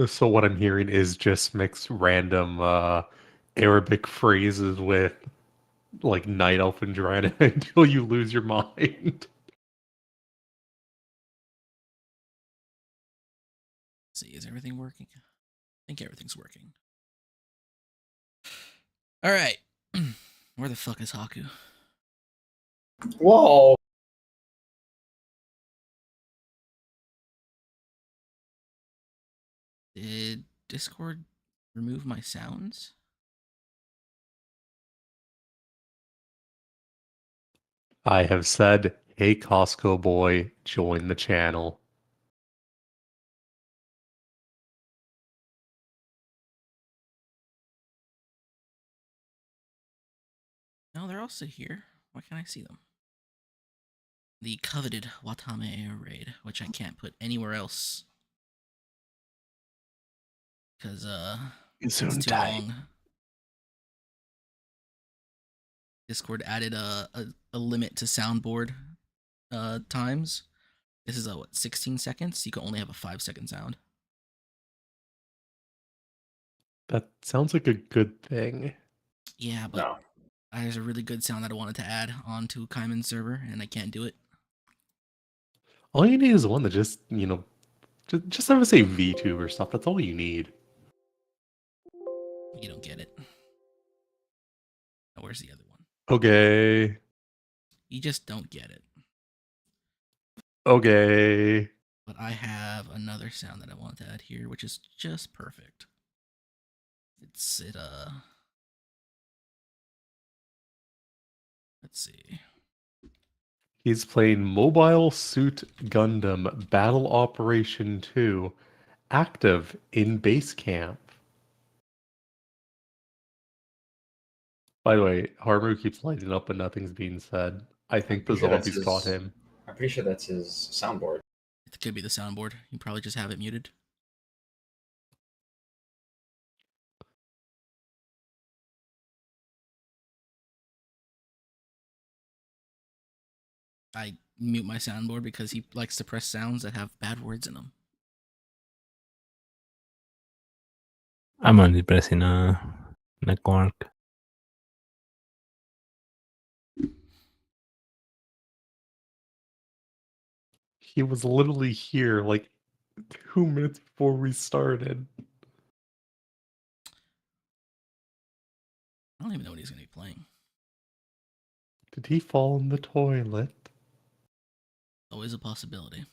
So what I'm hearing is just mix random Arabic phrases with like Night Elf and Dragon until you lose your mind. Let's see, is everything working? I think everything's working. All right. Where the fuck is Haku? Whoa. Did Discord remove my sounds? I have said, hey Costco boy, join the channel. No, they're also here. Why can't I see them? The coveted Watame Air Raid, which I can't put anywhere else. Because, it's too long. Discord added a limit to soundboard times. This is what, 16 seconds? You can only have a 5-second sound. That sounds like a good thing. Yeah, but No. there's a really good sound that I wanted to add onto Kaiman's server, and I can't do it. All you need is one that just, just have it say VTube or stuff. That's all you need. You don't get it. Oh, where's the other one? Okay. You just don't get it. Okay. But I have another sound that I want to add here, which is just perfect. Let's see. He's playing Mobile Suit Gundam Battle Operation 2, active in base camp. By the way, Haru keeps lighting up but nothing's being said. I think the zombies caught him. I'm pretty sure that's his soundboard. It could be the soundboard. You probably just have it muted. I mute my soundboard because he likes to press sounds that have bad words in them. I'm only pressing a network. He was literally here like 2 minutes before we started. I don't even know what he's going to be playing. Did he fall in the toilet? Always a possibility.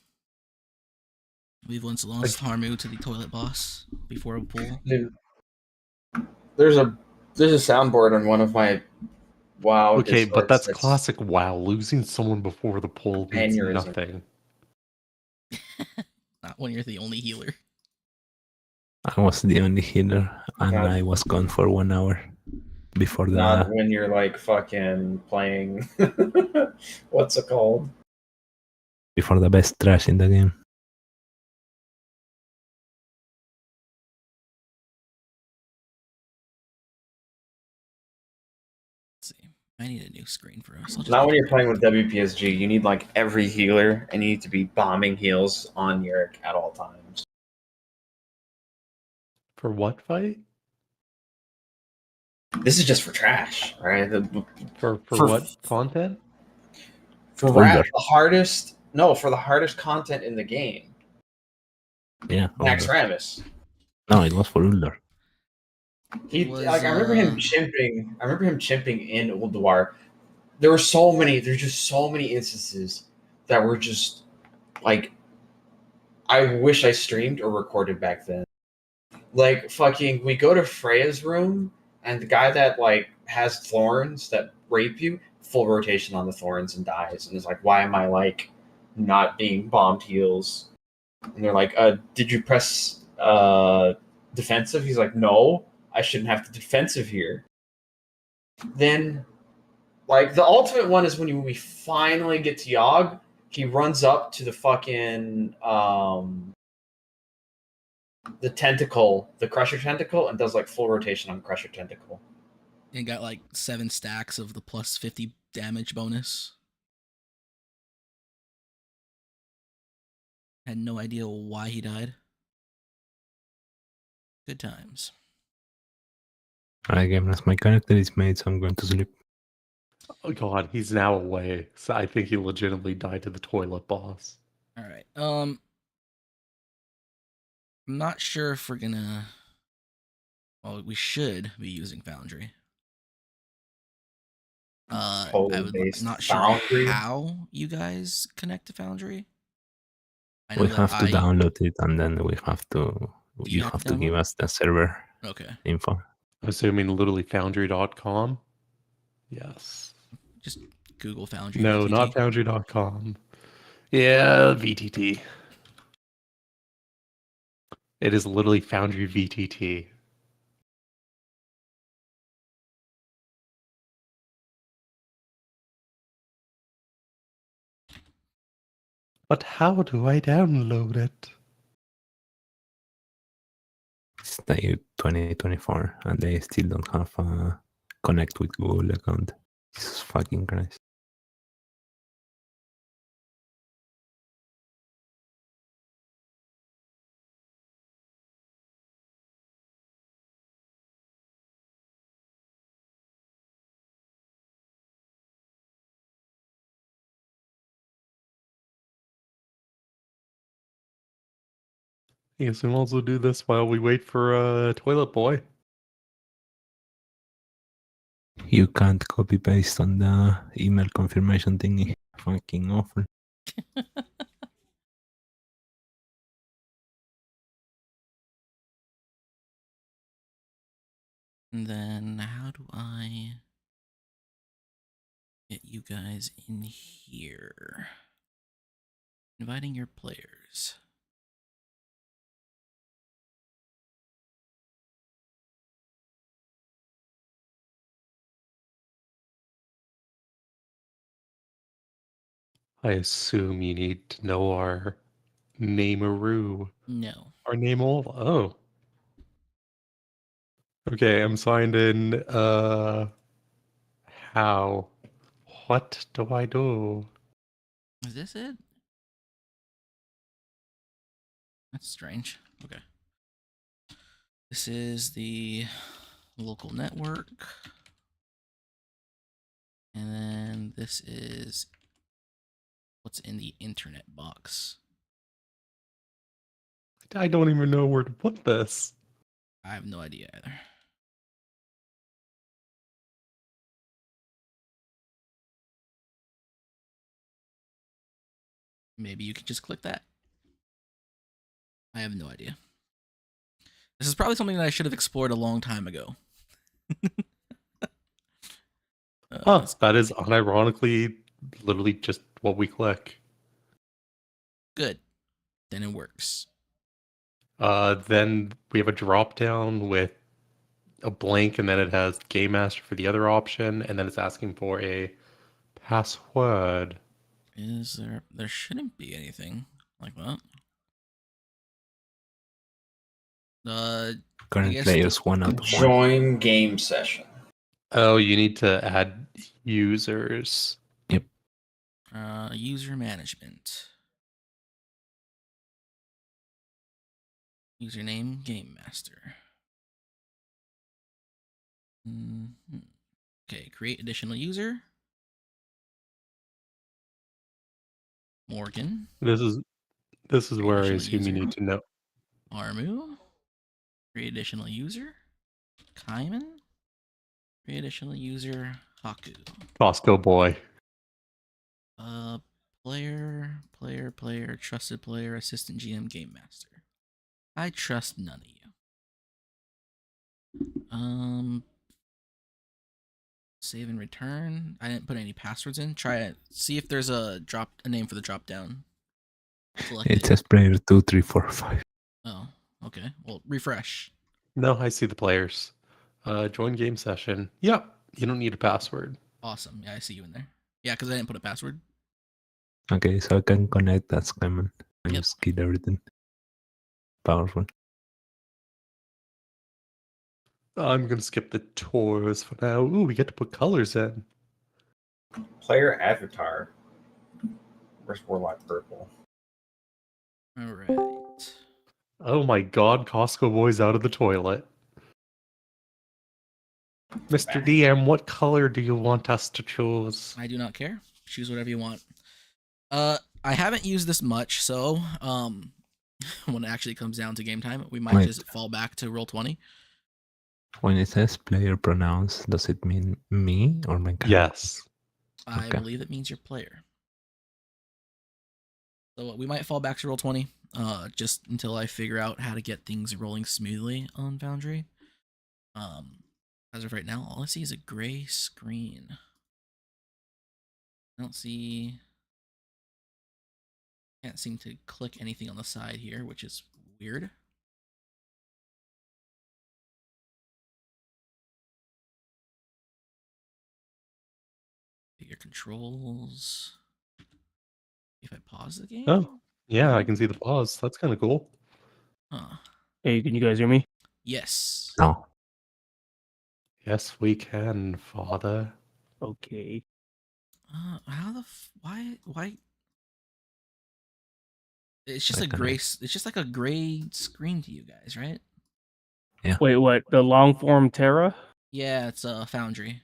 We've once lost Harmu to the toilet boss before a pool. Dude, there's a soundboard on one of my WoW. Okay, but Discords that's classic WoW. Losing someone before the poll means aneurysm. nothing. Not when you're the only healer. I was the only healer, and I was gone for 1 hour before the. Not when you're like fucking playing. What's it called? Before the best trash in the game. Let's see. I need a new screen for us. Not when you're playing with WPSG. You need like every healer, and you need to be bombing heals on Yurick at all times. For what fight? This is just for trash, right? For what content? For the hardest. No, for the hardest content in the game. Yeah. Max Ramus. No, it was for Uldor. I remember him chimping. I remember him chimping in Ulduar. There's just so many instances that were just like, I wish I streamed or recorded back then. Like fucking, we go to Freya's room, and the guy that like has thorns that rape you, full rotation on the thorns and dies, and it's like, why am I like not being bombed heals? And they're like, did you press defensive? He's like, no, I shouldn't have to defensive here. Then, like, the ultimate one is when we finally get to Yogg, he runs up to the fucking the tentacle, the Crusher Tentacle, and does like full rotation on Crusher Tentacle. And got like 7 stacks of the plus 50 damage bonus. Had no idea why he died. Good times. Alright, gamers, my character is made, so I'm going to sleep. Oh god, he's now away. So I think he legitimately died to the toilet boss. All right. I'm not sure if we're gonna. Well, we should be using Foundry. I would not sure Foundry. how you guys connect to Foundry. I know We that have to download it, and then we have to. you You have have to to give download? us the server Okay. info. Assuming literally foundry.com. Yes. Just Google Foundry No, VTT. not foundry.com. Yeah, VTT. It is literally Foundry VTT. But how do I download it? It's the year 2024, and they still don't have a connect with Google account. Jesus fucking Christ. Yes, we can also do this while we wait for Toilet Boy. You can't copy paste on the email confirmation thingy. Fucking awful. And then how do I get you guys in here? Inviting your players. I assume you need to know our namearoo. No. Our name all. Oh. Okay, I'm signed in. How? What do I do? Is this it? That's strange. Okay. This is the local network. And then this is what's in the internet box. I don't even know where to put this. I have no idea either. Maybe you could just click that. I have no idea. This is probably something that I should have explored a long time ago. Huh, that is unironically literally just what we click. Good. Then it works. Then we have a drop down with a blank, and then it has Game Master for the other option, and then it's asking for a password. Is there? There shouldn't be anything like that. Current players 1 out of 1. Join game session. Oh, you need to add users. Yep. User management. Username Game Master. Okay, create additional user. Morgan. This is where I Additional assume you user. need to know. Armu. Create additional user. Kaiman. Create additional user. Haku. Costco boy. Player, trusted player, assistant GM, game master. I trust none of you. Save and return. I didn't put any passwords in. Try it. See if there's a name for the drop down. Select It says player 2, 3, 4, 5. Oh, okay. Well, refresh. No, I see the players. Join game session. Yep, you don't need a password. Awesome. Yeah, I see you in there. Yeah, because I didn't put a password. Okay, so I can connect that Skyman and Yep. just get everything. Powerful. I'm gonna skip the tours for now. Ooh, we get to put colors in. Player avatar. Where's Warlock Purple? All right. Oh my god, Costco boy's out of the toilet. Mr. DM, what color do you want us to choose? I do not care. Choose whatever you want. I haven't used this much, so when it actually comes down to game time, we might Wait. just fall back to Roll20. When it says player pronouns, does it mean me or my character? Yes. I Okay. believe it means your player. So we might fall back to Roll20, just until I figure out how to get things rolling smoothly on Foundry. As of right now, all I see is a gray screen. I don't see. Can't seem to click anything on the side here, which is weird. Figure controls. If I pause the game? Oh, yeah, I can see the pause. That's kind of cool. Huh. Hey, can you guys hear me? Yes. No. Yes, we can, father. Okay. How the why? It's just Like a gray. It's just like a gray screen to you guys, right? Wait, what? The Longform Terra? Yeah, it's a Foundry.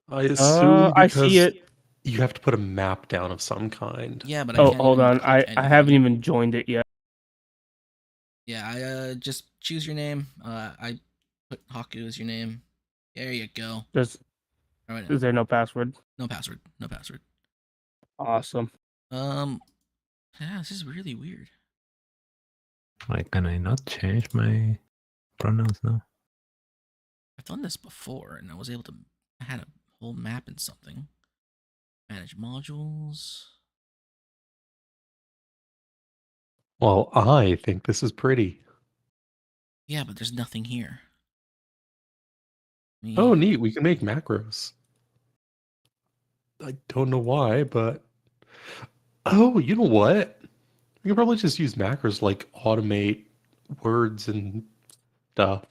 I assume I see because it. you have to put a map down of some kind. Yeah, but I Oh, can't hold even on. click I anything. haven't even joined it yet. Yeah, I just choose your name. I put Haku as your name. There you go. Is Right there no password? No password. No password. Awesome. Yeah, this is really weird. Like, can I not change my pronouns now? I've done this before, and I was able to. I had a whole map in something. Manage modules. Well, I think this is pretty. Yeah, but there's nothing here. Oh, neat. We can make macros. I don't know why, but... Oh, you know what? We can probably just use macros like automate words and stuff.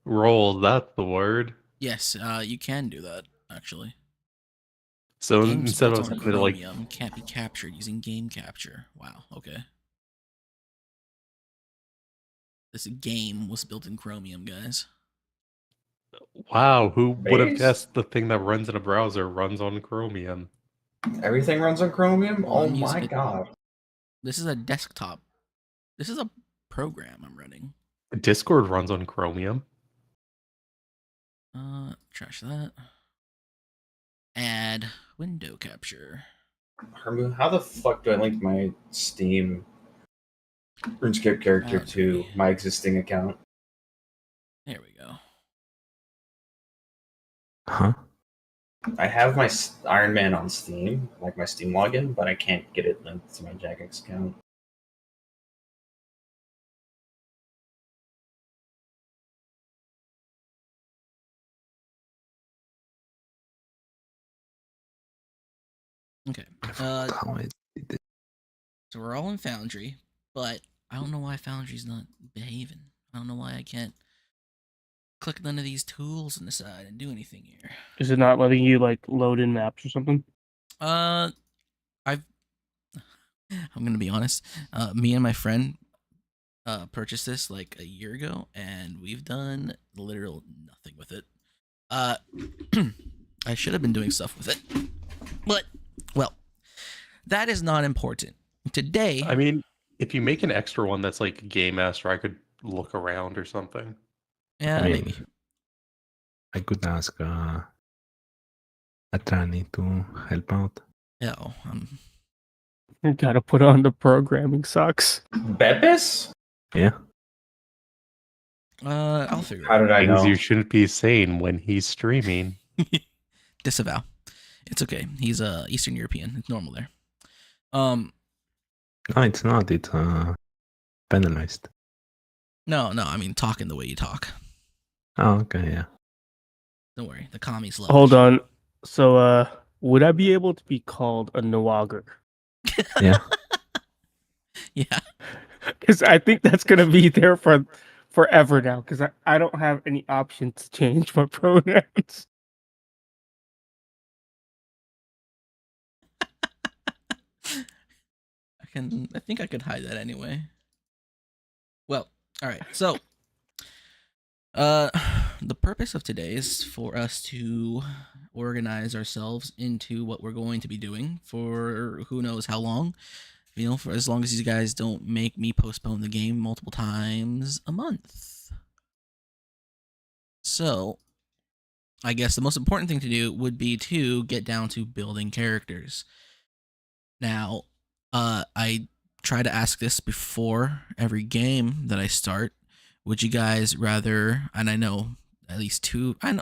Roll, that's the word. Yes, you can do that actually. So Games instead built of on having to like... Chromium can't be captured using game capture. Wow. Okay. This game was built in Chromium, guys. Wow, who would have Base? guessed the thing that runs in a browser runs on Chromium? Everything runs on Chromium? Well, Oh I'm using my it. god. This is a desktop. This is a program I'm running. Discord runs on Chromium. Trash that. Add window capture. Hermu, how the fuck do I link my Steam RuneScape character to Foundry. my existing account? There we go. Huh? I have my Iron Man on Steam, like my Steam login, but I can't get it linked to my Jagex account. Okay. How I did it. So we're all in Foundry, but I don't know why Foundry's not behaving. I don't know why I can't click none of these tools on the side and do anything here. Is it not letting you like load in maps or something? I'm gonna be honest. Me and my friend purchased this like a year ago, and we've done literal nothing with it. I should have been doing stuff with it, but well, that is not important. Today, I mean, if you make an extra one that's like Game Master, I could look around or something. yeah, I mean, maybe. I could ask a tranny to help out. Oh, You gotta put on the programming socks. Bepis? Yeah. I'll figure How it did I Things know? you shouldn't be saying when he's streaming. out. Disavow. It's okay. He's Eastern European. It's normal there. No, it's not. It's penalized. No, I mean talking the way you talk. Oh, okay, yeah. Don't worry, the commies love. Hold this on. So, would I be able to be called a Nawagger? shit. Yeah. Yeah. Because I think that's gonna be there for forever now. Because I don't have any option to change my pronouns. I think I could hide that anyway. All right, so the purpose of today is for us to organize ourselves into what we're going to be doing for who knows how long. You know, for as long as you guys don't make me postpone the game multiple times a month. So, I guess the most important thing to do would be to get down to building characters. Now, I try to ask this before every game that I start. Would you guys rather? And I know at least two. I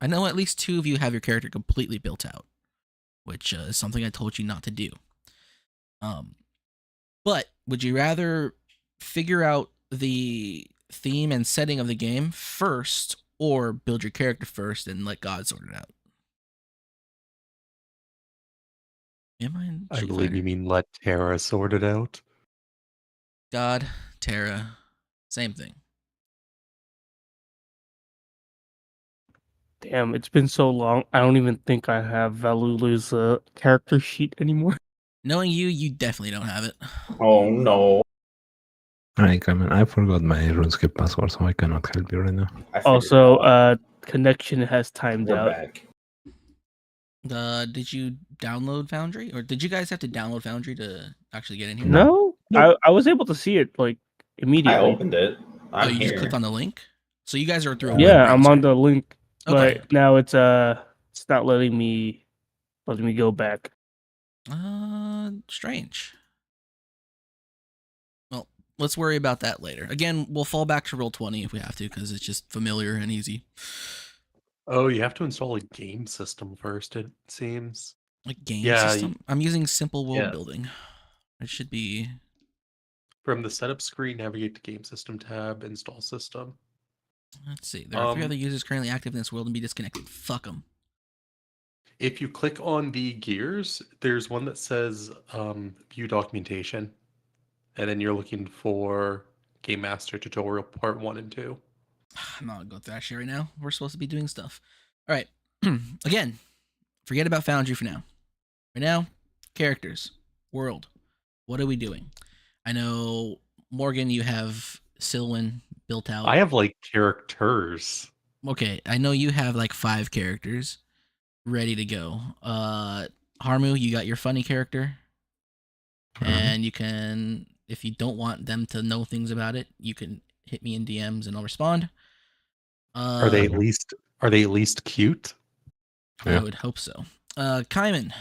know at least two of you have your character completely built out, which is something I told you not to do. But would you rather figure out the theme and setting of the game first, or build your character first and let God sort it out? Am I in I Street believe Fighter? you mean let Terra sort it out. God, Terra, same thing. Damn, it's been so long. I don't even think I have Valulu's character sheet anymore. Knowing you, you definitely don't have it. Oh no! Like, I mean, I forgot my RuneScape password, so I cannot help you right now. I figured Also, it out. connection has timed We're out. back. Did you download Foundry, or did you guys have to download Foundry to actually get in here? No, Nope. I was able to see it like I immediately. opened it. Oh, I'm you here. just clicked on the link. So you guys are through a Yeah, web I'm browser. on the link, Okay. but now it's not letting me go back. Strange. Well, let's worry about that later. Again, we'll fall back to Roll20 if we have to, because it's just familiar and easy. Oh, you have to install a game system first, it seems. Like game Yeah, system? I'm using simple world yeah. building. It should be. From the setup screen, navigate to game system tab, install system. Let's see. There are 3 other users currently active in this world and be disconnected. Fuck them. If you click on the gears, there's one that says view documentation. And then you're looking for Game Master Tutorial Part 1 and 2. I'm not gonna go through that shit right now. We're supposed to be doing stuff. All right. Again, forget about Foundry for now. Right now, characters, world. What are we doing? I know, Morgan, you have Silwyn built out. I have like characters. Okay, I know you have like 5 characters ready to go. Harmu, you got your funny character. And you can, if you don't want them to know things about it, you can hit me in DMs and I'll respond. Are they at least cute? I would hope so. Kaiman,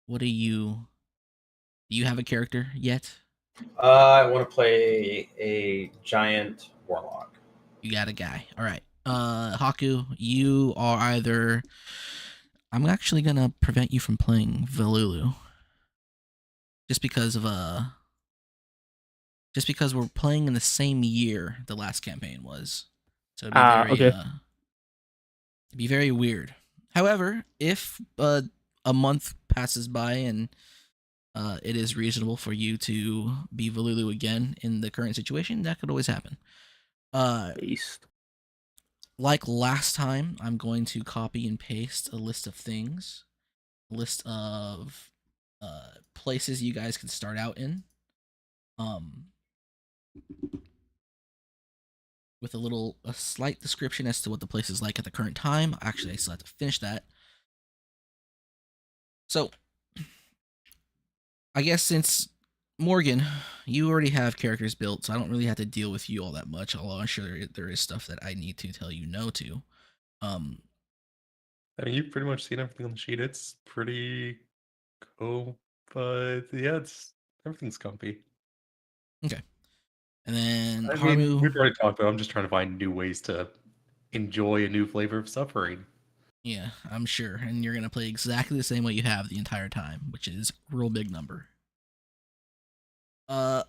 what do you have a character yet? I want to play a giant warlock. You got a guy. All right. Haku, you are either. I'm actually gonna prevent you from playing Valulu. Just because we're playing in the same year the last campaign was. So it'd be very Okay. it'd be very weird. However, if a month passes by and it is reasonable for you to be Valulu again in the current situation, that could always happen. Beast. Like last time, I'm going to copy and paste a list of things, a list of places you guys can start out in, with a slight description as to what the place is like at the current time. Actually, I still have to finish that. So, I guess since Morgan, you already have characters built, so I don't really have to deal with you all that much. Although I'm sure there is stuff that I need to tell you no to. I mean, you've pretty much seen everything on the sheet. It's pretty cool, but yeah, everything's comfy. Okay, and then I Harmu. mean, we've already talked about. I'm just trying to find new ways to enjoy a new flavor of suffering. Yeah, I'm sure, and you're gonna play exactly the same way you have the entire time, which is real big number. And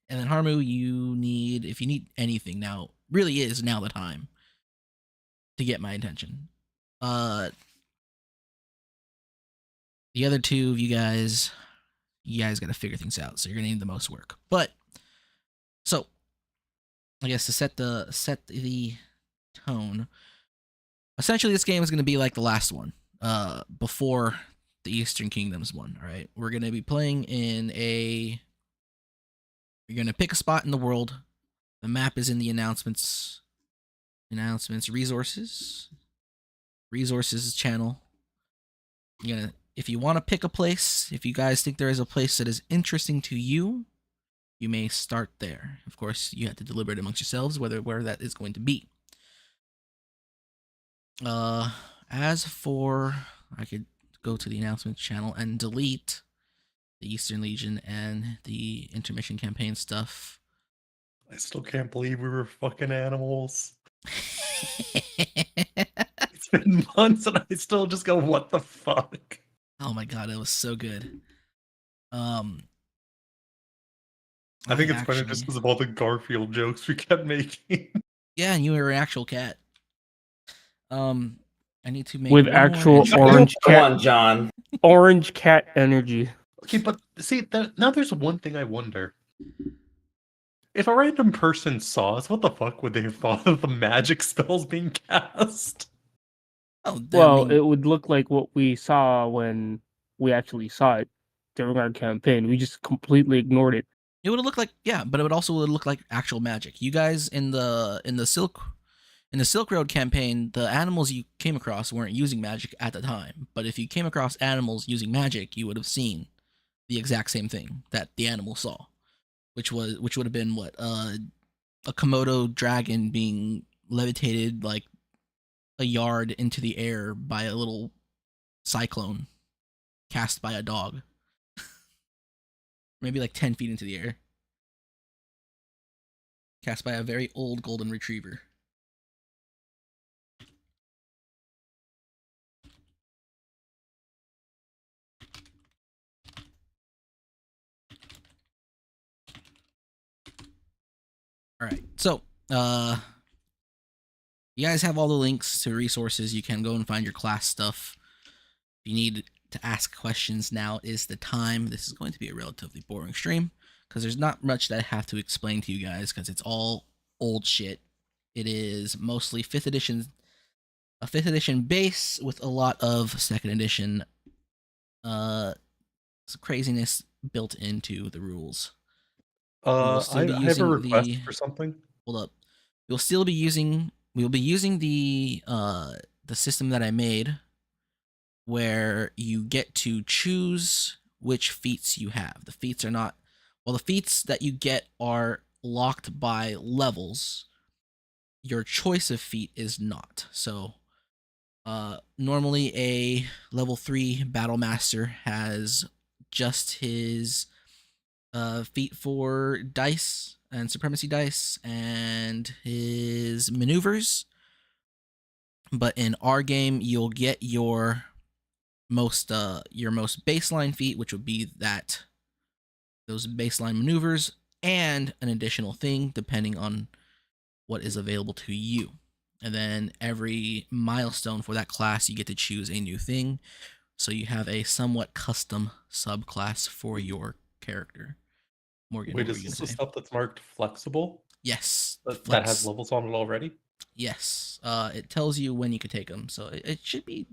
then Harmu, if you need anything now, really is now the time to get my attention. The other two of you guys got to figure things out, so you're gonna need the most work. But so, I guess to set the tone, essentially this game is gonna be like the last one, before the Eastern Kingdoms one. All right, we're gonna be playing in a You're gonna pick a spot in the world. The map is in the announcements. Resources channel. You're gonna, if you want to pick a place, if you guys think there is a place that is interesting to you, you may start there. Of course, you have to deliberate amongst yourselves where that is going to be. As for, I could go to the announcements channel and delete the Eastern Legion and the intermission campaign stuff. I still can't believe we were fucking animals. It's been months and I still just go, what the fuck? Oh my god, it was so good. I think it's funny just because of all the Garfield jokes we kept making. Yeah, and you were an actual cat. I need to make with one actual more orange Come cat, on, John. orange cat energy. Okay, but see, now there's one thing I wonder. If a random person saw us, what the fuck would they have thought of the magic spells being cast? Oh, Well, it would look like what we saw when we actually saw it during our campaign. We just completely ignored it. it would look like, yeah, but it would also look like actual magic. You guys in the Silk Road campaign, the animals you came across weren't using magic at the time. But if you came across animals using magic, you would have seen the exact same thing that the animal saw, which would have been what a Komodo dragon being levitated like a yard into the air by a little cyclone cast by a dog. Maybe like 10 feet into the air. Cast by a very old golden retriever. Alright, so, you guys have all the links to resources. You can go and find your class stuff. If you need to ask questions, now is the time. This is going to be a relatively boring stream because there's not much that I have to explain to you guys because it's all old shit. It is mostly 5th edition, a 5th edition base with a lot of 2nd edition craziness built into the rules. I have a request for something. Hold up. We'll be using the system that I made where you get to choose which feats you have. The feats are not, well, the feats that you get are locked by levels. Your choice of feat is not. So normally a level 3 battle master has just his feat for dice and supremacy dice and his maneuvers. But in our game, you'll get your most baseline feat, which would be those baseline maneuvers and an additional thing depending on what is available to you. And then every milestone for that class, you get to choose a new thing. So you have a somewhat custom subclass for your character. Morgan, wait, is this the stuff that's marked flexible? Yes. That has levels on it already? Yes. It tells you when you could take them. So it should be...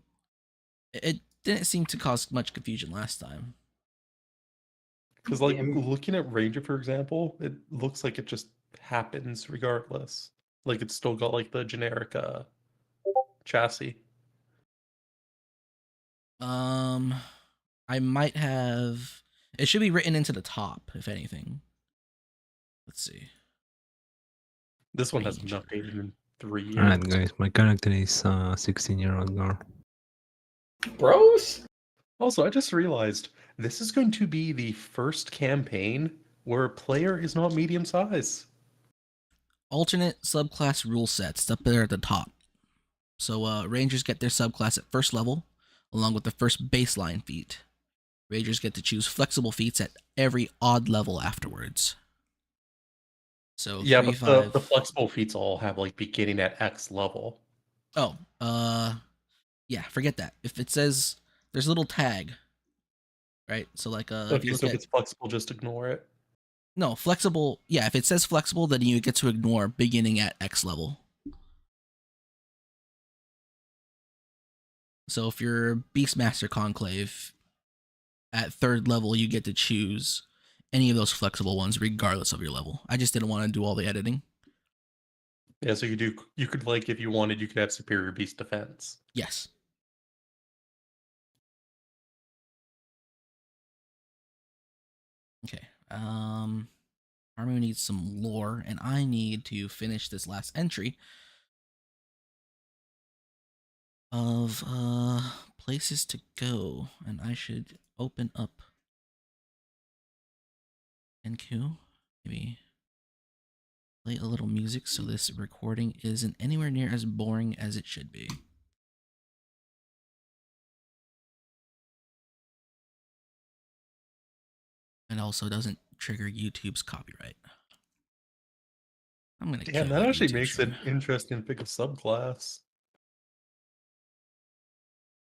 It didn't seem to cause much confusion last time. Because, like, looking at Ranger, for example, it looks like it just happens regardless. Like, it's still got, like, the generic chassis. I might have... It should be written into the top, if anything. Let's see. This one hasn't been updated in 3 years. Alright, guys, my character is 16-year-old girl. Bros? Also, I just realized this is going to be the first campaign where a player is not medium size. Alternate subclass rule sets up there at the top. So Rangers get their subclass at first level, along with the first baseline feat. Rangers get to choose flexible feats at every odd level afterwards. So yeah, 3, but the flexible feats all have like beginning at X level. Oh, yeah, forget that. If it says there's a little tag, right? So like if you look if it's flexible, just ignore it. No, flexible. Yeah, if it says flexible, then you get to ignore beginning at X level. So if you're Beastmaster Conclave at 3rd level, you get to choose any of those flexible ones, regardless of your level. I just didn't want to do all the editing. Yeah, so you could like, if you wanted, you could have superior beast defense. Yes. Okay. Army needs some lore, and I need to finish this last entry of places to go, and I should open up NQ. Maybe play a little music so this recording isn't anywhere near as boring as it should be. And also doesn't trigger YouTube's copyright. I'm gonna Damn, kill that actually YouTube makes stream. an interesting pick of subclass.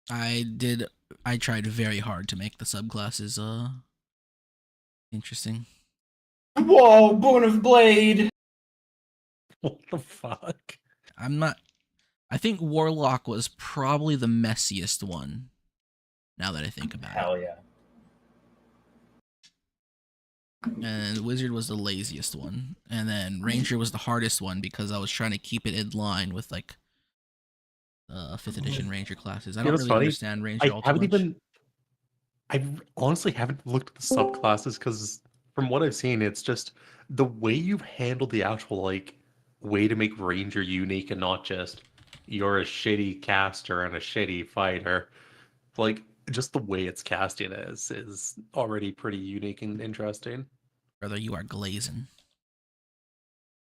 I tried very hard to make the subclasses interesting. Whoa, Boon of Blade! What the fuck? I think Warlock was probably the messiest one, now that I think about Hell it. yeah. And Wizard was the laziest one. And then Ranger was the hardest one because I was trying to keep it in line with like 5th edition Ranger classes. I don't really understand Ranger all too much. I honestly haven't looked at the subclasses because from what I've seen, it's just the way you've handled the actual like way to make Ranger unique and not just you're a shitty caster and a shitty fighter. Like just the way it's casting is already pretty unique and interesting. Brother, you are glazing.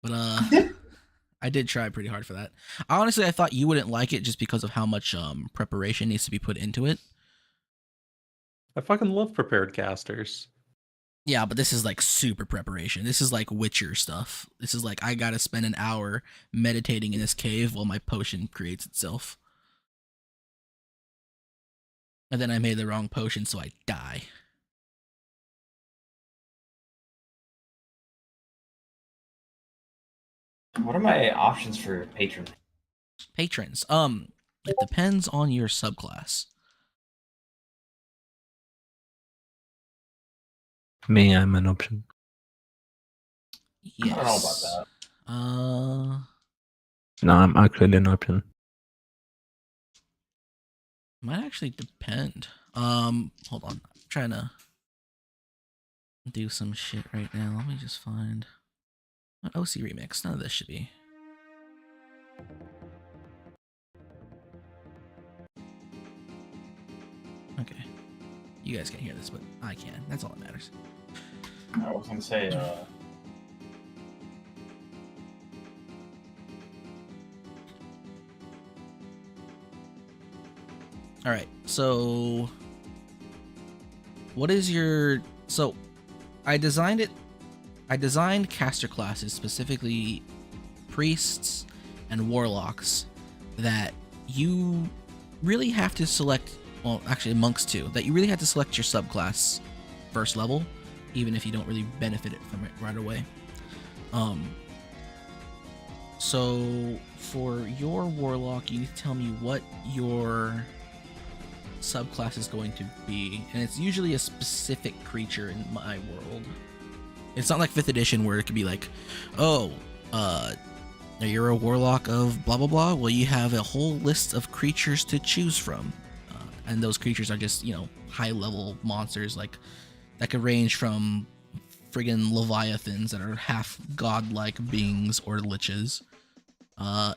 But I did try pretty hard for that. Honestly, I thought you wouldn't like it just because of how much preparation needs to be put into it. I fucking love prepared casters. Yeah, but this is like super preparation. This is like Witcher stuff. This is like I gotta spend an hour meditating in this cave while my potion creates itself. And then I made the wrong potion, so I die. What are my options for patron? Patrons. It depends on your subclass. Me, I'm an option. Yes. I don't know about that. No, I'm actually an option. Might actually depend. Hold on. I'm trying to do some shit right now. Let me just find an OC remix. None of this should be. Okay. You guys can't hear this, but I can. That's all that matters. I was gonna say, All right. So, what is your? So, I designed it. I designed caster classes, specifically priests and warlocks, that you really have to select. Well, actually, monks too. That you really have to select your subclass first level, even if you don't really benefit it from it right away. So for your warlock, you need to tell me what your subclass is going to be, and it's usually a specific creature in my world. It's not like 5th edition where it could be like, oh, you're a warlock of blah blah blah. Well, you have a whole list of creatures to choose from, and those creatures are just, you know, high level monsters like that could range from friggin' leviathans that are half godlike beings or liches.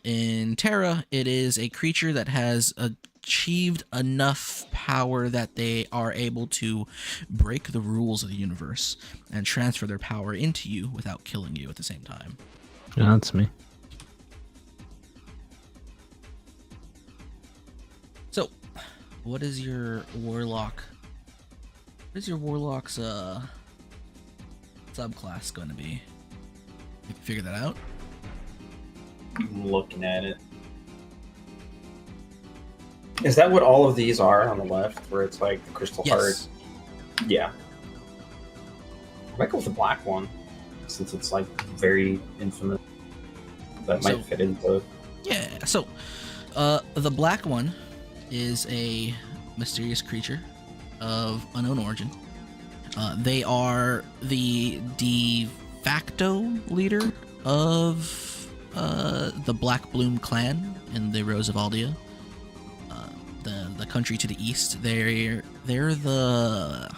In Terra, it is a creature that has achieved enough power that they are able to break the rules of the universe and transfer their power into you without killing you at the same time. Yeah, that's me. So, what is your warlock? What is your warlock's subclass going to be? You can figure that out. I'm looking at it. Is that what all of these are on the left, where it's like the crystal heart? Yeah. I might go with the black one, since it's like very infinite. That might fit into. Yeah. So, the black one is a mysterious creature of unknown origin. They are the de facto leader of the Black Bloom clan in the Rose of Aldia. The country to the east. They're the...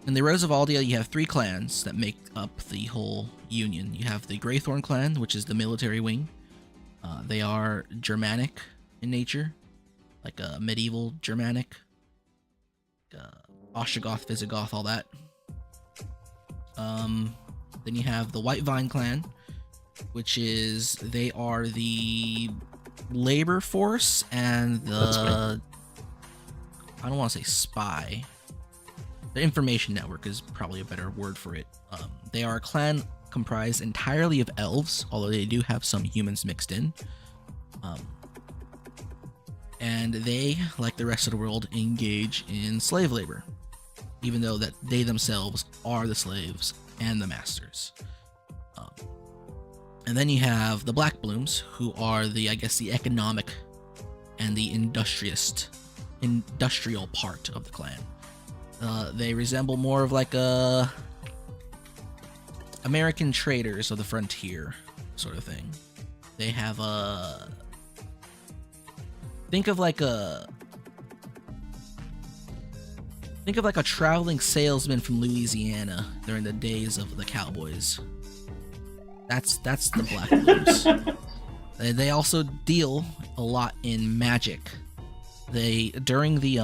In the Rose of Aldia, you have 3 clans that make up the whole union. You have the Greythorn clan, which is the military wing. They are Germanic in nature, like a medieval Germanic, Ostrogoth, Visigoth, all that. Then you have the White Vine clan, which is they are the labor force and the... I don't want to say spy. The information network is probably a better word for it. They are a clan comprised entirely of elves, although they do have some humans mixed in. And they, like the rest of the world, engage in slave labor, even though that they themselves are the slaves and the masters. And then you have the Black Blooms, who are the, I guess, the economic and the industrial part of the clan. They resemble more of like a American traders of the frontier sort of thing. They have a... Think of like a traveling salesman from Louisiana during the days of the cowboys. That's the Black Blooms. They also deal a lot in magic. During the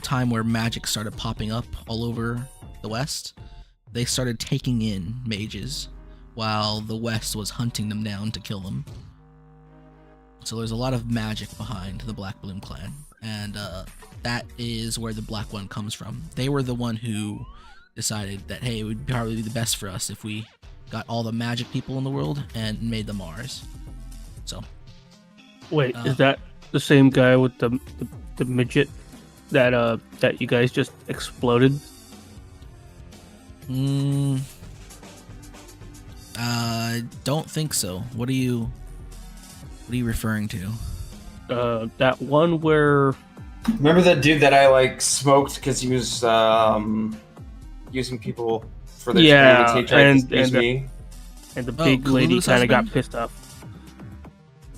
time where magic started popping up all over the West, they started taking in mages while the West was hunting them down to kill them. So there's a lot of magic behind the Black Bloom clan, and that is where the Black One comes from. They were the one who decided that, hey, it would probably be the best for us if we got all the magic people in the world and made them ours. So, wait, is that the same guy with the midget that you guys just exploded? Don't think so. What are you referring to? That one where... Remember that dude that I like smoked because he was using people for their and the big lady kind of got pissed off.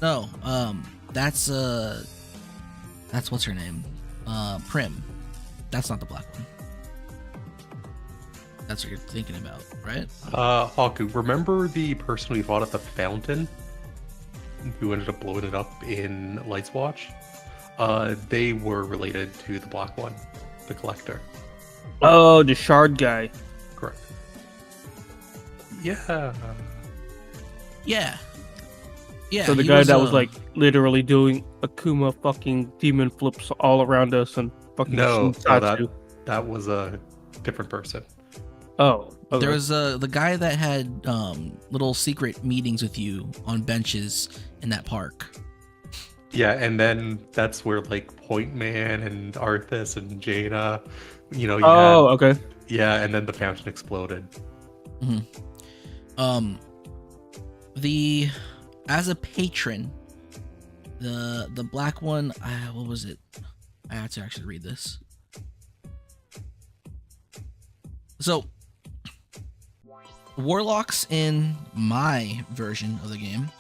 No, that's what's her name? Prim. That's not the Black One. That's what you're thinking about, right? Haku, remember the person we fought at the fountain who ended up blowing it up in Light's Watch? They were related to the Black One, the Collector. Oh, the shard guy. Correct. Yeah. So the guy that was like literally doing Akuma fucking demon flips all around us and fucking that was a different person. Oh, okay. There was the guy that had little secret meetings with you on benches in that park. Yeah, and then that's where like Point Man and Arthas and Jaina, okay. Yeah, and then the fountain exploded. Mm-hmm. As a patron, the Black One, what was it? I had to actually read this. So, warlocks in my version of the game,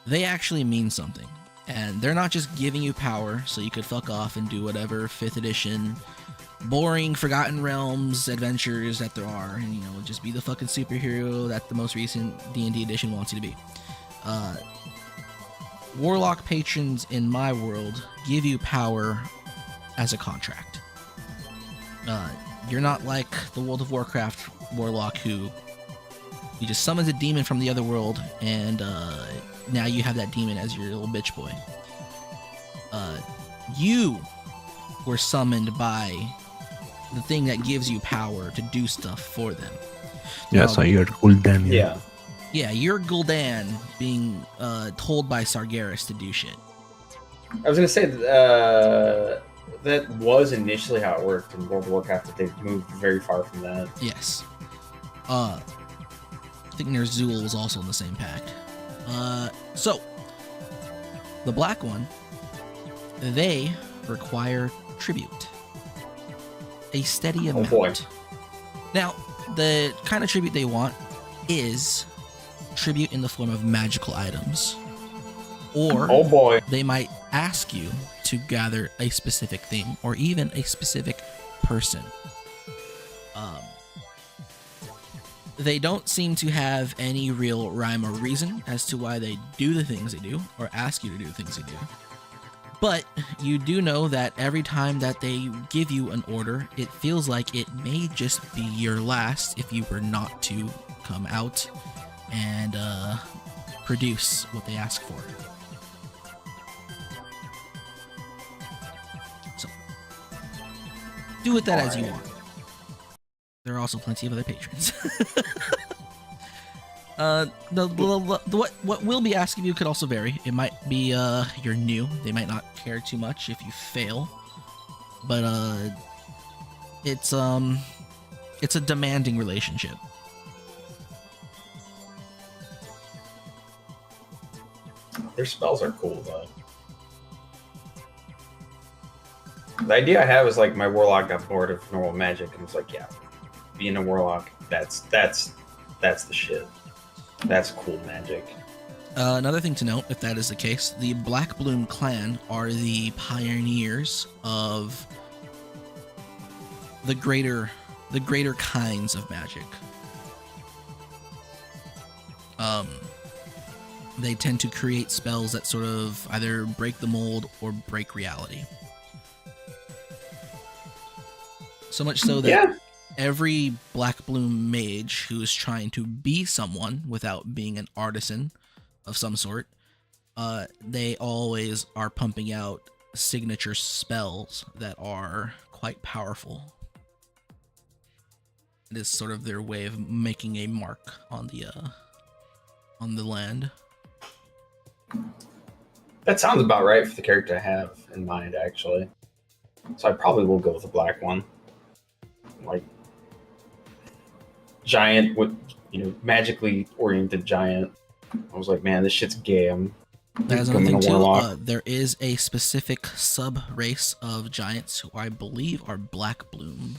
they actually mean something. And they're not just giving you power so you could fuck off and do whatever 5th edition boring Forgotten Realms adventures that there are, and just be the fucking superhero that the most recent D&D edition wants you to be. Warlock patrons in my world give you power as a contract. You're not like the World of Warcraft warlock who you just summons a demon from the other world and now you have that demon as your little bitch boy. You were summoned by the thing that gives you power to do stuff for them. Yeah, so you're Gul'dan. Yeah, you're Gul'dan being told by Sargeras to do shit. I was gonna say that was initially how it worked in World of Warcraft, but they've moved very far from that. Yes. I think Ner'zhul was also in the same pact. So, the Black One, they require tribute. A steady Oh, amount. boy. Now, the kind of tribute they want is tribute in the form of magical items. Or Oh boy. they might ask you to gather a specific thing or even a specific person. They don't seem to have any real rhyme or reason as to why they do the things they do or ask you to do the things they do. But you do know that every time that they give you an order, it feels like it may just be your last if you were not to come out and produce what they ask for. So, do with that as you want. There are also plenty of other patrons. What will be asked of you could also vary. It might be you're new. They might not care too much if you fail, but it's a demanding relationship. Their spells are cool though. The idea I have is like my warlock got bored of normal magic and was like, yeah, being a warlock, that's the shit. That's cool magic. Another thing to note, if that is the case, the Black Bloom clan are the pioneers of the greater kinds of magic. They tend to create spells that sort of either break the mold or break reality. So much so that every Black Bloom mage who is trying to be someone without being an artisan of some sort, they always are pumping out signature spells that are quite powerful. It is sort of their way of making a mark on the land. That sounds about right for the character I have in mind, actually. So I probably will go with the black one. Like, giant with, magically oriented giant. I was like, man, this shit's gay. That is another thing too. There is a specific sub race of giants who I believe are Black Bloom.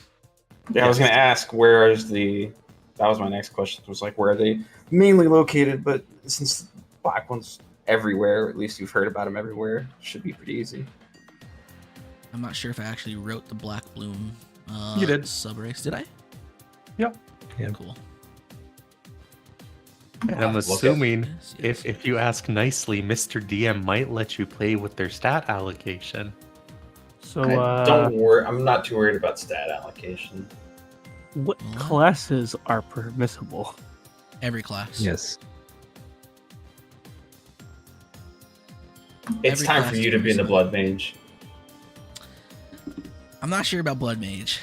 Yeah, I was gonna ask where is that was my next question. It was like, where are they mainly located? But since black ones everywhere, at least you've heard about them everywhere, should be pretty easy. I'm not sure if I actually wrote the Black Bloom You did. sub race. Did I? Yep. Yeah. Cool. And I'm assuming if you ask nicely, Mr. DM might let you play with their stat allocation. So, Don't worry, I'm not too worried about stat allocation. what classes are permissible? Every class. Yes. It's Every time class for you is to be in the permissible. blood mage. I'm not sure about Blood Mage.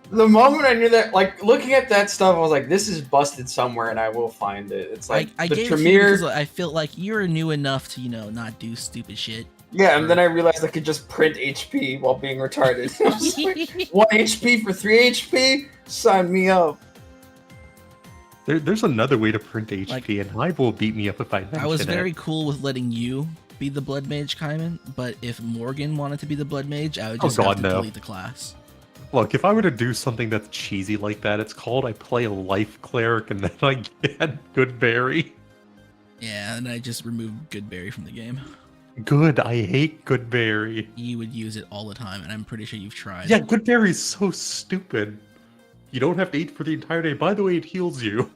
The moment I knew that, like, looking at that stuff, I was like, this is busted somewhere and I will find it. It's like I the gave it to you Tremere. because I felt like you're new enough to, not do stupid shit. Yeah, and then I realized I could just print HP while being retarded. I was like, 1 HP for 3 HP? Sign me up. There's another way to print HP, and Hive will beat me up if I mention it. I was very cool with letting you be the Blood Mage, Kaiman, but if Morgan wanted to be the Blood Mage, I would just have to delete the class. Look, if I were to do something that's cheesy like that, it's called I play a life cleric and then I get Goodberry. Yeah, and I just removed Goodberry from the game. Good, I hate Goodberry. You would use it all the time, and I'm pretty sure you've tried. Yeah, Goodberry's so stupid. You don't have to eat for the entire day. By the way, it heals you.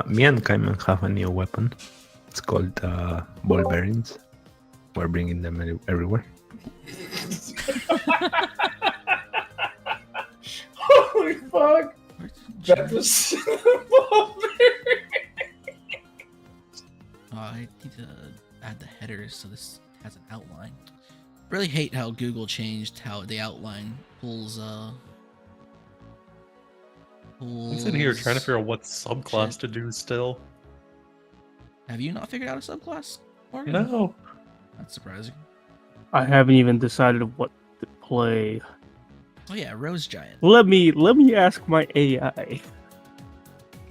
Me and Kaiman have a new weapon. It's called ball bearings. We're bringing them everywhere. Holy fuck. That was I need to add the headers so this has an outline. Really hate how Google changed how the outline pulls. I'm sitting here trying to figure out what subclass to do still. Have you not figured out a subclass, Morgan? No. That's surprising. I haven't even decided what to play. Oh yeah, Rose Giant. Let me ask my AI.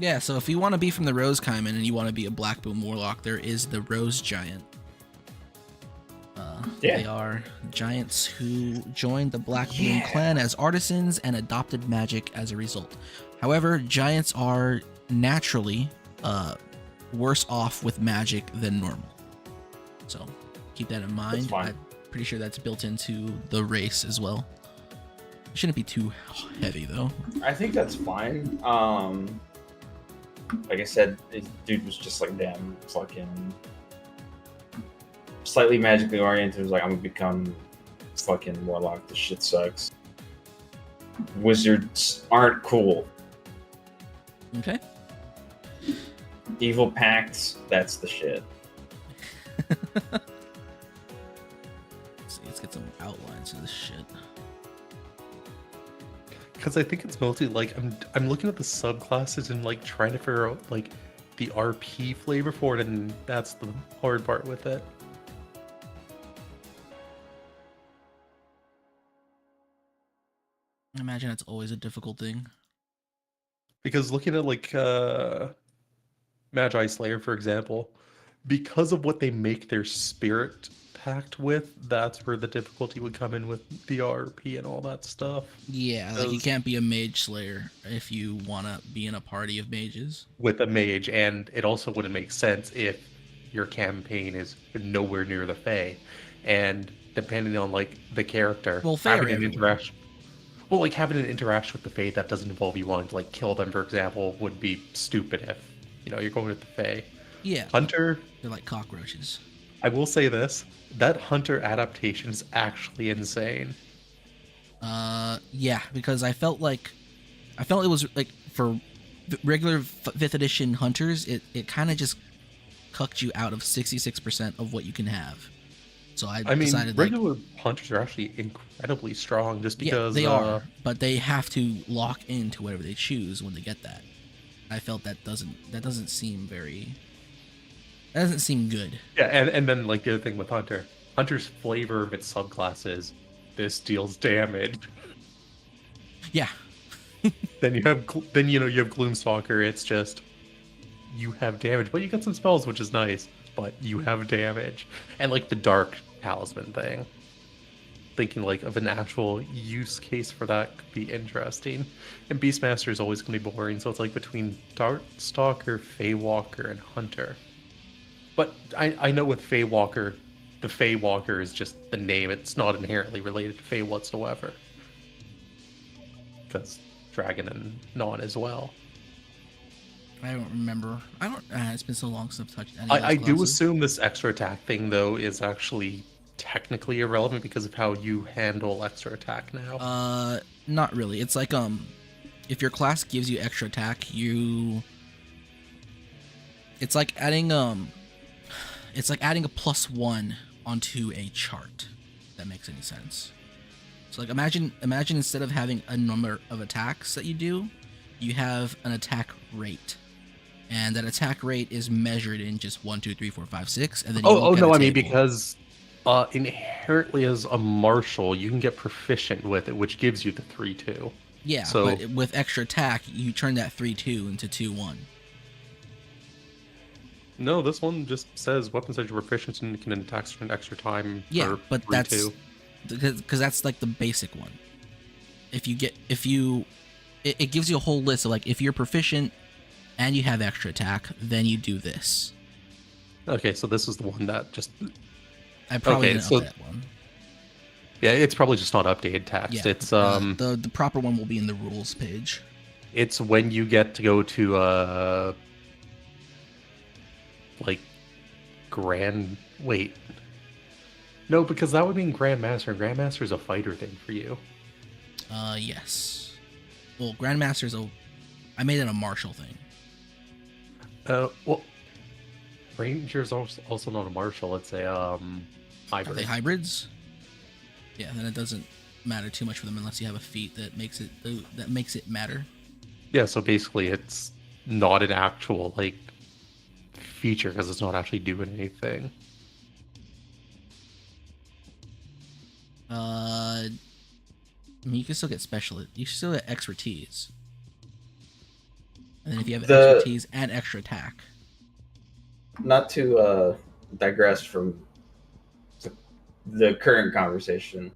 Yeah, so if you want to be from the Rose Kaiman and you want to be a Black Boom Warlock, there is the Rose Giant. They are giants who joined the Black Boom clan as artisans and adopted magic as a result. However, giants are naturally worse off with magic than normal. So keep that in mind. I'm pretty sure that's built into the race as well. It shouldn't be too heavy though. I think that's fine. Like I said, dude was just like, damn, fucking slightly magically oriented. It was like, I'm gonna become fucking warlock. This shit sucks. Wizards aren't cool. Okay. Evil pacts, that's the shit. Let's get some outlines of this shit. Because I think it's mostly like I'm looking at the subclasses and like trying to figure out like the RP flavor for it, and that's the hard part with it. I imagine it's always a difficult thing. Because looking at like Magi Slayer, for example, because of what they make their spirit pact with, that's where the difficulty would come in with the RP and all that stuff. Yeah, like you can't be a mage slayer if you want to be in a party of mages. With a mage, and it also wouldn't make sense if your campaign is nowhere near the Fae. And depending on like the character, well, having an interaction. Well, like having an interaction with the Fae that doesn't involve you wanting to like kill them, for example, would be stupid if, you know, you're going with the Fae. Yeah. Hunter. They're like cockroaches. I will say this, that Hunter adaptation is actually insane. Yeah, because I felt it was like for regular 5th edition Hunters, it kind of just cucked you out of 66% of what you can have. So I decided regular Hunters are actually incredibly strong just because they are, but they have to lock into whatever they choose when they get that. I felt that doesn't seem good. Yeah, and then like the other thing with Hunter's flavor of its subclass is this deals damage. Yeah. then you have Gloomstalker. It's just you have damage, but you got some spells, which is nice. But you have damage, and like the Dark Talisman thing. Thinking like of an actual use case for that could be interesting. And Beastmaster is always going to be boring, so it's like between Darkstalker, Feywalker, and Hunter. But I know with Feywalker, the Feywalker is just the name. It's not inherently related to Fey whatsoever. Because Dragon and Non as well. I don't remember. It's been so long since I've touched any I of those do classes. assume this extra attack thing, though, is actually technically irrelevant because of how you handle extra attack now. Not really. It's like, if your class gives you extra attack, it's like adding a +1 onto a chart. If that makes any sense. So like imagine instead of having a number of attacks that you do, you have an attack rate. And that attack rate is measured in just 1, 2, 3, 4, 5, 6, and then you look at a table. Because inherently as a marshal, you can get proficient with it, which gives you the 3-2. Yeah, so, but with extra attack, you turn that 3-2 into 2-1. No, this one just says weapons that you're proficient in can attack for an extra time. Yeah, but 3-2. that's because that's like the basic one. It gives you a whole list of like if you're proficient and you have extra attack, then you do this. Okay, so this is the one that just. I probably didn't update that one. Yeah, it's probably just not updated text. Yeah, it's the proper one will be in the rules page. It's when you get to go to like No, because that would mean Grandmaster. Grandmaster is a fighter thing for you. Yes. Well, Grandmaster's I made it a martial thing. Well, Ranger's also not a martial. It's a hybrid. Are they hybrids? Yeah, then it doesn't matter too much for them unless you have a feat that makes it matter. Yeah, so basically it's not an actual like feature because it's not actually doing anything. I mean, you can still get you still get expertise. And then if you have The- expertise and extra attack. Not to digress from the current conversation.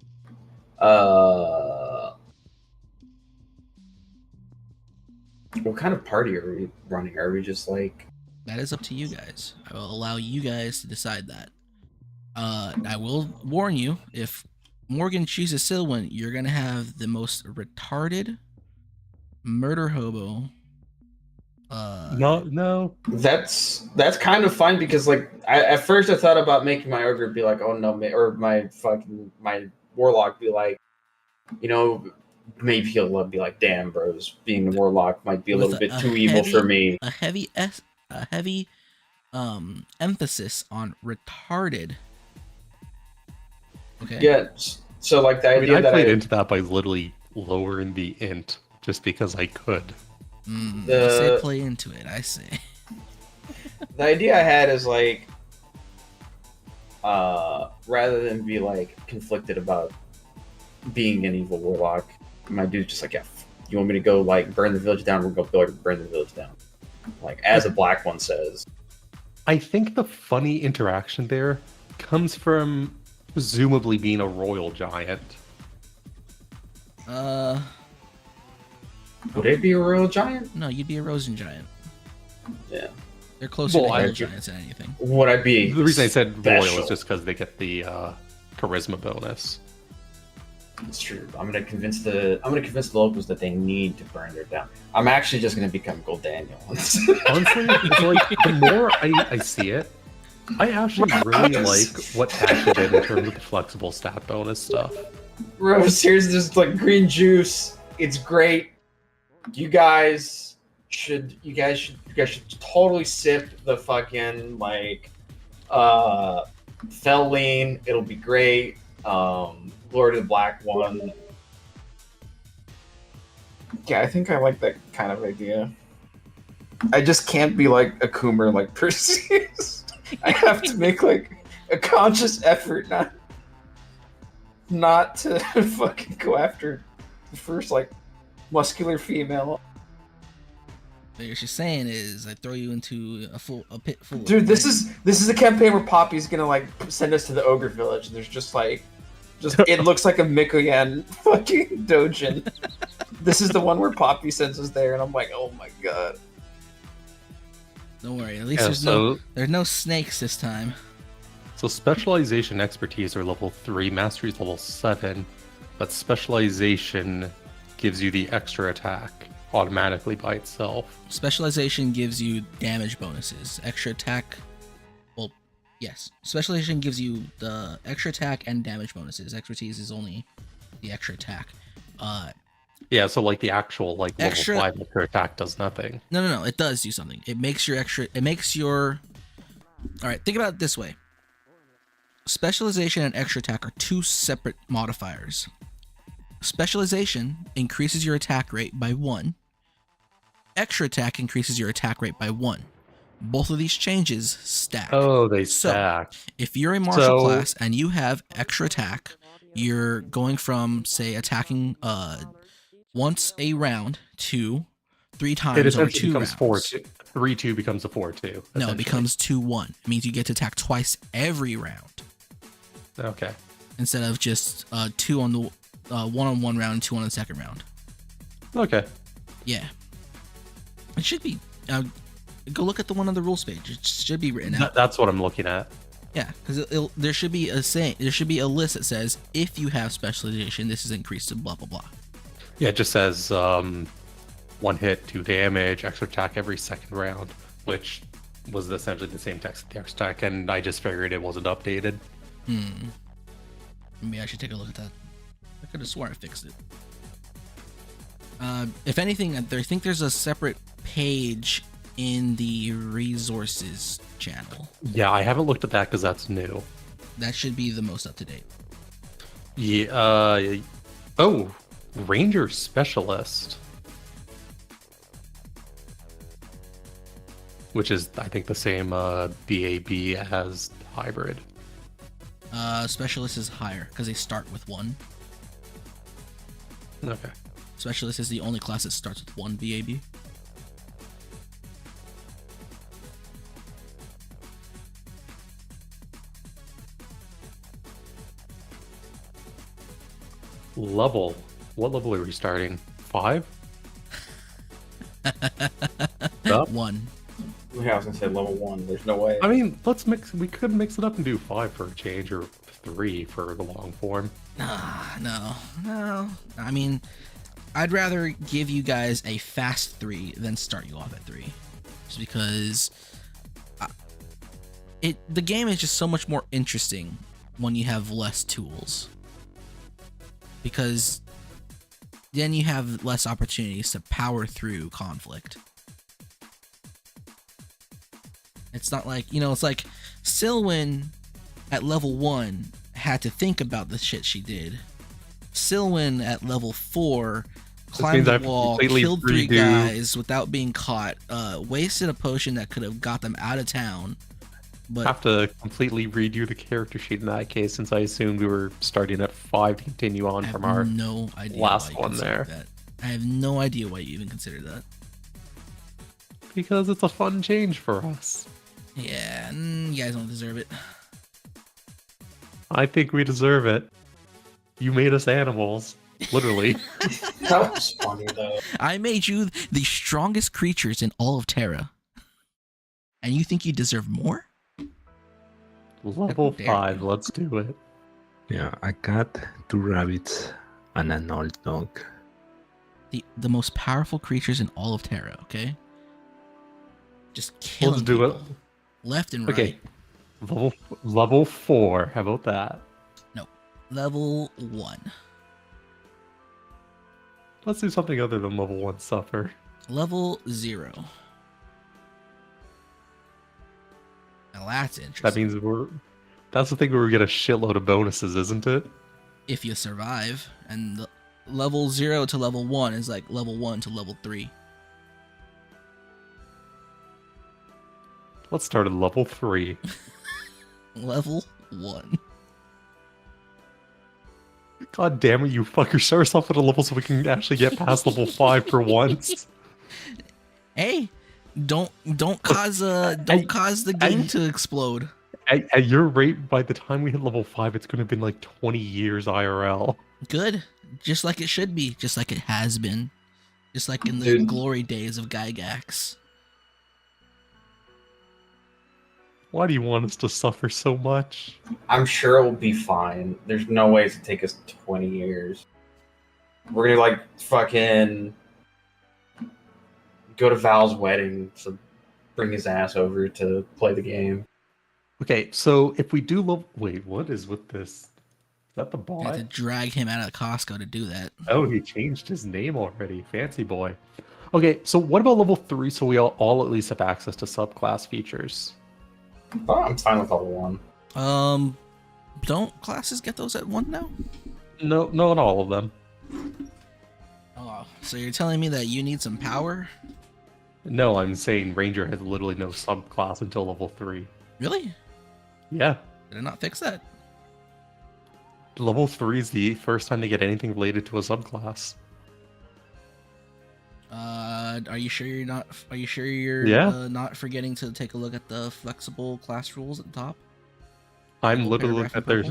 What kind of party are we running? Are we just like... That is up to you guys. I will allow you guys to decide that. I will warn you, if Morgan chooses Silwyn, you're gonna have the most retarded murder hobo. No. That's kind of fine because like at first I thought about making my ogre be like, oh no, or my warlock be like, you know, maybe he'll be like, damn, bros, being the warlock might be a little bit too evil for me. A heavy emphasis on retarded. Okay. Yeah. So like the I mean, idea I that played into that by literally lowering the int just because I could. I say play into it. I say. The idea I had is like, rather than be like conflicted about being an evil warlock, my dude's just like, yeah, you want me to go like burn the village down? We're gonna go burn the village down, like as a black one says. I think the funny interaction there comes from presumably being a royal giant. Would it be a royal giant? No, you'd be a Rosen giant. Yeah. They're closer Well, to I- hill giants than anything. Would I be? The reason I said royal special? is just because they get the charisma bonus. It's true. I'm gonna convince the locals that they need to burn their down. I'm actually just gonna become Gold Daniel. Honestly, it's like the more I see it, I actually really like what Tasha did in terms of the flexible stat bonus stuff. Rose, here's this like green juice. It's great. You guys should totally sip the fucking like Felline. It'll be great. Lord of the Black One. Yeah, I think I like that kind of idea. I just can't be like a Coomer like Perseus. I have to make like a conscious effort not to fucking go after the first like muscular female. What she's saying is, I throw you into a pit full. Dude, this is a campaign where Poppy's gonna like send us to the ogre village, and there's just it looks like a Mikoyan fucking dojin. This is the one where Poppy sends us there, and I'm like, oh my god. Don't worry, at least Yeah, there's no snakes this time. So specialization expertise are level 3, mastery is level 7, but specialization gives you the extra attack automatically by itself. Specialization gives you damage bonuses. Extra attack. Well, yes. Specialization gives you the extra attack and damage bonuses. Expertise is only the extra attack. Yeah, so like the actual like Extra- level 5 extra attack does nothing. No. It does do something. It makes your. All right. Think about it this way. Specialization and extra attack are two separate modifiers. Specialization increases your attack rate by 1. Extra attack increases your attack rate by 1. Both of these changes stack. Oh, they So, stack. If you're a martial class and you have extra attack, you're going from, say, attacking once a round to 3 It times over essentially 2 becomes rounds. 4-2. 3-2 becomes a 4-2. No, it essentially. becomes 2-1. It means you get to attack twice every round Okay. instead of just 2 on the 1 on one round and 2 on the second round. Okay. Yeah, it should be. Go look at the one on the rules page. It should be written out. That's what I'm looking at. Yeah, because there should be there should be a list that says if you have specialization, this is increased to blah blah blah. Yeah, it just says 1 hit, 2 damage, extra attack every second round, which was essentially the same text as the extra attack, and I just figured it wasn't updated. Maybe I should take a look at that. I could have sworn I fixed it. If anything, I think there's a separate page in the resources channel. Yeah, I haven't looked at that because that's new. That should be the most up to date. Yeah. Oh, Ranger Specialist. Which is, I think, the same BAB as Hybrid. Specialist is higher because they start with 1. Okay. Specialist is the only class that starts with 1 BAB. Level. What level are we starting? 5? Up? 1. Yeah, I was gonna say level 1. There's no way. I mean, let's mix. We could mix it up and do 5 for a change, or 3 for the long form. No. I mean, I'd rather give you guys a fast 3 than start you off at 3, just because the game is just so much more interesting when you have less tools, because then you have less opportunities to power through conflict. It's not like, it's like Silwyn at level 1 had to think about the shit she did. Silwyn at level 4 climbed the wall, killed 3 guys without being caught, wasted a potion that could have got them out of town. But have to completely redo the character sheet in that case, since I assumed we were starting at 5 to continue on from our last one there. That. I have no idea why you even considered that. Because it's a fun change for us. Yeah, you guys don't deserve it. I think we deserve it. You made us animals. Literally. That was funny, though. I made you the strongest creatures in all of Terra. And you think you deserve more? Level 5, let's do it. Yeah, a cat, 2 rabbits, and an old dog. The most powerful creatures in all of Terra, okay? Just killing Let's do people. it. Left and right. Okay. Level 4. How about that? No. Level 1. Let's do something other than level 1 suffer. Level 0. Now that's interesting. That means that's the thing where we get a shitload of bonuses, isn't it? If you survive. And the level 0 to level 1 is like level 1 to level 3. Let's start at level 3. Level 1. God damn it, you fucker. Start us off at a level so we can actually get past level 5 for once. Hey, don't cause the game to explode. At your rate, by the time we hit level 5, it's going to have been like 20 years IRL. Good. Just like it should be. Just like it has been. Just like in the glory days of Gygax. Why do you want us to suffer so much? I'm sure it will be fine. There's no way to take us 20 years. We're gonna like fucking go to Val's wedding to bring his ass over to play the game. Okay, so if we do wait, what is with this? Is that the You had to bot? drag him out of Costco to do that. Oh, he changed his name already. Fancy boy. Okay, so what about level 3 so we all at least have access to subclass features? Oh, I'm fine with level 1. Don't classes get those at 1 now? No, not all of them. Oh, so you're telling me that you need some power? No, I'm saying Ranger has literally no subclass until level 3. Really? Yeah. Did I not fix that? Level 3 is the first time to get anything related to a subclass. Are you sure you're not? Are you sure you're not forgetting to take a look at the flexible class rules at the top? I'm literally looking at their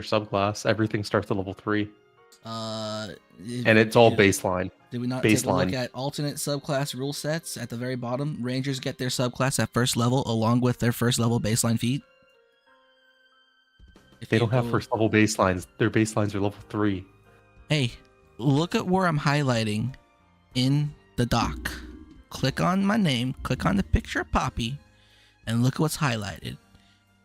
subclass. Everything starts at level 3. And it's all baseline. Did we not take a look at alternate subclass rule sets at the very bottom? Rangers get their subclass at first level along with their first level baseline feat. If they don't have first level baselines, their baselines are level 3. Hey, look at where I'm highlighting in the doc. Click on my name, click on the picture of Poppy, and look at what's highlighted.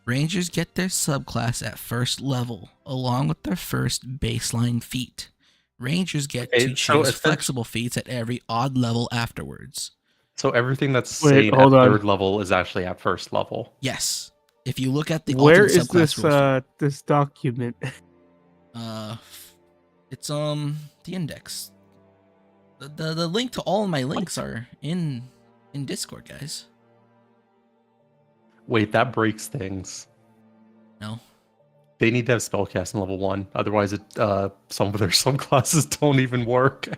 Rangers get their subclass at first level, along with their first baseline feat. Rangers get to choose flexible feats at every odd level afterwards. So everything that's saying at third level is actually at first level. Yes. If you look at the where is this this document? It's the index. The link to all of my links are in Discord, guys. Wait, that breaks things. No. They need to have spellcast in level 1, otherwise some of their subclasses don't even work.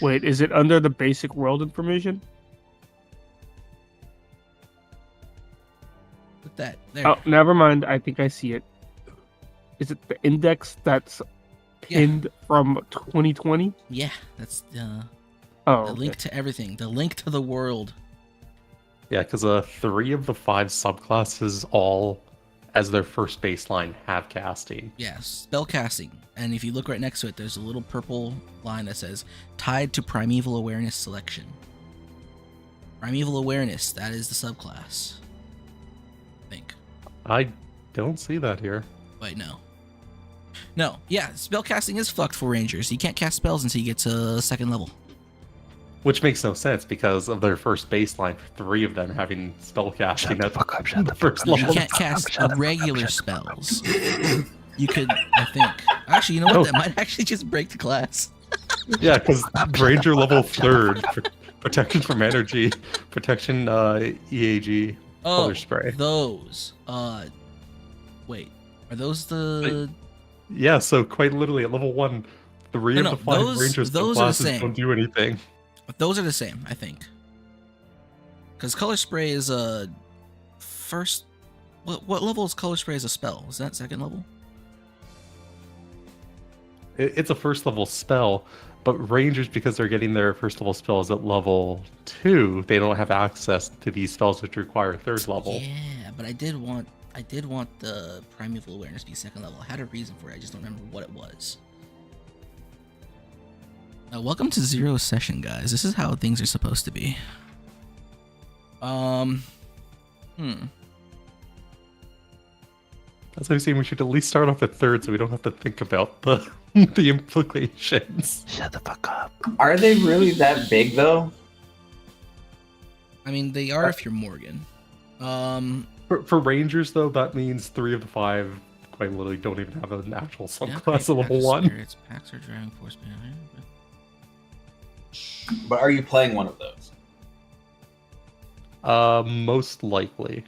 Wait, is it under the basic world information? Put that there. Oh, never mind. I think I see it. is it the index that's pinned from 2020? Yeah, that's the Oh, link to everything. The link to the world. Yeah, because 3 of the 5 subclasses all, as their first baseline, have casting. Yeah, spell casting. And if you look right next to it, there's a little purple line that says tied to primeval awareness selection. Primeval awareness, that is the subclass. I think. I don't see that here. Wait, no. No, yeah, spell casting is fucked for rangers. You can't cast spells until you get to second level. Which makes no sense because of their first baseline, 3 of them having spell casting at the first You level. can't cast regular spells. You could, I think. Actually, you know what? No. That might actually just break the class. Yeah, because Ranger level 3rd, protection from energy, protection EAG, color spray. Those. Wait. Are those the... Yeah, so quite literally at level 1, 3 No, of the 5 those Rangers are the subclasses same. don't do anything. Those are the same, I think. Because color spray is a first... What level is color spray as a spell? Is that second level? It's a first level spell, but Rangers, because they're getting their first level spells at level 2, they don't have access to these spells which require 3rd level. Yeah, but I did want the primeval awareness to be second level. I had a reason for it. I just don't remember what it was. Welcome to Zero Session, guys. This is how things are supposed to be. That's why I'm saying we should at least start off at 3rd so we don't have to think about the the implications. Shut the fuck up. Are they really that big though? I mean, they are if you're Morgan. For Rangers, though, that means 3 of the 5 quite literally don't even have an actual Yeah, subclass at level 1. Spirits, packs or Dragon Force. But are you playing one of those? Most likely.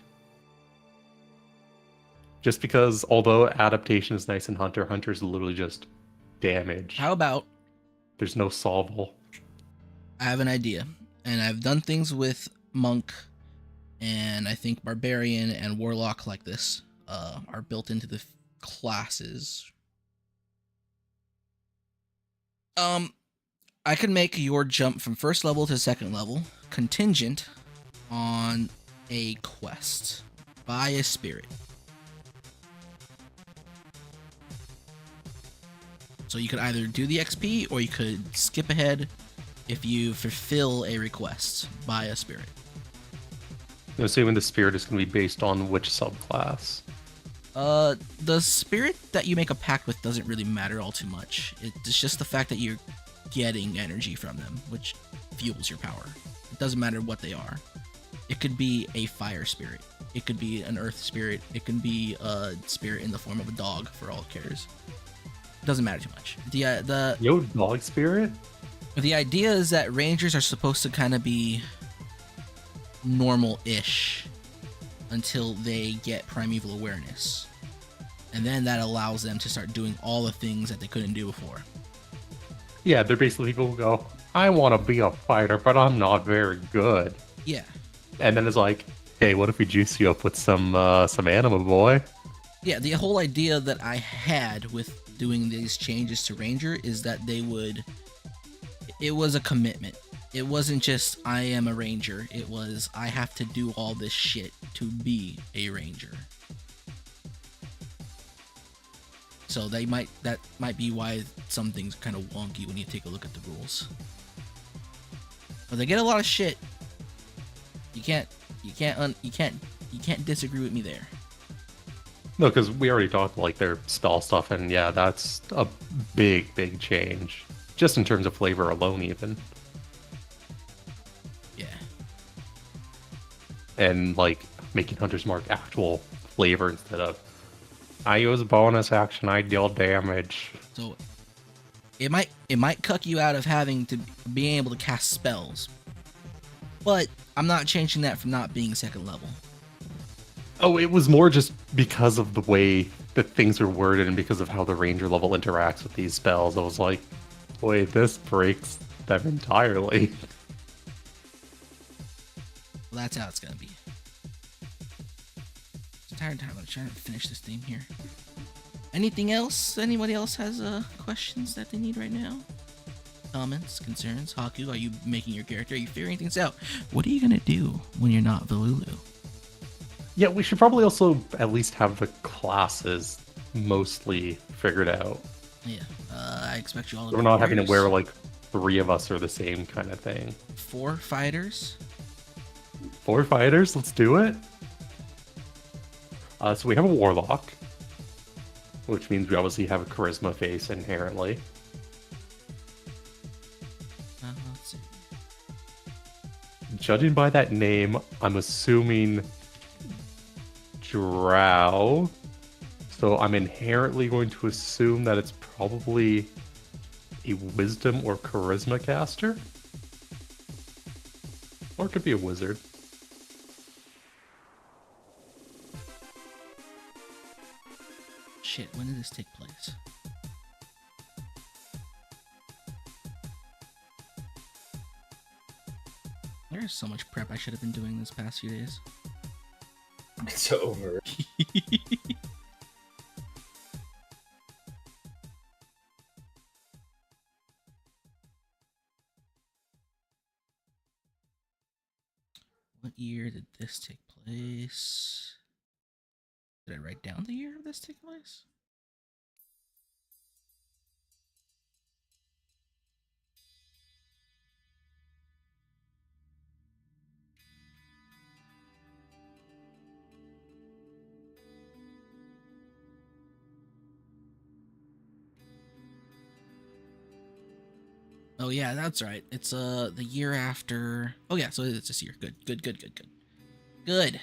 Just because, although adaptation is nice in Hunter, Hunter's literally just damage. How about There's no solval. I have an idea, and I've done things with Monk, and I think Barbarian and Warlock like this are built into the classes. I can make your jump from first level to second level contingent on a quest by a spirit. So you could either do the XP or you could skip ahead if you fulfill a request by a spirit. I'm assuming the spirit is going to be based on which subclass. The spirit that you make a pact with doesn't really matter all too much. It's just the fact that you're getting energy from them, which fuels your power. It doesn't matter what they are. It could be a fire spirit. It could be an earth spirit. It can be a spirit in the form of a dog, for all it cares. It doesn't matter too much. Yo, dog spirit? The idea is that Rangers are supposed to kind of be normal-ish until they get primeval awareness. And then that allows them to start doing all the things that they couldn't do before. Yeah, they're basically people who go, I want to be a fighter, but I'm not very good. Yeah. And then it's like, hey, what if we juice you up with some anima, boy? Yeah, the whole idea that I had with doing these changes to Ranger is that it was a commitment. It wasn't just, I am a Ranger. It was, I have to do all this shit to be a Ranger. So that might be why some things are kind of wonky when you take a look at the rules. But they get a lot of shit. You can't disagree with me there. No, because we already talked like their spell stuff, and yeah, that's a big change. Just in terms of flavor alone, even. Yeah. And like making Hunter's Mark actual flavor instead of I use bonus action, I deal damage. So it might cuck you out of having to being able to cast spells. But I'm not changing that from not being second level. Oh, it was more just because of the way that things are worded and because of how the Ranger level interacts with these spells. I was like, boy, this breaks them entirely. Well, that's how it's gonna be. I'm tired of trying to finish this theme here. Anything else? Anybody else has questions that they need right now? Comments, concerns? Haku, are you making your character? Are you figuring things out? What are you gonna do when you're not Valulu? Yeah, we should probably also at least have the classes mostly figured out. Yeah, I expect you all to So be we're not having to warriors. wear like 3 of us are the same kind of thing. 4 fighters. 4 fighters, let's do it. So we have a warlock, which means we obviously have a charisma face inherently. Let's see. Judging by that name, I'm assuming Drow. So I'm inherently going to assume that it's probably a wisdom or charisma caster. Or it could be a wizard. Shit, when did this take place? There's so much prep I should have been doing this past few days. It's over. What year did this take place? Did I write down the year of this take place? Oh yeah, that's right. It's the year after. Oh yeah, so it's this year. Good. Good.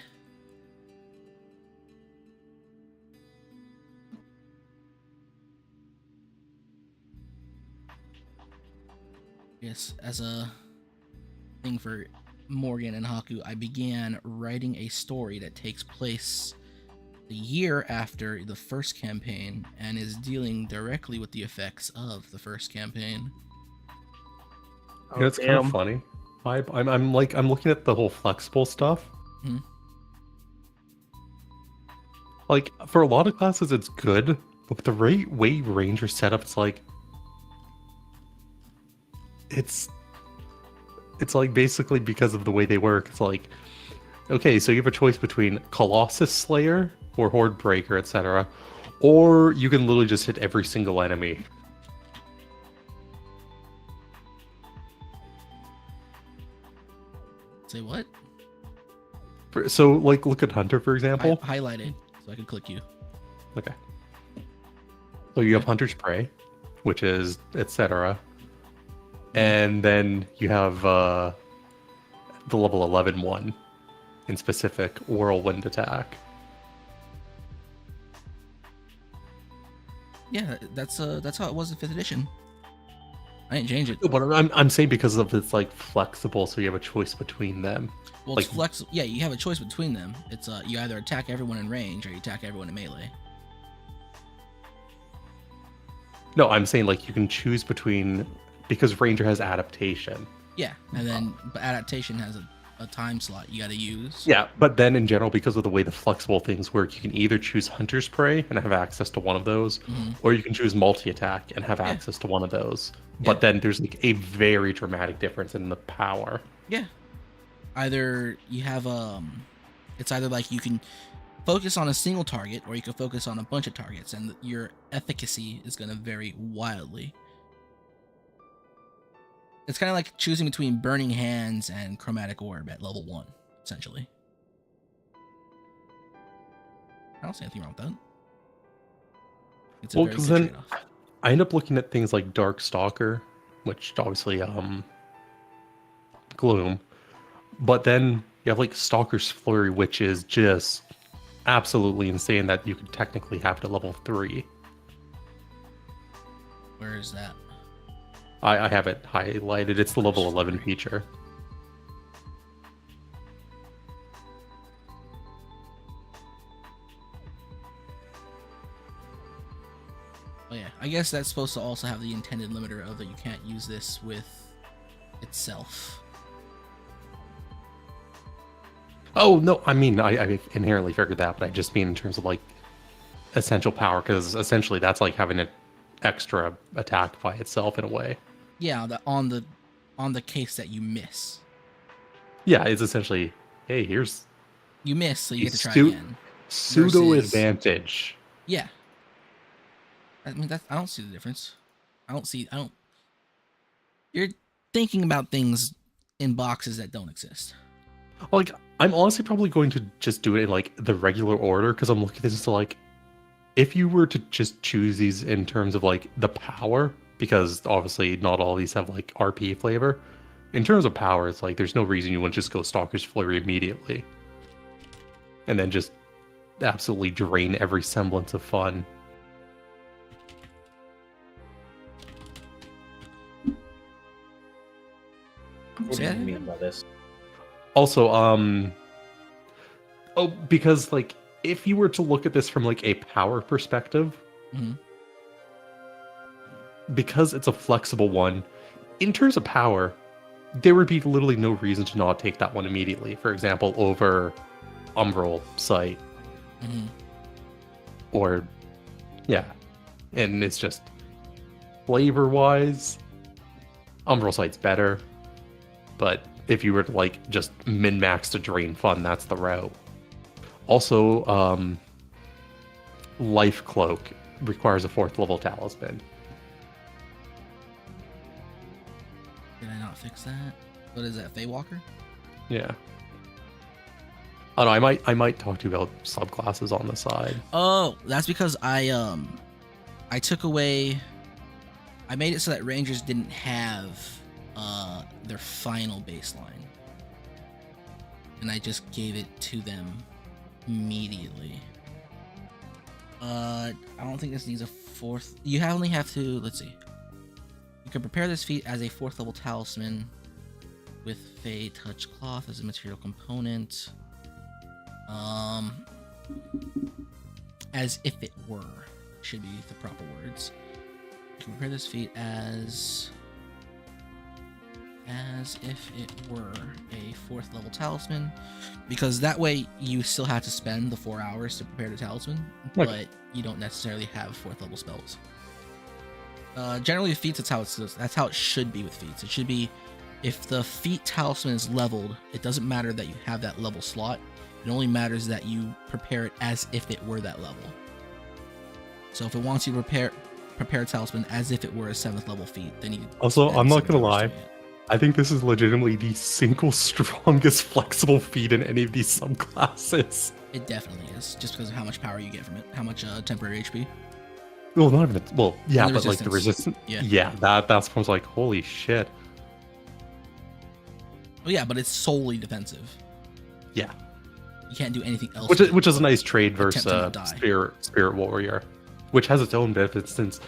Yes, as a thing for Morgan and Haku, I began writing a story that takes place the year after the first campaign and is dealing directly with the effects of the first campaign. You know, it's kind of funny. I'm looking at the whole flexible stuff. Hmm. Like for a lot of classes, it's good, but the way Ranger setup, it's like it's like basically because of the way they work. It's like, okay, so you have a choice between Colossus Slayer or Horde Breaker, etc., or you can literally just hit every single enemy. Say what? So, like, look at Hunter, for example. Highlight it so I can click you. Okay. So you have Hunter's Prey, which is etc. And then you have the level 11 one in specific Whirlwind attack. Yeah, that's how it was in 5th edition. I didn't change it. But I'm saying because of it's like flexible, so you have a choice between them. Well, it's flexible. Yeah, you have a choice between them. It's you either attack everyone in range or you attack everyone in melee. No, I'm saying like you can choose between because Ranger has adaptation. Yeah, and then but adaptation has a time slot you got to use. Yeah, but then in general, because of the way the flexible things work, you can either choose Hunter's Prey and have access to one of those, or you can choose multi-attack and have access to one of those. But then there's like a very dramatic difference in the power. Yeah. Either you have it's either like you can focus on a single target or you can focus on a bunch of targets, and your efficacy is going to vary wildly. It's kind of like choosing between Burning Hands and Chromatic Orb at level 1, essentially. I don't see anything wrong with that. It's a Well, very because good then trade-off. I end up looking at things like Dark Stalker, which obviously Gloom, but then you have like Stalker's Flurry, which is just absolutely insane that you could technically have it at level 3. Where is that? I have it highlighted. It's the level 11 feature. Oh yeah, I guess that's supposed to also have the intended limiter of that you can't use this with itself. Oh no, I mean I inherently figured that, but I just mean in terms of like essential power, because essentially that's like having an extra attack by itself in a way. Yeah, on the case that you miss. Yeah, it's essentially, hey, here's You miss, so you a get to try again. pseudo Versus- advantage. Yeah. I mean, I don't see the difference. I don't. You're thinking about things in boxes that don't exist. Like, I'm honestly probably going to just do it in like the regular order, because I'm looking at this to like, if you were to just choose these in terms of like the power, because obviously not all of these have like RP flavor. In terms of power, it's like there's no reason you wouldn't just go Stalker's Flurry immediately. And then just absolutely drain every semblance of fun. What do you mean by this? Also, because like if you were to look at this from like a power perspective, because it's a flexible one, in terms of power, there would be literally no reason to not take that one immediately. For example, over Umbral Sight. Or, yeah. And it's just, flavor-wise, Umbral Sight's better. But if you were to, like, just min-max to drain fun, that's the route. Also, Life Cloak requires a 4th level talisman. Did I not fix that? What is that, Feywalker? Yeah. Oh no, I might talk to you about subclasses on the side. Oh, that's because I took away. I made it so that Rangers didn't have their final baseline, and I just gave it to them immediately. I don't think this needs a 4th. You only have to. Let's see. You can prepare this feat as a 4th level talisman with Fey Touch Cloth as a material component. As if it were, should be the proper words. You can prepare this feat as if it were a 4th level talisman, because that way you still have to spend the 4 hours to prepare the talisman, but you don't necessarily have 4th level spells. Generally with feats, that's how it should be with feats. It should be, if the feat talisman is leveled, it doesn't matter that you have that level slot. It only matters that you prepare it as if it were that level. So if it wants you to prepare a talisman as if it were a 7th level feat, then you Also, I'm not gonna lie, doing it. I think this is legitimately the single strongest flexible feat in any of these subclasses. It definitely is, just because of how much power you get from it, how much temporary HP. Well, not even well, yeah, And the but like the resistance. resistance. Yeah, that's when I was like, holy shit. Oh yeah, but it's solely defensive. Yeah. You can't do anything else. Which is a nice trade versus Attempt to not die. Spirit Warrior, which has its own benefits, since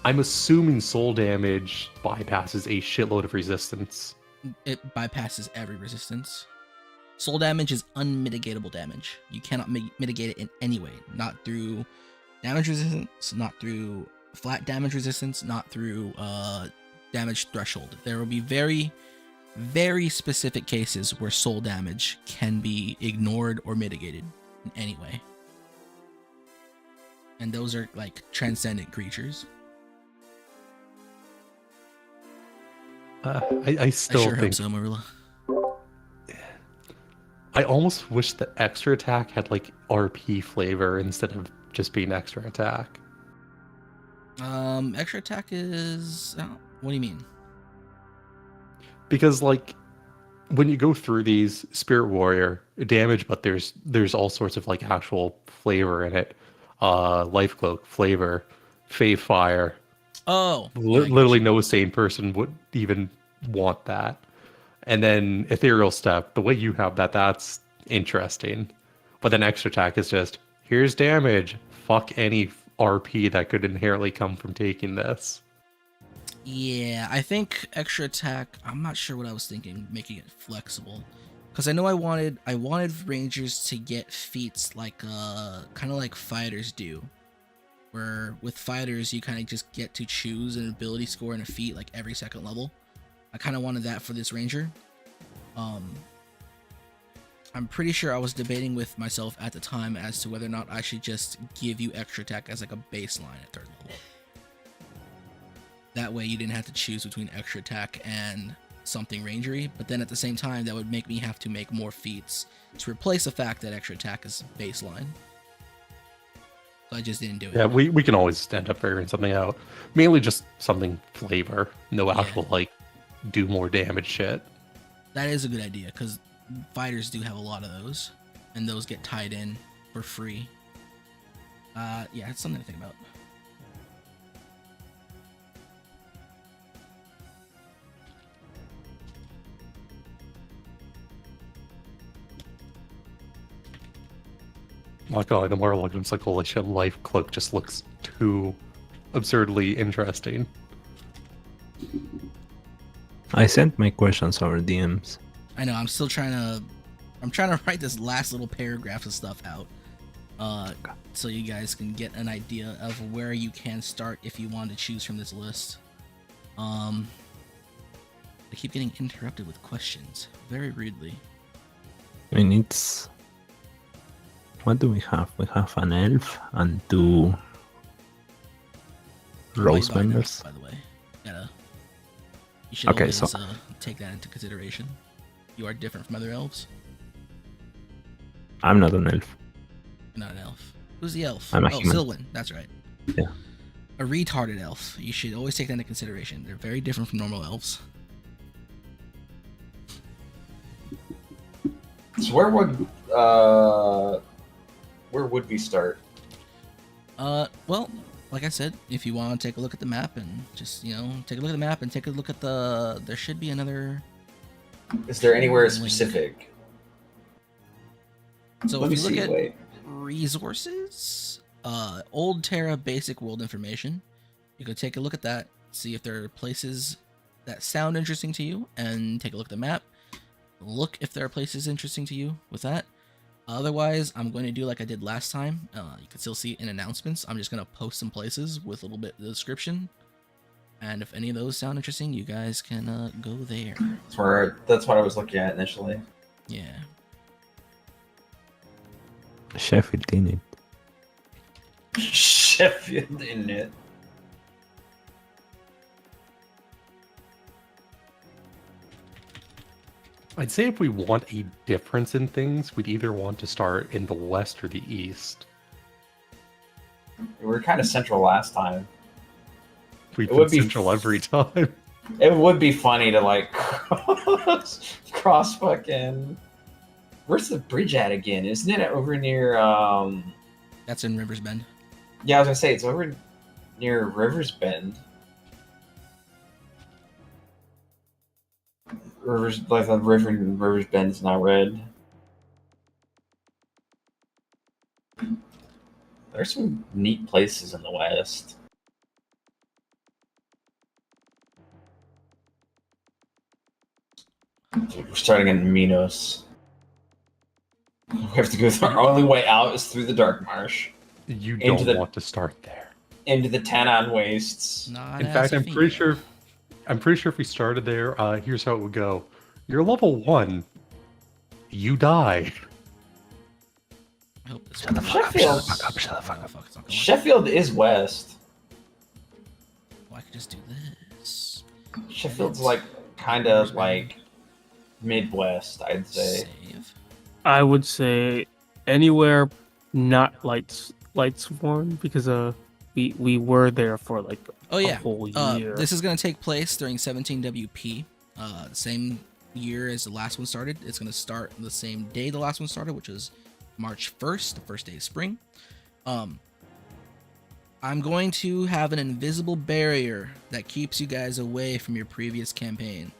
I'm assuming soul damage bypasses a shitload of resistance. It bypasses every resistance. Soul damage is unmitigatable damage. You cannot mitigate it in any way. Not through damage resistance, not through flat damage resistance, not through damage threshold. There will be very, very specific cases where soul damage can be ignored or mitigated in any way. And those are like transcendent creatures. I still I sure hope think so, Marilla. I almost wish that extra attack had like RP flavor instead of just being extra attack. Extra attack is... what do you mean? Because like when you go through these, Spirit Warrior damage, but there's all sorts of like actual flavor in it. Life Cloak flavor, Fey Fire. Oh, Literally no sane person would even want that. And then Ethereal Step, the way you have that's interesting. But then extra attack is just, here's damage. Fuck any RP that could inherently come from taking this. Yeah, I think extra attack, I'm not sure what I was thinking, making it flexible. Because I know I wanted Rangers to get feats like, kind of like fighters do. Where with fighters, you kind of just get to choose an ability score and a feat like every second level. I kind of wanted that for this Ranger. I'm pretty sure I was debating with myself at the time as to whether or not I should just give you extra attack as like a baseline at 3rd level. That way you didn't have to choose between extra attack and something rangery, but then at the same time that would make me have to make more feats to replace the fact that extra attack is baseline. So I just didn't do it. Yeah, we can always end up figuring something out. Mainly just something flavor. No actual, like, do more damage shit. That is a good idea, because fighters do have a lot of those, and those get tied in for free. Yeah, it's something to think about. Not gonna lie, the more I look, it's like, holy shit, Life Cloak just looks too absurdly interesting. I sent my questions over DMs. I know, I'm trying to write this last little paragraph of stuff out. So you guys can get an idea of where you can start if you want to choose from this list. I keep getting interrupted with questions very rudely. I mean, it's... What do we have? We have an elf and 2 rose By members. the way, you should Okay, always so- take that into consideration. You are different from other elves. I'm not an elf. You're not an elf. Who's the elf? I'm a oh, human. Zilwyn. That's right. Yeah. A retarded elf. You should always take that into consideration. They're very different from normal elves. So where would we start? Well, like I said, if you want to take a look at the map and just, take a look at the map and take a look at there should be another... Is there anywhere link. specific? So Let if me you look see, at wait. resources, Old Terra basic world information, you could take a look at that, see if there are places that sound interesting to you, and take a look at the map. Look if there are places interesting to you with that. Otherwise, I'm going to do like I did last time. You can still see in announcements. I'm just going to post some places with a little bit of the description. And if any of those sound interesting, you guys can go there. That's what I was looking at initially. Yeah. Sheffield in it. Sheffield in it. I'd say if we want a difference in things, we'd either want to start in the west or the east. We were kind of central last time. We've It been would be central every time. It would be funny to like cross fucking. Where's the bridge at again? Isn't it over near? That's in Rivers Bend. Yeah, I was gonna say it's over near Rivers Bend. Rivers Bend is not red. There's some neat places in the west. We're starting in Minos. We have to go. Our only way out is through the Dark Marsh You Into don't the- want to start there. into the Tannan Wastes. Not In as fact, a I'm pretty female. sure if we started there, here's how it would go. You're level 1. You die. I hope this Shut the one- fuck up, Sheffield. Shut the fuck up, shut the fuck Oh, up. fuck, it's not going. Sheffield is west. Well, I could just do this. Sheffield's like kind of like Midwest, I'd say. Save. I would say anywhere not Lightsworn because we were there for like Oh a yeah. whole year. This is going to take place during 17WP. The same year as the last one started. It's going to start the same day the last one started, which is March 1st, the first day of spring. I'm going to have an invisible barrier that keeps you guys away from your previous campaign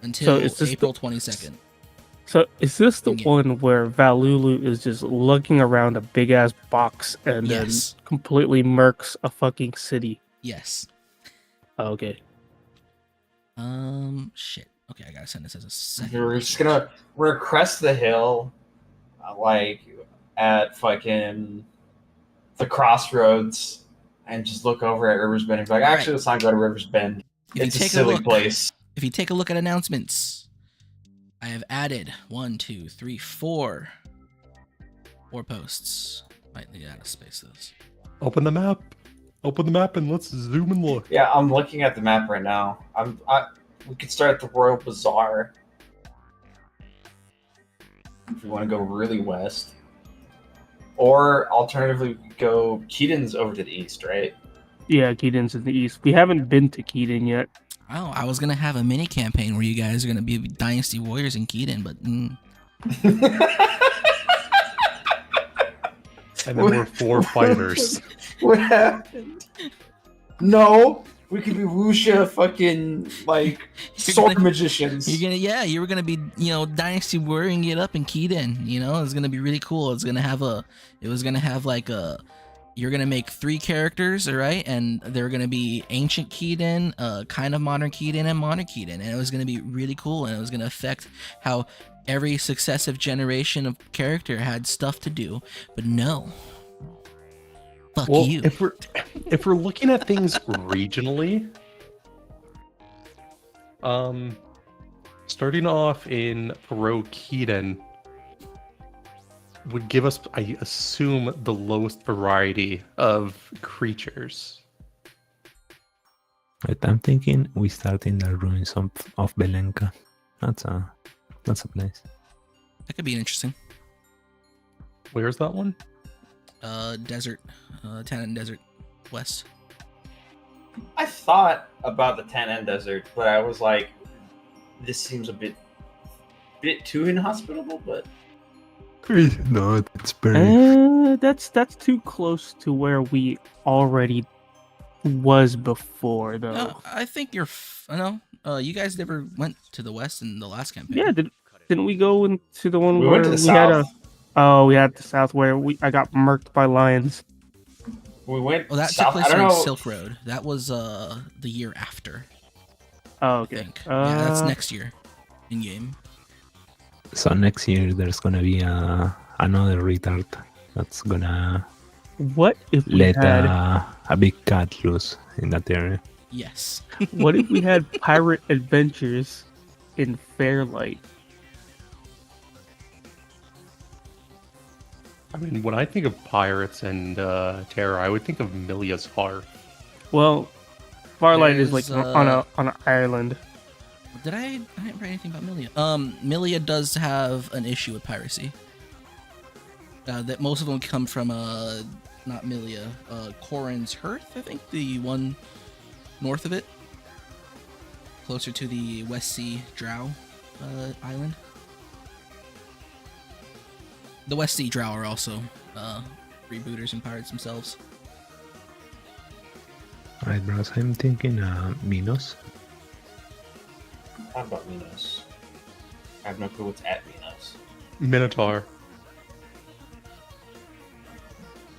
until is this April 22nd. So is this the Yeah. one where Valulu is just looking around a big ass box and Yes. then completely murks a fucking city? Yes. Oh, okay. Shit. Okay, I gotta send this as a second. We're gonna crest the hill, like at fucking the crossroads, and just look over at Rivers Bend and be like, Right. actually, let's not go to Rivers Bend. If you It's a take a silly look- place. If you take a look at announcements, I have added 1, 2, 3, 4 posts. Might need to add a space this. Open the map. Open the map and let's zoom and look. Yeah, I'm looking at the map right now. We could start at the Royal Bazaar. If we want to go really west. Or alternatively, we could go Keaton's over to the east, right? Yeah, Keaton's in the east. We haven't been to Keaton yet. Oh, I was gonna have a mini campaign where you guys are gonna be Dynasty Warriors in Keaton, but And then we're 4 fighters. What happened? No, we could be wuxia fucking like sword magicians. you were gonna be, Dynasty Warrioring it up in Keaton. It's gonna be really cool. You're gonna make 3 characters, all right, and they're gonna be ancient Keaton, kind of modern Keaton, and modern Keaton, and it was gonna be really cool, and it was gonna affect how every successive generation of character had stuff to do. But no, fuck Well, you. if we're looking at things regionally, starting off in Pro Keaton would give us, I assume, the lowest variety of creatures. Right, I'm thinking we start in the ruins of Belenka. That's a place. That could be interesting. Where's that one? Desert, Tannen Desert, west. I thought about the Tannen Desert, but I was like, this seems a bit too inhospitable, but No, it's very. That's too close to where we already was before, though. No, I think you guys never went to the west in the last campaign. Yeah, didn't we go into the one we where went to the we had south. we had the south where I got murked by lions. We went Well, that took south. place I don't on know. Silk Road. That was the year after, Oh, I okay. think. Yeah, that's next year in game. So next year there's gonna be another retard that's gonna What if we let had? a big cat loose in that area. Yes. What if we had pirate adventures in Fairlight? I mean, when I think of pirates and terror, I would think of Milia's Hearth. Well, Fairlight is like There's, on an island. I didn't write anything about Milia. Milia does have an issue with piracy. That most of them come from not Milia, Corin's Hearth, I think, the one north of it, closer to the West Sea Drow island. The West Sea Drow are also rebooters and pirates themselves. Alright, bros, I'm thinking Minos. How about Minos? I have no clue what's at Minos. Minotaur.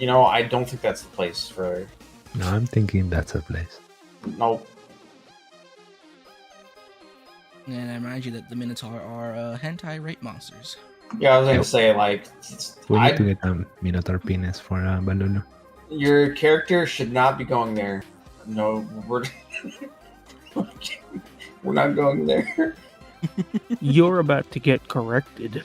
I don't think that's the place for. No, I'm thinking that's a place. Nope. And I remind you that the Minotaur are hentai rape monsters. Yeah, I was gonna say like, We need to get a Minotaur penis for Balulu. your character should not be going there. No, we're not going there. You're about to get corrected.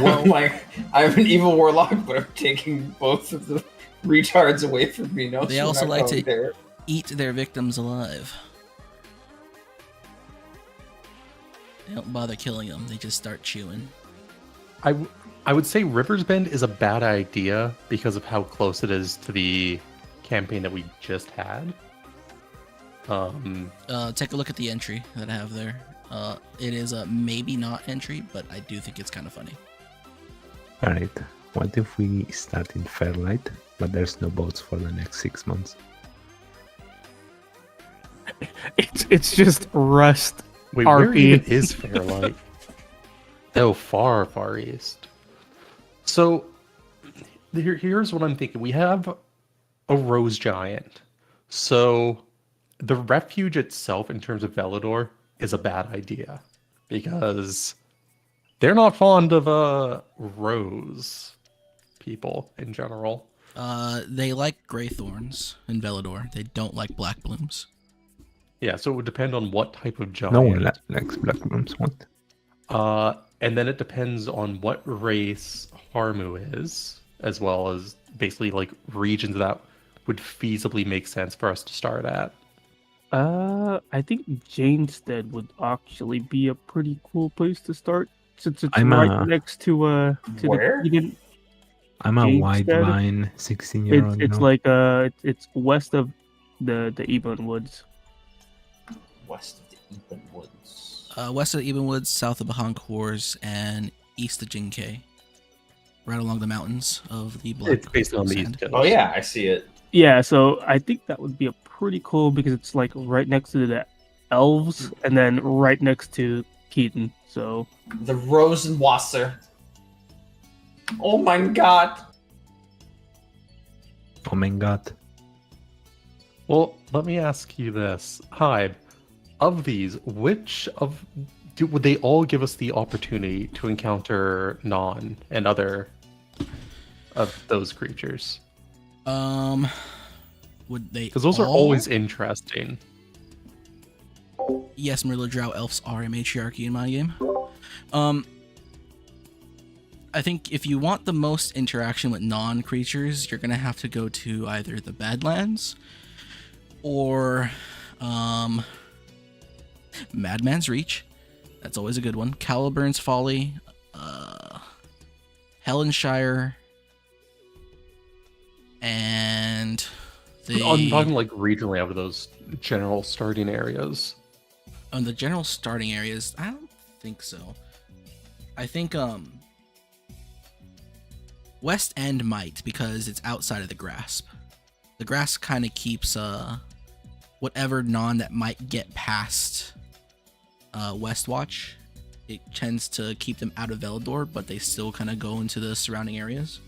Well, like I'm an evil warlock, but I'm taking both of the retards away from me. No, They so we're also not like going to- there. Eat their victims alive. They don't bother killing them, they just start chewing. I would say River's Bend is a bad idea because of how close it is to the campaign that we just had. Take a look at the entry that I have there. It is a maybe not entry, but I do think it's kind of funny. Alright, what if we start in Fairlight, but there's no boats for the next 6 months? It's just rust. Wait, where RP. even is Fairlight? Oh, far east. So, here's what I'm thinking. We have a Rose Giant. So, the refuge itself, in terms of Velador, is a bad idea. Because they're not fond of rose people in general. They like Greythorns in Velador. They don't like Black Blooms. Yeah, so it would depend on what type of giant. No one likes black rooms. What? and then it depends on what race Harmu is, as well as basically like regions that would feasibly make sense for us to start at. I think Janestead would actually be a pretty cool place to start since it's I'm right a next to Where? the Eden. I'm a wide Janestead. vine 16-year-old. It's like it's west of the Ebon Woods. West of the Ethan Woods. West of the Ebenwoods, south of Bahan Kors, and east of Jinkei. Right along the mountains of the Black It's based on the Sand. East Coast. Oh yeah, I see it. Yeah, so I think that would be a pretty cool because it's like right next to the elves and then right next to Keaton. So The Rosenwasser. Oh my god. Oh my god. Well, let me ask you this, Hybe. Of these, which of would they all give us the opportunity to encounter Non and other of those creatures? Would they? Because those are all? always interesting. Yes, Myrtle Drow elves are a matriarchy in my game. I think if you want the most interaction with non-creatures, you're gonna have to go to either the Badlands or Madman's Reach. That's always a good one. Caliburn's Folly, Helenshire, and I'm talking like regionally out of those general starting areas. on the general starting areas. I don't think so. I think West End might, because it's outside of the grasp. The grasp kind of keeps whatever non that might get past Westwatch. It tends to keep them out of Velador, but they still kind of go into the surrounding areas.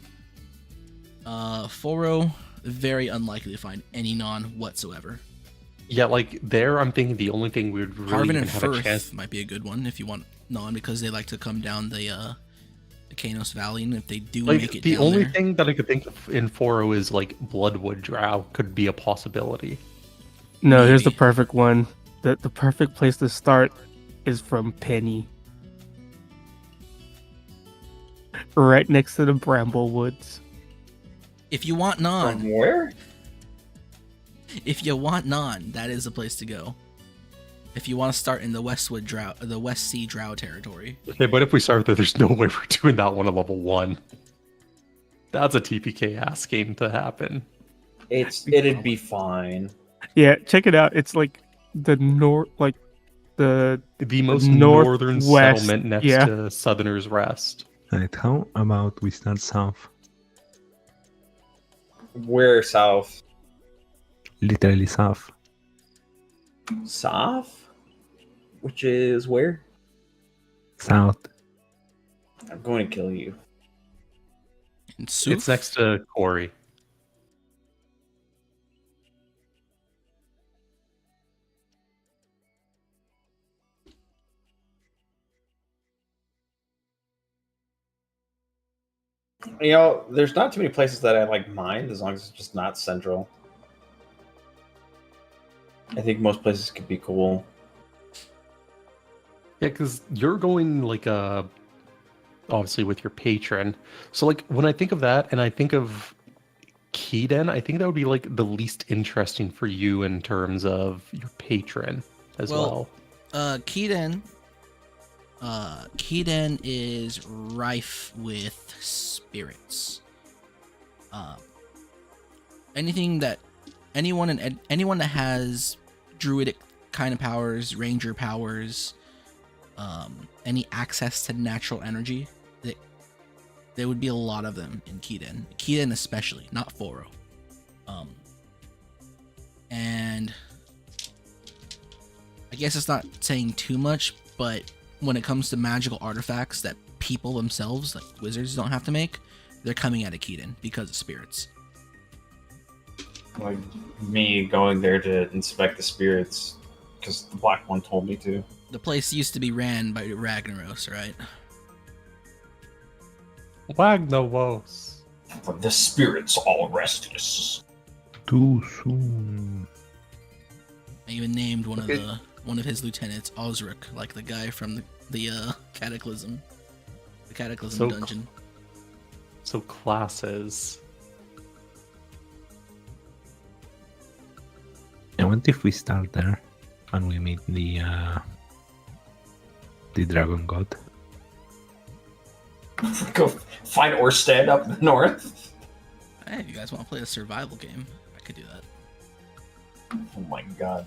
Foro, very unlikely to find any non whatsoever. Yeah, like there, I'm thinking the only thing we would really Harvin even and have a Firth chance. might be a good one if you want non, because they like to come down the Kanos Valley, and if they do Like make it the down only there, thing that I could think of in Foro is like Bloodwood Drow could be a possibility. no, here's the Maybe. perfect one. The perfect place to start is from Penny. Right next to the Bramble Woods. if you want non, From where? if you want non, that is the place to go. If you want to start in the Westwood Drow, the West Sea Drow territory. Okay, but if we start there, there's no way we're doing that one at level 1. That's a TPK ass game to happen. It'd be fine. Yeah, check it out. It's like the north, like the The most northwest, northern settlement next yeah. to Southerners Rest. Right, how about we start south? Where south? Literally south. South? Which is where? South. I'm going to kill you. And Soof, It's next to Corey. You know, there's not too many places that I like mind as long as it's just not central. I think most places could be cool. Yeah, because you're going like obviously with your patron. So like when I think of that and I think of Keeden, I think that would be like the least interesting for you in terms of your patron as well. Keeden is rife with spirits. Anyone that has druidic kind of powers, ranger powers, any access to natural energy, there would be a lot of them in Keeden. Keeden especially, not Foro. And I guess it's not saying too much, but when it comes to magical artifacts that people themselves, like wizards, don't have to make, they're coming out of Keeden because of spirits. Like me going there to inspect the spirits because the black one told me to. The place used to be ran by Ragnaros, right? Wagnaros. The spirits all restless. Too soon. I even named one of his lieutenants Osric, like the guy from the Cataclysm. The Cataclysm So dungeon. So classes. I wonder if we start there and we meet the dragon god. Go find Orsted up north. Hey, if you guys want to play a survival game, I could do that. Oh my god.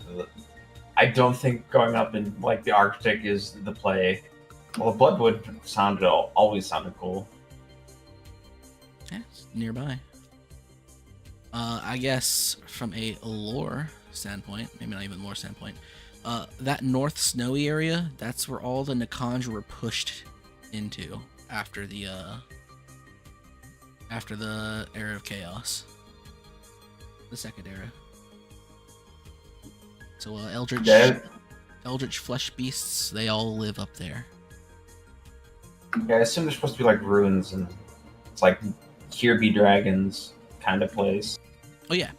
I don't think going up in like the Arctic is the play. Well, the Bloodwood always sounded cool. Yeah, it's nearby. I guess from a lore standpoint, maybe not even lore standpoint, that north snowy area, that's where all the Nakandra were pushed into after the era of chaos, the second era. So eldritch flesh beasts, they all live up there. Yeah, I assume they're supposed to be like ruins, and it's like here be dragons kind of place. Oh yeah,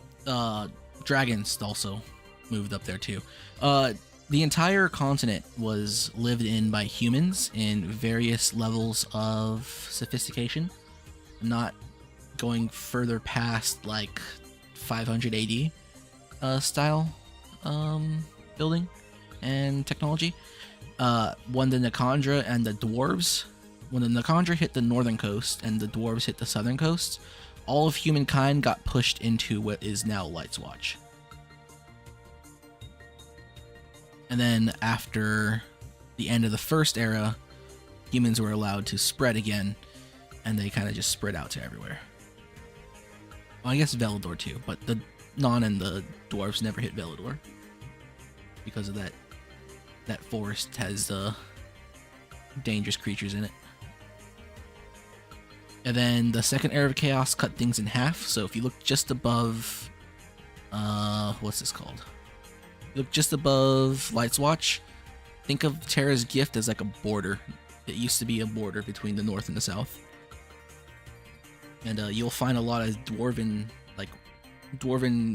dragons also moved up there too. The entire continent was lived in by humans in various levels of sophistication, not going further past like 500 AD style building and technology. When the Nakandra and the dwarves, when the Nakandra hit the northern coast and the dwarves hit the southern coast, all of humankind got pushed into what is now Light's Watch. And then after the end of the first era, humans were allowed to spread again, and they kind of just spread out to everywhere. Well, I guess Velador too, but the Non and the dwarves never hit Velador because of that. That forest has dangerous creatures in it. And then the second era of chaos cut things in half. So if you look just above, what's this called? Look just above Light's Watch. Think of Terra's Gift as like a border. It used to be a border between the north and the south. And you'll find a lot of dwarven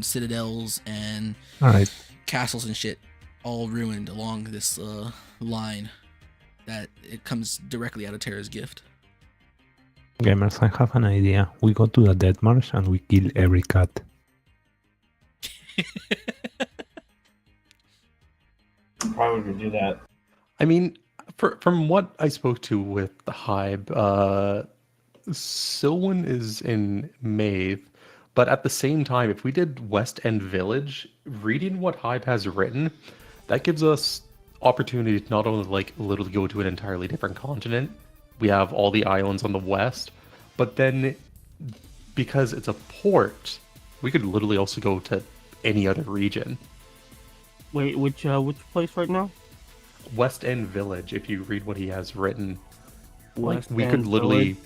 citadels and castles and shit all ruined along this line that it comes directly out of Terra's Gift. Gamers, I have an idea. We go to the Death Marsh and we kill every cat. Probably would do that. I mean, from what I spoke to with the Hive, Silwen is in Maeve, but at the same time, if we did West End Village, reading what Hive has written, that gives us opportunity to not only like literally go to an entirely different continent. We have all the islands on the west, but then because it's a port, we could literally also go to any other region. Wait, which place right now? West End Village, if you read what he has written. West we End could literally, Village?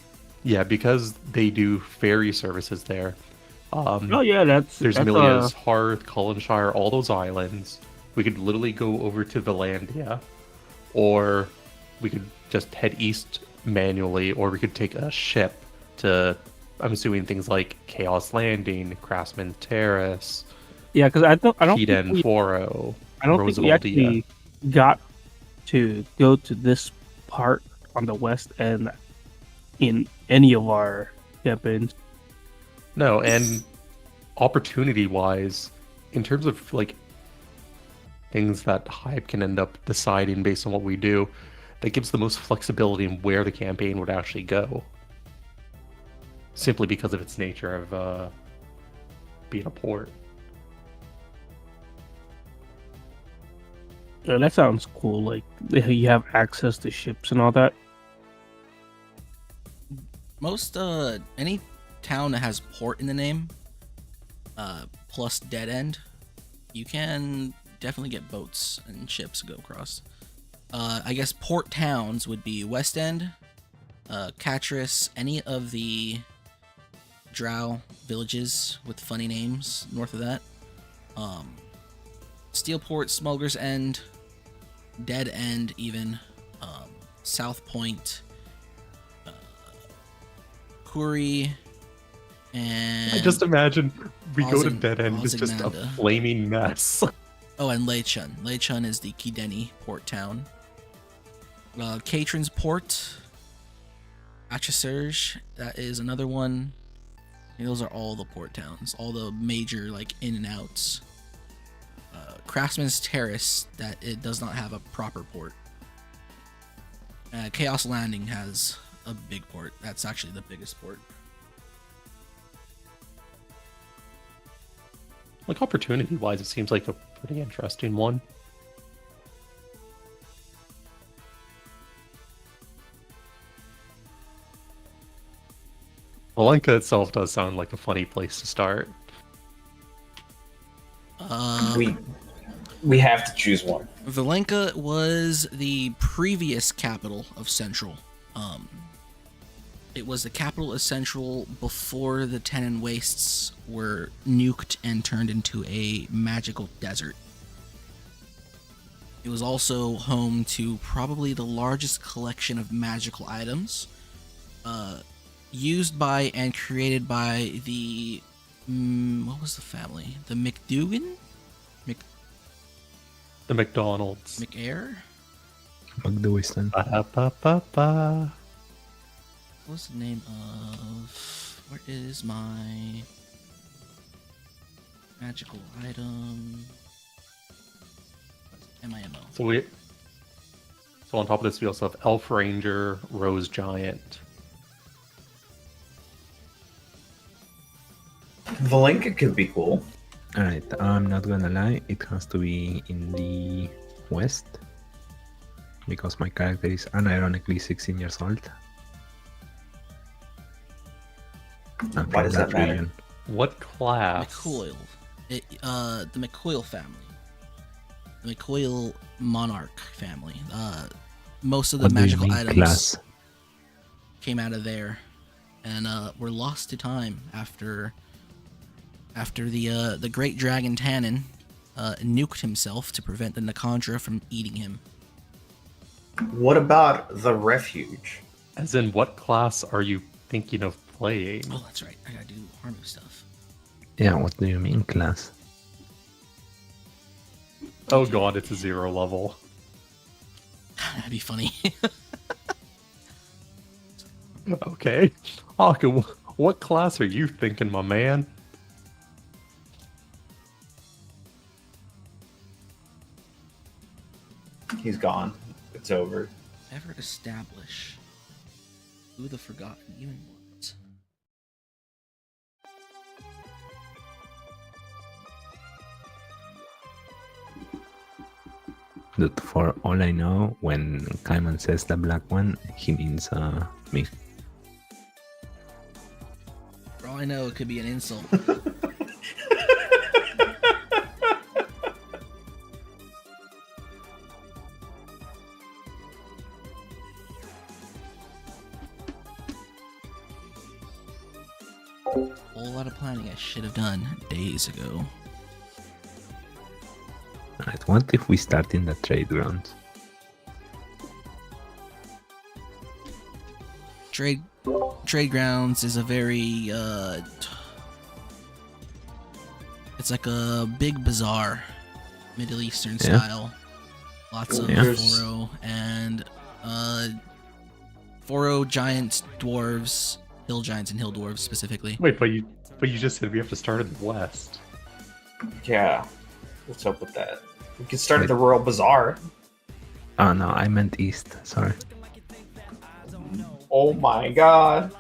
yeah, because they do ferry services there. Oh yeah, There's that's Milia's Hearth, Cullenshire, all those islands. We could literally go over to Valandia, or we could just head east manually, or we could take a ship to, I'm assuming, things like Chaos Landing, Craftsman's Terrace, yeah, because I don't think Eden we, Foro, I don't think we actually got to go to this part on the west end in any of our campaigns. No, and opportunity-wise, in terms of like things that Hype can end up deciding based on what we do, that gives the most flexibility in where the campaign would actually go. Simply because of its nature of being a port. Yeah, that sounds cool. Like you have access to ships and all that. Most any town that has port in the name, plus dead end, you can definitely get boats and ships to go across. I guess port towns would be West End, Catris, any of the Drow villages with funny names north of that. Steelport, Smuggler's End, Dead End even, South Point, Kuri, and I just imagine we go to Ozig- Dead End, it's just a Ozignanda. flaming mess. Oh, and Leichun. Leichun is the Kideni port town. Katrin's Port, Achesurge, that is another one. And those are all the port towns, all the major like in and outs. Craftsman's Terrace, that it does not have a proper port. Chaos Landing has a big port. That's actually the biggest port. Like opportunity-wise, it seems like a pretty interesting one. Valenka itself does sound like a funny place to start. We have to choose one. Valenka was the previous capital of Central. It was the capital of Central before the Tenon Wastes were nuked and turned into a magical desert. It was also home to probably the largest collection of magical items used by and created by the... what was the family? The McDougan? The McDonald's. McAir? McDouiston. Ba-ba-ba-ba. What's the name of... Where is my... magical item? MIMO. So on top of this, we also have Elf Ranger, Rose Giant. Valenka could be cool. Alright, I'm not gonna lie, it has to be in the west. Because my character is unironically 16 years old. I'm Why from does that matter? region. What class? McCoil. The McCoil family. The McCoil monarch family. Most of the What do you magical mean, items class? came out of there, and were lost to time after the great dragon Tannen nuked himself to prevent the Nakandra from eating him. What about the refuge? As in, what class are you thinking of playing? Oh, that's right. I gotta do Harmu stuff. Yeah, what do you mean, class? Oh god, it's a 0 level. That'd be funny. Okay. Aka, what class are you thinking, my man? He's gone. It's over. Ever establish who the Forgotten even was. Dude, for all I know, when Kaiman says the black one, he means me. For all I know, it could be an insult. Whole lot of planning I should have done days ago. Alright, what if we start in the trade grounds? Trade grounds is a very it's like a big bazaar, Middle Eastern Yeah. style. Lots of Yeah. Foro and Foro giant dwarves, hill giants and hill dwarves specifically. Wait, but you just said we have to start in the west. Yeah. What's up with that? We could start at the Royal Bazaar. Oh no, I meant east, sorry. Oh my god.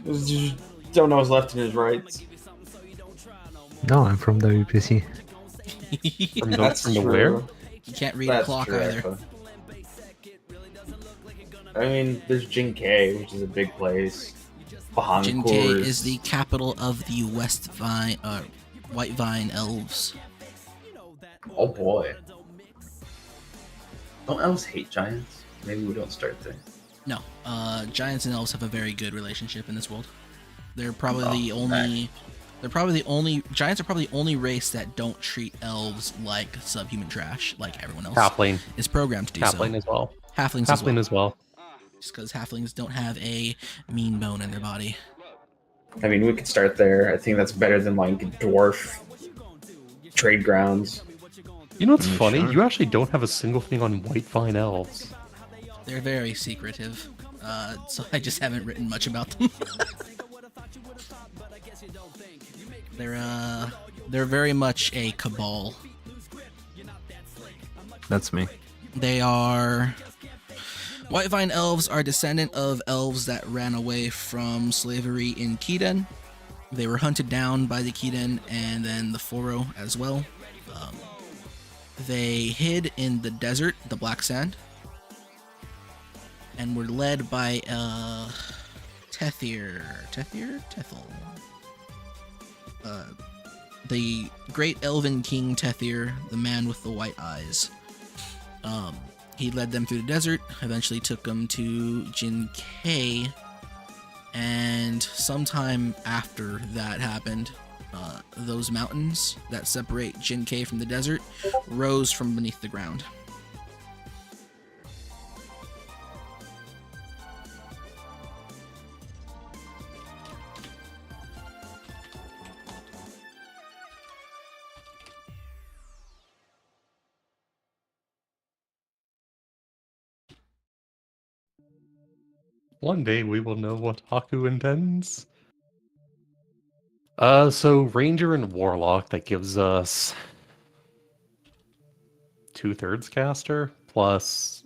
Just don't know his left and his right. No, I'm from the WPC. From the, That's from the true. where? You can't read a That's clock true, either. actually. I mean, there's Jinkei, which is a big place. Jinkei Bahancourt is the capital of the West Vine, White Vine elves. Oh boy. Don't elves hate giants? Maybe we don't start there. No, giants and elves have a very good relationship in this world. They're probably the Oh, only. okay. They're probably the only. Giants are probably the only race that don't treat elves like subhuman trash, like everyone else Halfling. is programmed to do Halfling so. as well. Halflings as Halfling well. as well. Just because halflings don't have a mean bone in their body. I mean, we could start there. I think that's better than like dwarf trade grounds. You know what's funny? Sure. You actually don't have a single thing on White Vine Elves. They're very secretive. so I just haven't written much about them. They're very much a cabal. That's me. They are White Vine elves are descendant of elves that ran away from slavery in Keden. They were hunted down by the Keden and then the Foro as well. They hid in the desert, the Black Sand, and were led by Tethel. The great elven king Tethir, the man with the white eyes. He led them through the desert, eventually took them to Jin-Kei, and sometime after that happened, those mountains that separate Jin-Kei from the desert rose from beneath the ground. One day we will know what Haku intends. So Ranger and Warlock, that gives us 2/3 caster plus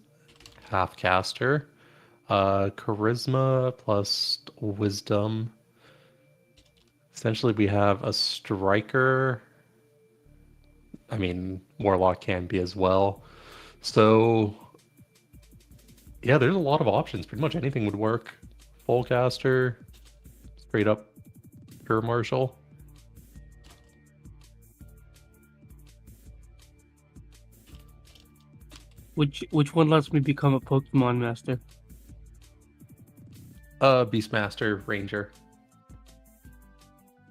half caster. Charisma plus wisdom. Essentially, we have a striker. I mean, Warlock can be as well. So, yeah, there's a lot of options. Pretty much anything would work. Full caster, straight up pure martial. Which one lets me become a Pokemon master? Beastmaster, Ranger.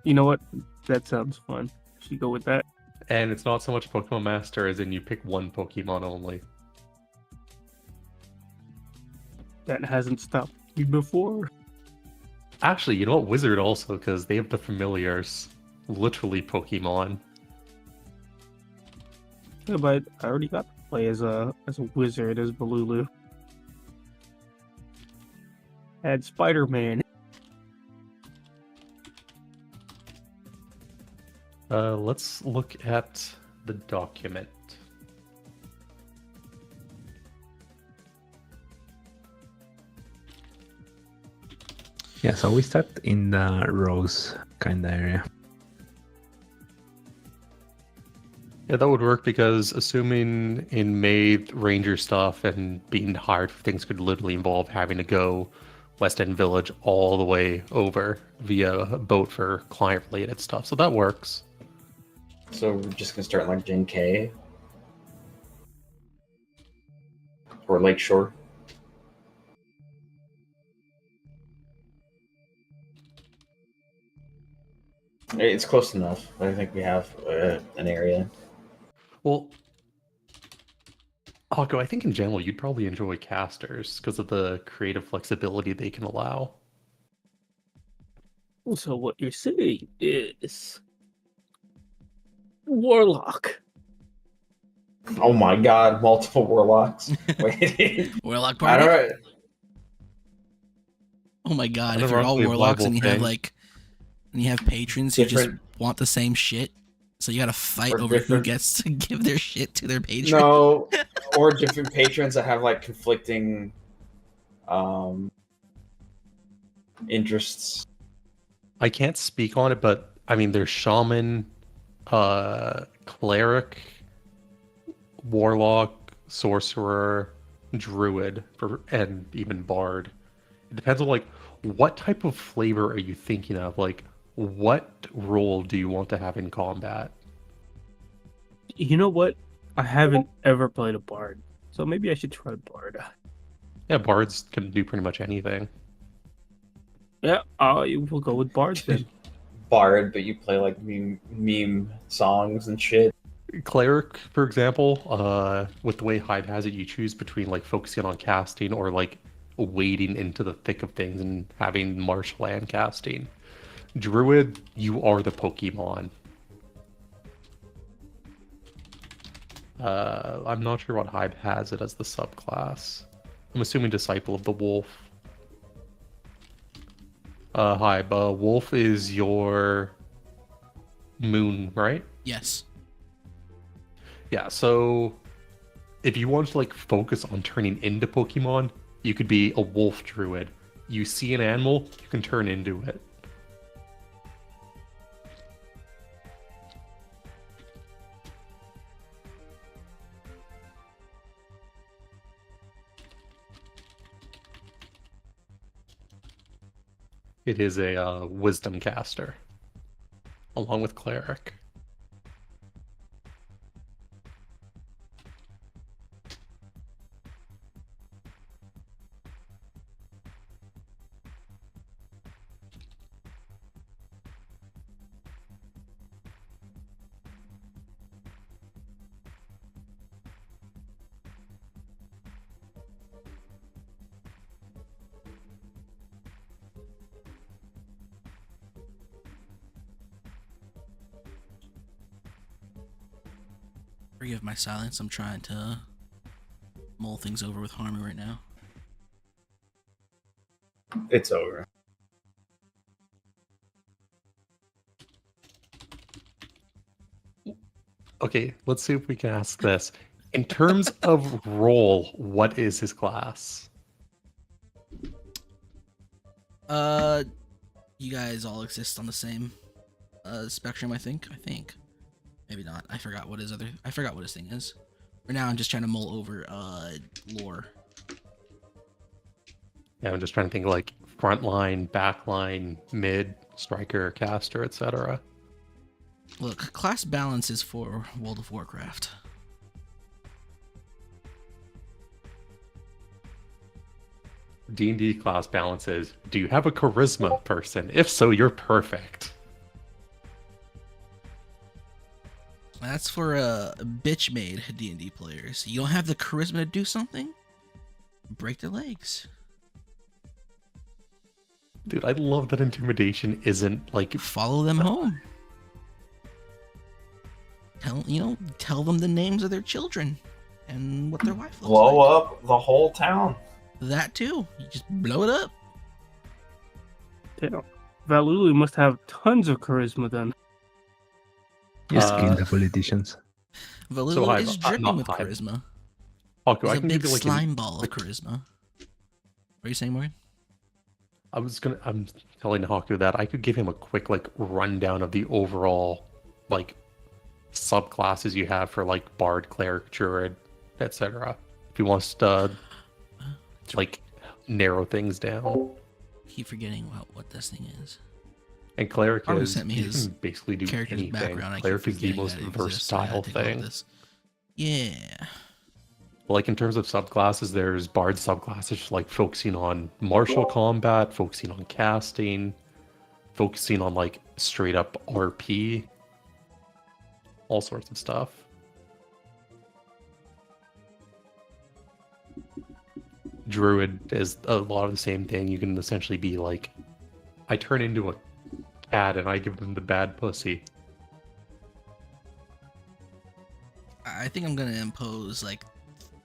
You know what? That sounds fun. Should go with that. And it's not so much Pokemon Master as in you pick one Pokemon only. That hasn't stopped me before. Actually, you know what? Wizard also, because they have the familiars. Literally Pokemon. Yeah, but I already got to play as a wizard, as Balulu. Had Spider-Man. Let's look at the document. Yeah, so we start in the rose kind of area. Yeah, that would work because assuming in May, Ranger stuff and being hired for things could literally involve having to go West End Village all the way over via boat for client-related stuff. So that works. So we're just gonna start in like Jin-Kei or Lakeshore. It's close enough. I think we have an area. Well, Akko, I think in general you'd probably enjoy casters because of the creative flexibility they can allow. So what you're saying is Warlock. Oh my god, multiple warlocks. Wait. Warlock I party? don't know. Oh my god, That's if you're all roughly a warlocks and you viable have thing. like and you have patrons who just Different- want the same shit. So you gotta fight Or over who different- gets to give their shit to their patron. No, or different patrons that have like conflicting interests. I can't speak on it, but I mean, there's shaman, cleric, warlock, sorcerer, druid, and even bard. It depends on like what type of flavor are you thinking of? Like, what role do you want to have in combat? You know what? I haven't ever played a bard, so maybe I should try bard. Yeah, bards can do pretty much anything. Yeah, we'll go with bards then. Bard, but you play like meme songs and shit. Cleric, for example, with the way Hive has it, you choose between like focusing on casting or like wading into the thick of things and having martial and casting. Druid, you are the Pokemon. I'm not sure what Hive has it as the subclass. I'm assuming Disciple of the Wolf. Hi, Wolf is your moon, right? Yes. Yeah, so if you want to like focus on turning into Pokemon, you could be a wolf druid. You see an animal, you can turn into it. It is a wisdom caster, along with cleric. Forgive my silence. I'm trying to mull things over with Harmony right now. It's over. Okay, let's see if we can ask this. In terms of role, what is his class? You guys all exist on the same spectrum, I think. Maybe not. I forgot what his thing is. For now I'm just trying to mull over lore. Yeah, I'm just trying to think like front line, back line, mid, striker, caster, etc. Look, class balance is for World of Warcraft. D&D class balance is, do you have a charisma person? If so, you're perfect. That's for bitch-made D&D players. You don't have the charisma to do something? Break their legs. Dude, I love that intimidation isn't like... Follow them home. Tell them the names of their children and what their wife looks Blow like. up the whole town. That too. You just blow it up. Damn. Valulu must have tons of charisma then. Just kill the politicians. Valulu Hive, is dripping not with Hive. charisma. Haku, He's I a can big give you like slime ball of charisma. What are you saying, Morgan? I'm telling Haku that I could give him a quick like rundown of the overall like subclasses you have for like bard, cleric, druid, etc. If he wants to like narrow things down. Keep forgetting what this thing is. And cleric Armin is sent me you his can basically do character's anything. background. I keep Cleric is the forgetting most that it exists, so I had versatile to take a look at thing. this. Yeah. Like in terms of subclasses, there's bard subclasses like focusing on martial combat, focusing on casting, focusing on like straight up RP, all sorts of stuff. Druid is a lot of the same thing. You can essentially be like, I turn into a cat and I give them the bad pussy. I think I'm gonna impose like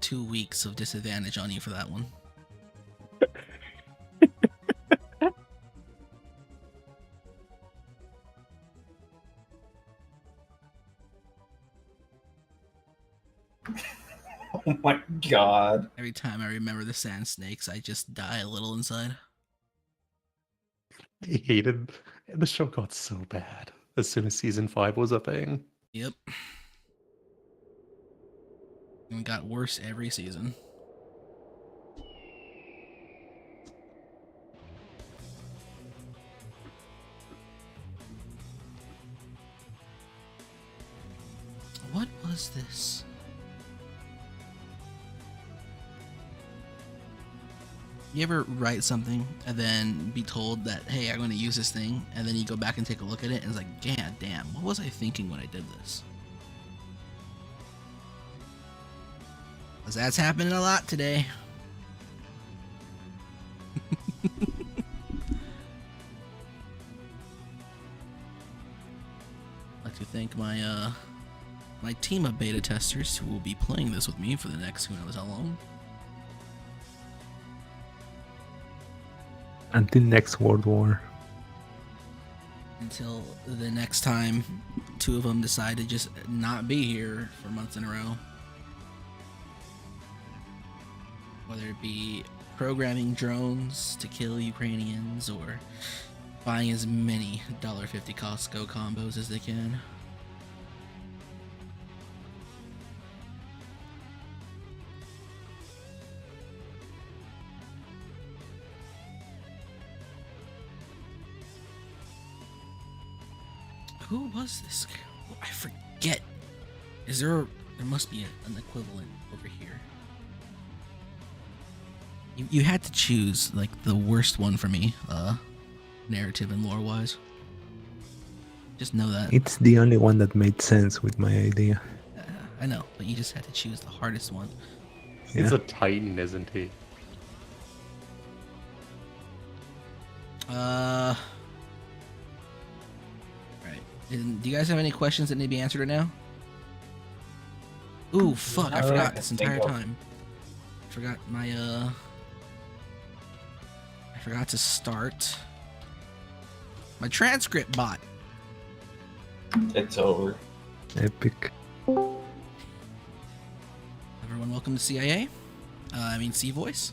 2 weeks of disadvantage on you for that one. Oh my god. Every time I remember the sand snakes, I just die a little inside. I hated, and the show got so bad as soon as season 5 was a thing. Yep. And it got worse every season. What was this? You ever write something and then be told that, hey, I'm going to use this thing, and then you go back and take a look at it and it's like, yeah, damn, what was I thinking when I did this? Because that's happening a lot today. I'd like to thank my my team of beta testers who will be playing this with me for the next who knows how long. Until next World War. until the next time two of them decide to just not be here for months in a row. Whether it be programming drones to kill Ukrainians or buying as many $1.50 Costco combos as they can. Who was this? I forget. Is there must be an equivalent over here. You had to choose like the worst one for me, narrative and lore wise. Just know that. It's the only one that made sense with my idea. I know, but you just had to choose the hardest one. He's Yeah. a titan, isn't he? Right. And do you guys have any questions that need to be answered right now? Ooh, fuck! I forgot this entire time. I forgot my I forgot to start my transcript bot. It's over. Epic. Everyone, welcome to CIA. I mean, C voice.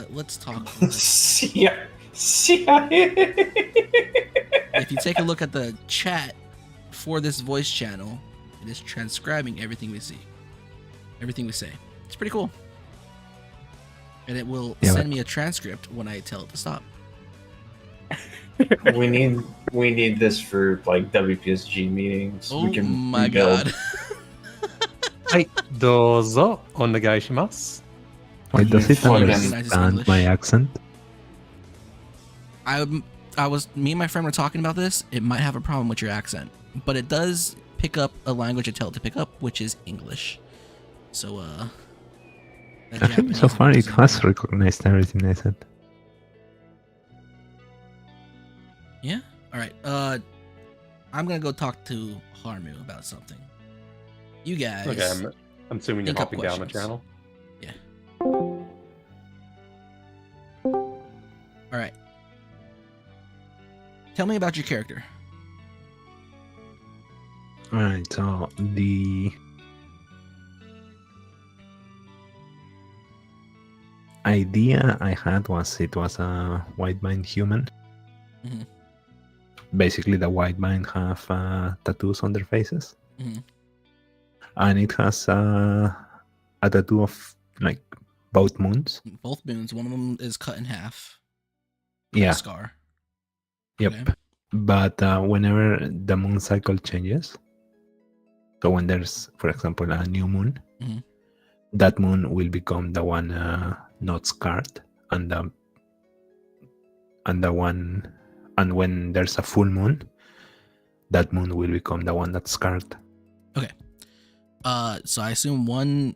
Let's talk. CIA. If you take a look at the chat for this voice channel, it is transcribing everything we see, everything we say. It's pretty cool, and it will send me a transcript when I tell it to stop. we need this for like WPSG meetings. Oh we can my rebuild. god! Hey, dozo onegaishimasu. Wait, does it fucking understand my accent? Me and my friend were talking about this. It might have a problem with your accent, but it does pick up a language I tell it to pick up, which is English. So, I think so far it has recognized everything I said. Yeah. All right. I'm gonna go talk to Harmu about something. You guys. Okay, I'm assuming you're think up hopping down the questions. channel. Yeah. All right. Tell me about your character. Alright, so the idea I had was it was a white mind human. Mhm. Basically, the white mind have tattoos on their faces, Mhm. and it has a tattoo of like both moons. Both moons. One of them is cut in half. Yeah, Scar. yep. Okay. But whenever the moon cycle changes, so when there's, for example, a new moon, Mhm. that moon will become the one not scarred, and when there's a full moon, that moon will become the one that's scarred. So I assume one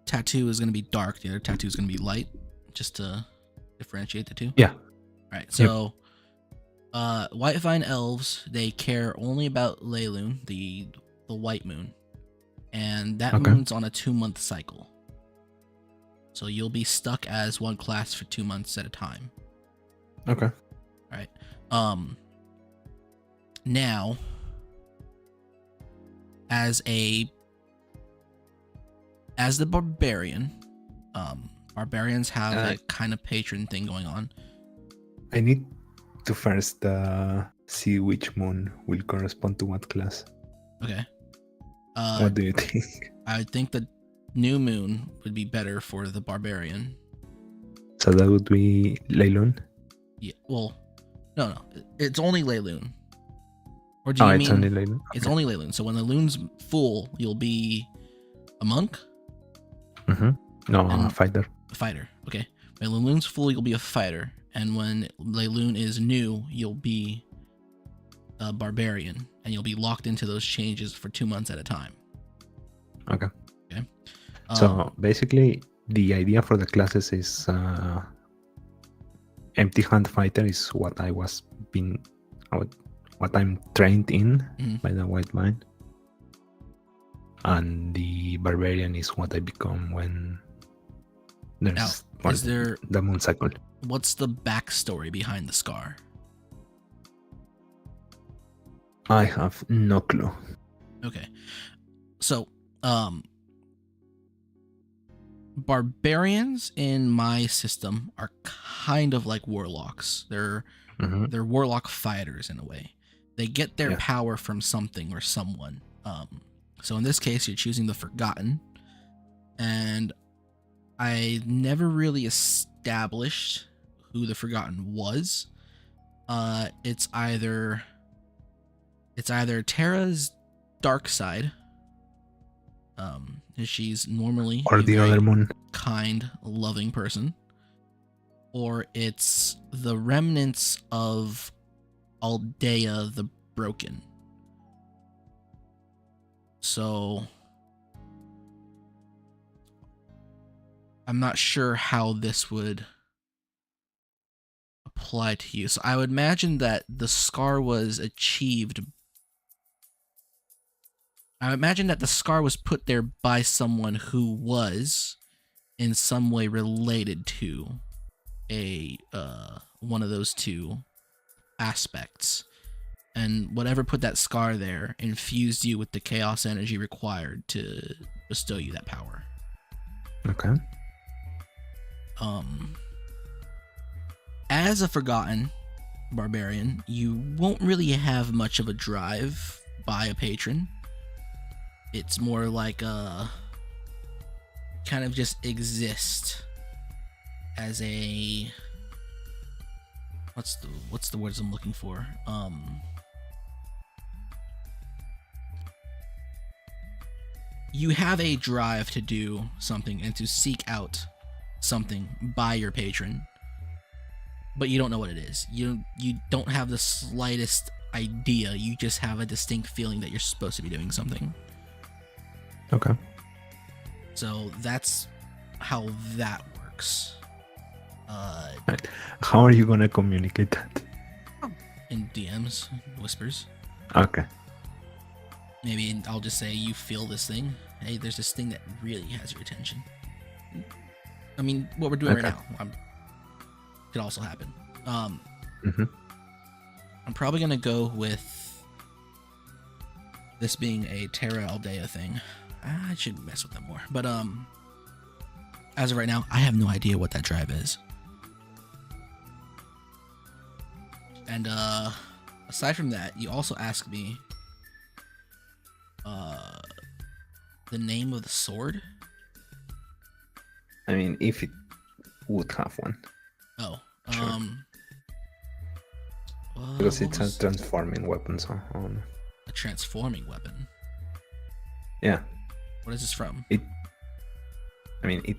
tattoo is gonna be dark, the other tattoo is gonna be light, just to differentiate the two. Yeah. Right. So, White Vine elves, they care only about Leilun, the white moon, and that Okay. moon's on a 2-month cycle. So you'll be stuck as one class for 2 months at a time. Okay. Right. Now, as the barbarian, barbarians have a kind of patron thing going on. I need to first see which moon will correspond to what class. Okay. What do you think? I think the new moon would be better for the barbarian. So that would be Leilun? Yeah. Well, no. It's only Leilun. Or do you It's mean only Leilun? it's only Leilun? So when the loon's full, you'll be a monk, Mm-hmm. No, a And- fighter. a fighter. Okay. When the loon's full, you'll be a fighter, and when Leilun is new, you'll be a barbarian, and you'll be locked into those changes for 2 months at a time. Okay. Okay. So basically, the idea for the classes is empty hand fighter is what I'm trained in Mhm. by the white mind, and the barbarian is what I become when there's Is there the moon cycle. what's the backstory behind the scar? I have no clue. Okay. So, barbarians in my system are kind of like warlocks. They're warlock fighters in a way. They get their power from something or someone. So in this case, you're choosing the Forgotten, and I never really established who the Forgotten was. It's either Terra's dark side. She's normally or the other moon, kind, loving person, or it's the remnants of Aldea the Broken. So I'm not sure how this would apply to you. So I would imagine that the scar was achieved. I would imagine that the scar was put there by someone who was in some way related to a one of those two aspects. And whatever put that scar there infused you with the chaos energy required to bestow you that power. Okay. As a Forgotten barbarian, you won't really have much of a drive by a patron. It's more like a kind of just exist as a what's the words I'm looking for? You have a drive to do something and to seek out something by your patron, but you don't know what it is. You don't have the slightest idea. You just have a distinct feeling that you're supposed to be doing something. Okay. So that's how that works. How are you gonna communicate that? In DMs, whispers. Okay. Maybe I'll just say, you feel this thing. Hey, there's this thing that really has your attention. I mean, what we're doing right now could also happen. I'm probably gonna go with this being a Terra Aldea thing. I should mess with them more, but as of right now, I have no idea what that drive is. And aside from that, you also asked me the name of the sword. I mean, if it would have one. Oh, sure. Because it's a transforming weapon, so a transforming weapon. Yeah. What is this from? It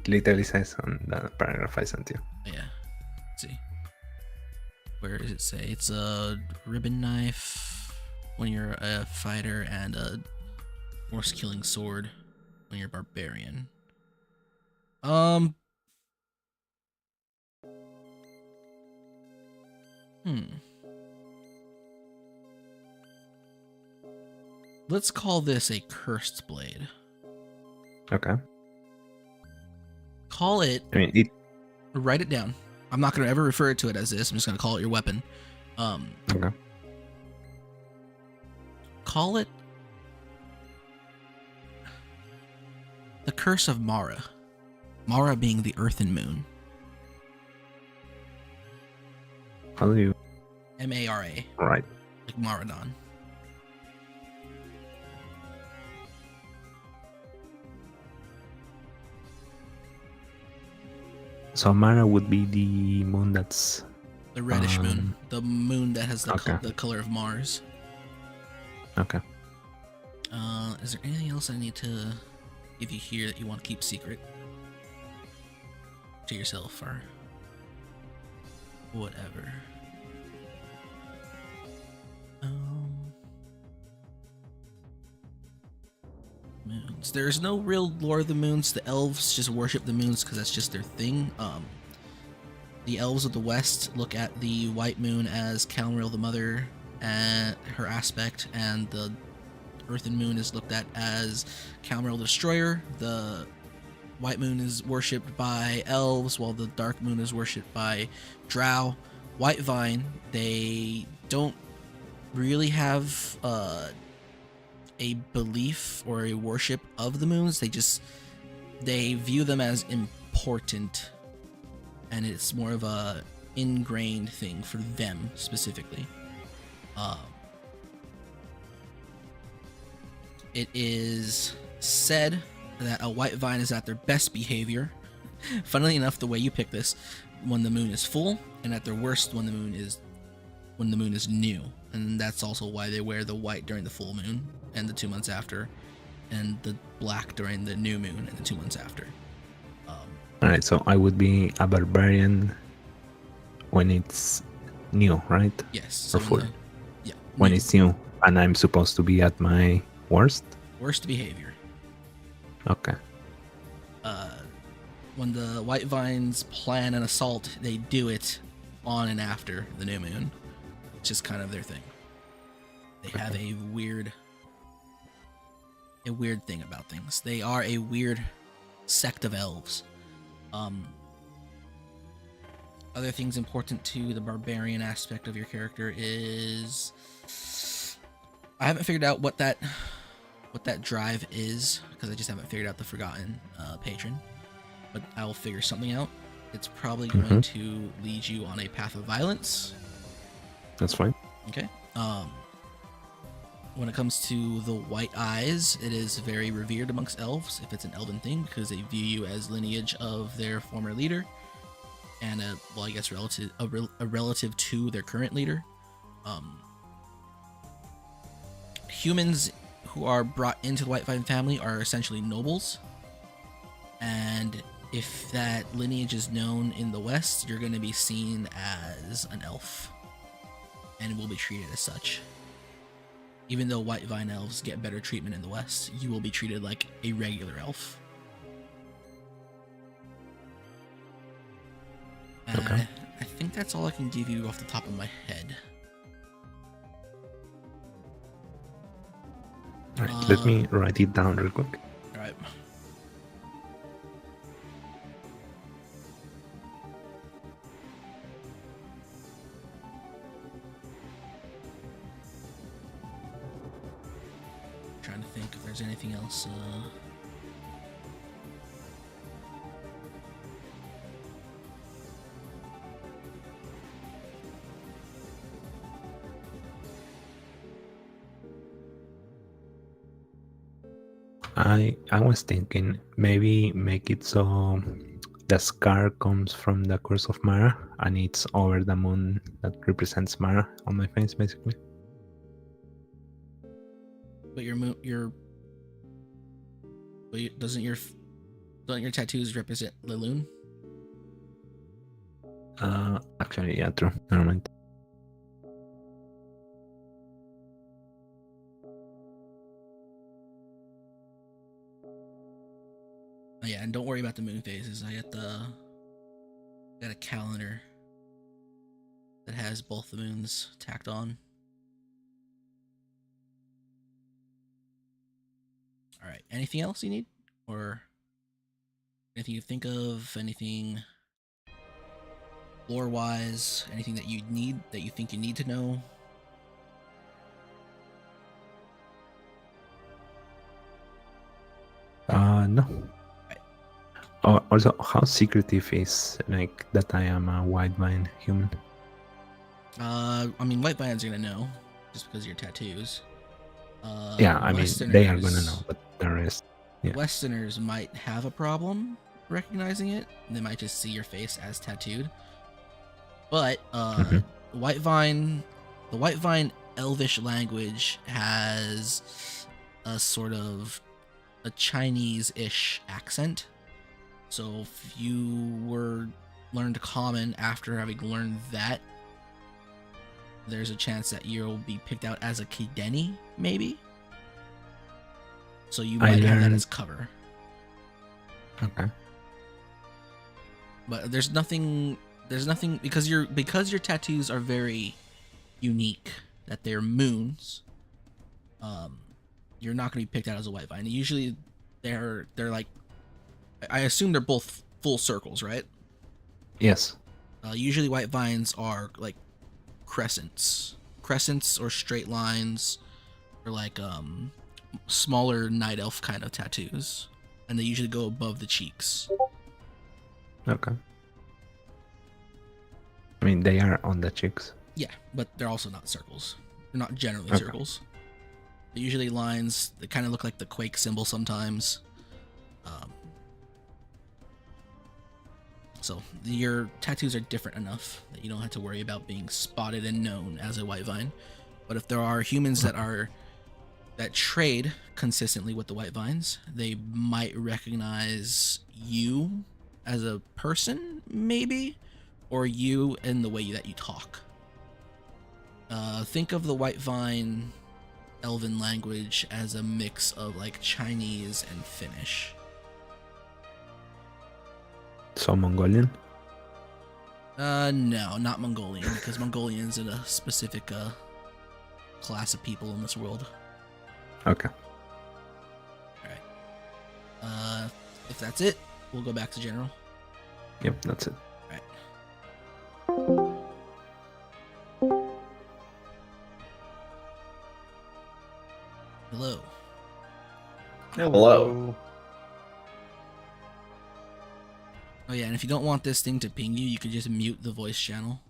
literally says on the paragraph I sent you. Yeah. Let's see. Where does it say? It's a ribbon knife when you're a fighter and a horse killing sword when you're a barbarian. Let's call this a cursed blade. Okay. Call it. I mean, it. Write it down. I'm not going to ever refer to it as this. I'm just going to call it your weapon. Okay. Call it the Curse of Mara. Mara being the earth and moon. How do you? M-A-R-A. Right. Like Maradon. So Mara would be the moon that's... The reddish moon. The moon that has the color of Mars. Okay. Is there anything else I need to give you here that you want to keep secret? To yourself or whatever. Moons. There's no real lore of the moons. The elves just worship the moons because that's just their thing. The elves of the west look at the white moon as Calmaril the mother and her aspect, and the earth and moon is looked at as Calmaril the destroyer. The white moon is worshipped by elves, while the dark moon is worshipped by drow. White Vine, they don't really have a belief or a worship of the moons. They view them as important, and it's more of a ingrained thing for them specifically. It is said that a white vine is at their best behavior. Funnily enough, the way you pick this, when the moon is full, and at their worst when the moon is new. And that's also why they wear the white during the full moon and the 2 months after, and the black during the new moon and the 2 months after. Alright, so I would be a barbarian when it's new, right? Yes. So Or full. Yeah. When new. it's new, and I'm supposed to be at my worst? Worst behavior. Okay. When the white vines plan an assault, they do it on and after the new moon. It's just kind of their thing. They have a weird thing about things. They are a weird sect of elves. Other things important to the barbarian aspect of your character is, I haven't figured out what that drive is, because I just haven't figured out the forgotten patron, but I will figure something out. It's probably going to lead you on a path of violence. That's fine. Okay. When it comes to the white eyes, it is very revered amongst elves, if it's an elven thing, because they view you as lineage of their former leader, and I guess a relative to their current leader. Humans who are brought into the White Vine family are essentially nobles, and if that lineage is known in the West, you're going to be seen as an elf, and will be treated as such. Even though White Vine elves get better treatment in the West, you will be treated like a regular elf. Okay. I think that's all I can give you off the top of my head. Alright, let me write it down real quick. Alright. Trying to think if there's anything else. I was thinking maybe make it so the scar comes from the curse of Mara, and it's over the moon that represents Mara on my face, basically. But don't your tattoos represent Liloon? Actually, yeah, true. Never mind. Oh, yeah, and don't worry about the moon phases. I got a calendar that has both the moons tacked on. All right. Anything else you need, or anything you think of? Anything lore-wise? Anything that you think you need to know? No. Also, how secretive is like that I am a white vine human? I mean, white vines are gonna know just because of your tattoos. Yeah, I mean they are gonna know, but the rest, yeah. Westerners might have a problem recognizing it. They might just see your face as tattooed. But the white vine elvish language has a sort of a Chinese-ish accent. So if you learned common after having learned that, there's a chance that you'll be picked out as a Kideni, maybe. So you might have that as cover. Okay. But there's nothing because your tattoos are very unique, that they're moons. You're not going to be picked out as a white vine. Usually they're like, I assume they're both full circles, right? Yes. Usually white vines are like crescents, crescents or straight lines, or like smaller night elf kind of tattoos, and they usually go above the cheeks. Okay. I mean, they are on the cheeks. Yeah, but they're also not circles. They're not generally Okay. circles. They're usually lines that kind of look like the Quake symbol sometimes. So your tattoos are different enough that you don't have to worry about being spotted and known as a white vine. But if there are humans that trade consistently with the white vines, they might recognize you as a person, maybe, or you in the way that you talk. Think of the white vine elven language as a mix of like Chinese and Finnish. So Mongolian? No, not Mongolian, because Mongolians are a specific class of people in this world. Okay. Alright. If that's it, we'll go back to general. Yep, that's it. Alright. Hello. Hello. Oh yeah, and if you don't want this thing to ping you, you could just mute the voice channel,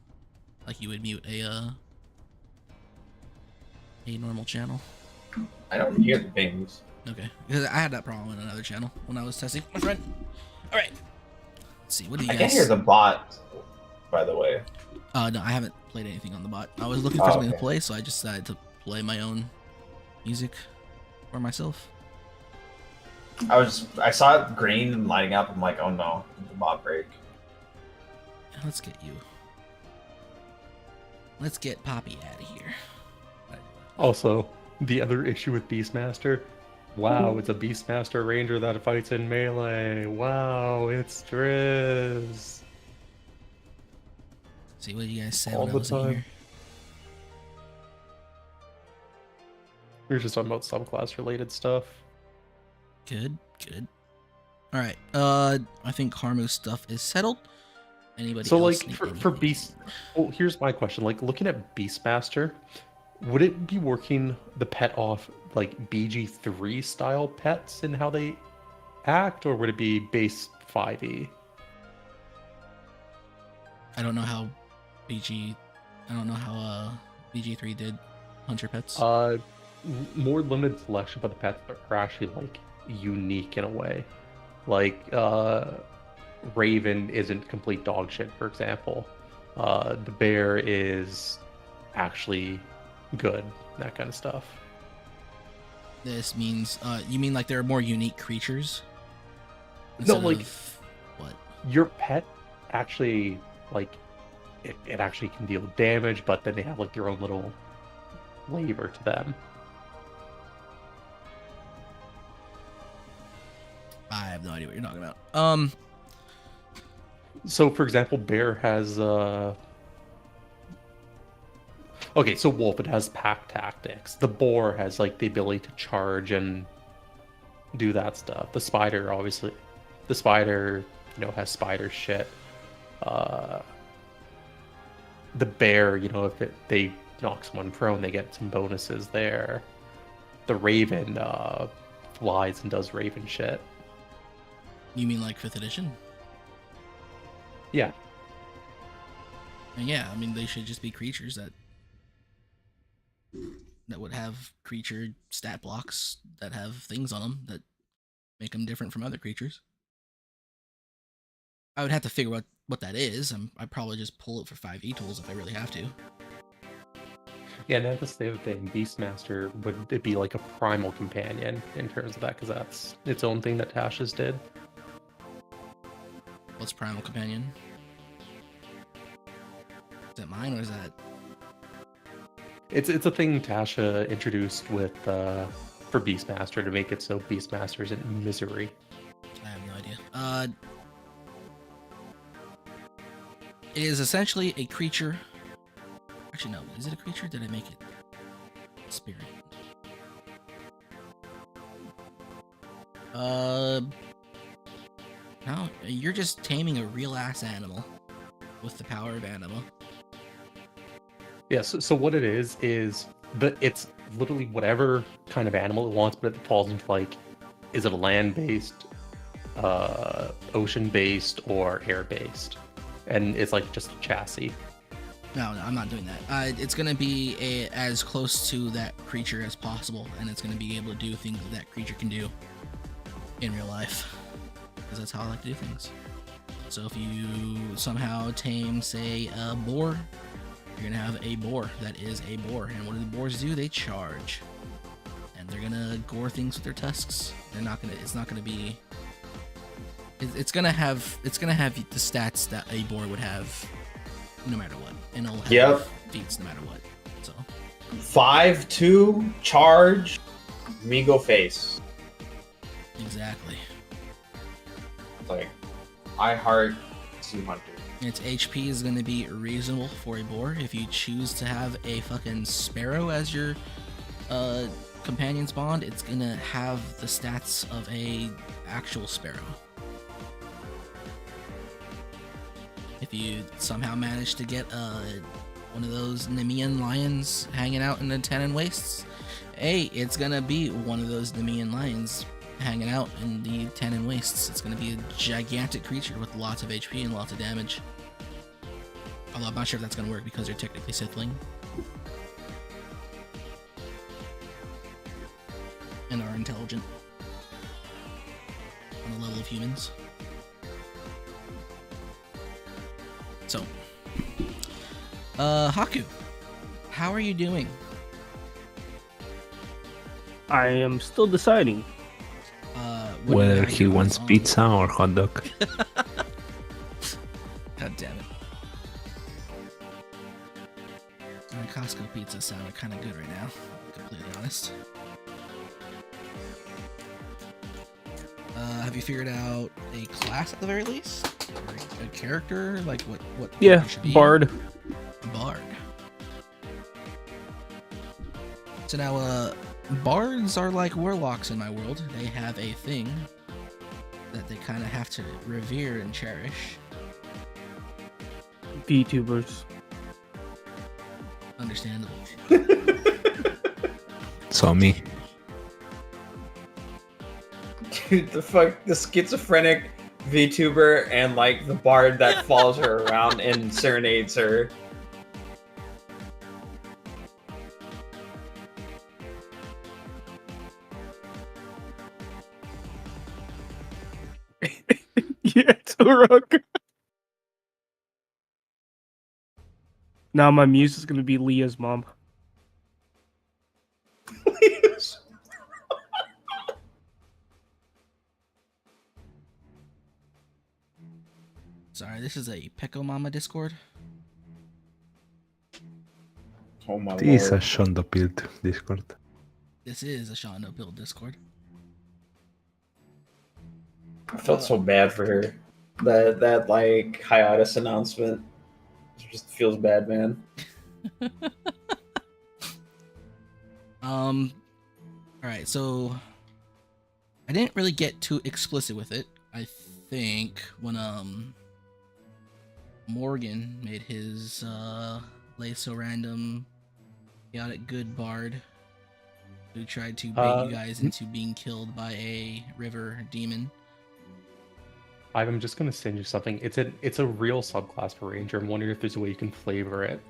like you would mute a normal channel. I don't hear the pings. Okay, because I had that problem in another channel when I was testing my friend. All right, let's see. What do you I guys? can't hear the bot, by the way. No, I haven't played anything on the bot. I was looking for something to Okay. play, so I just decided to play my own music for myself. I saw it green and lighting up. I'm like, oh no, the bot break. Let's get you. Let's get Poppy out of here. Also, the other issue with Beastmaster, wow, it's a Beastmaster Ranger that fights in melee. Wow, it's Driz. See what you guys said All when I the wasn't time. here. We were just talking about subclass related stuff. Good, good. All right. I think Harmu's stuff is settled. Anybody So, else like, need for anything? Beast, well, here's my question. Like, looking at Beastmaster, would it be working the pet off like BG3 style pets and how they act, or would it be base 5e? I don't know how BG. I don't know how BG3 did Hunter Pets. More limited selection, but the pets are actually like unique in a way. Like Raven isn't complete dog shit, for example. The bear is actually good, that kind of stuff. This means you mean like there are more unique creatures? No, Instead like of what? your pet actually like it actually can deal damage, but then they have like their own little flavor to them. I have no idea what you're talking about. So, for example, bear has okay, so wolf, it has pack tactics. The boar has like the ability to charge and do that stuff. The spider, obviously, the spider, has spider shit. The bear, if they knock someone prone, they get some bonuses there. The raven flies and does raven shit. You mean like 5th edition? Yeah. And yeah, I mean they should just be creatures that would have creature stat blocks that have things on them that make them different from other creatures. I would have to figure out what that is. I'd probably just pull it for 5e tools if I really have to. Yeah, and that's the other thing. Beastmaster, would it be like a primal companion in terms of that? Because that's its own thing that Tasha's did. What's Primal Companion? Is that mine or is that... It's a thing Tasha introduced with for Beastmaster to make it so Beastmaster's in misery. I have no idea. It is essentially a creature. Actually, no. Is it a creature? Did I make it spirit? No. You're just taming a real ass animal with the power of anima. Yeah, so what it is it's literally whatever kind of animal it wants, but it falls into like, is it a land-based, ocean-based, or air-based? And it's like just a chassis. No, I'm not doing that. It's gonna be as close to that creature as possible, and it's gonna be able to do things that creature can do in real life, because that's how I like to do things. So if you somehow tame, say, a boar, you're gonna have a boar that is a boar, and what do the boars do? They charge, and they're gonna gore things with their tusks. They're not gonna. It's not gonna be. It's gonna have. It's gonna have the stats that a boar would have, no matter what, and it'll have feats no matter what. So 5-2 charge, Migo face. exactly. Like, I heart Sea Hunter. Its HP is going to be reasonable for a boar. If you choose to have a fucking sparrow as your companion's bond, it's going to have the stats of a actual sparrow. If you somehow manage to get one of those Nemean lions hanging out in the Tannin Wastes, hey, it's going to be one of those Nemean lions hanging out in the Tannin Wastes. It's going to be a gigantic creature with lots of HP and lots of damage. Although I'm not sure if that's going to work because they're technically Sithling. And are intelligent. On the level of humans. So. Haku. How are you doing? I am still deciding. Whether he wants pizza or hot dog. God damn it. Costco pizza sounded kind of good right now, to be completely honest. Have you figured out a class at the very least? Or a character? Like what Yeah, should be? Bard. Bard. So now, bards are like warlocks in my world. They have a thing that they kind of have to revere and cherish. VTubers. Understandable. So me. Dude, the schizophrenic VTuber and like the bard that follows her around and serenades her. Yeah, it's a rock. Now my muse is gonna be Leah's mom. Sorry, this is a Pecco Mama Discord. Oh my This is a lord. Shondo build Discord. This is a Shondo build Discord. I felt so bad for her. That like hiatus announcement. It just feels bad, man. Alright, so I didn't really get too explicit with it. I think when Morgan made his lay so random chaotic good bard who tried to bait you guys into being killed by a river demon. I'm just gonna send you something. It's a real subclass for Ranger. I'm wondering if there's a way you can flavor it.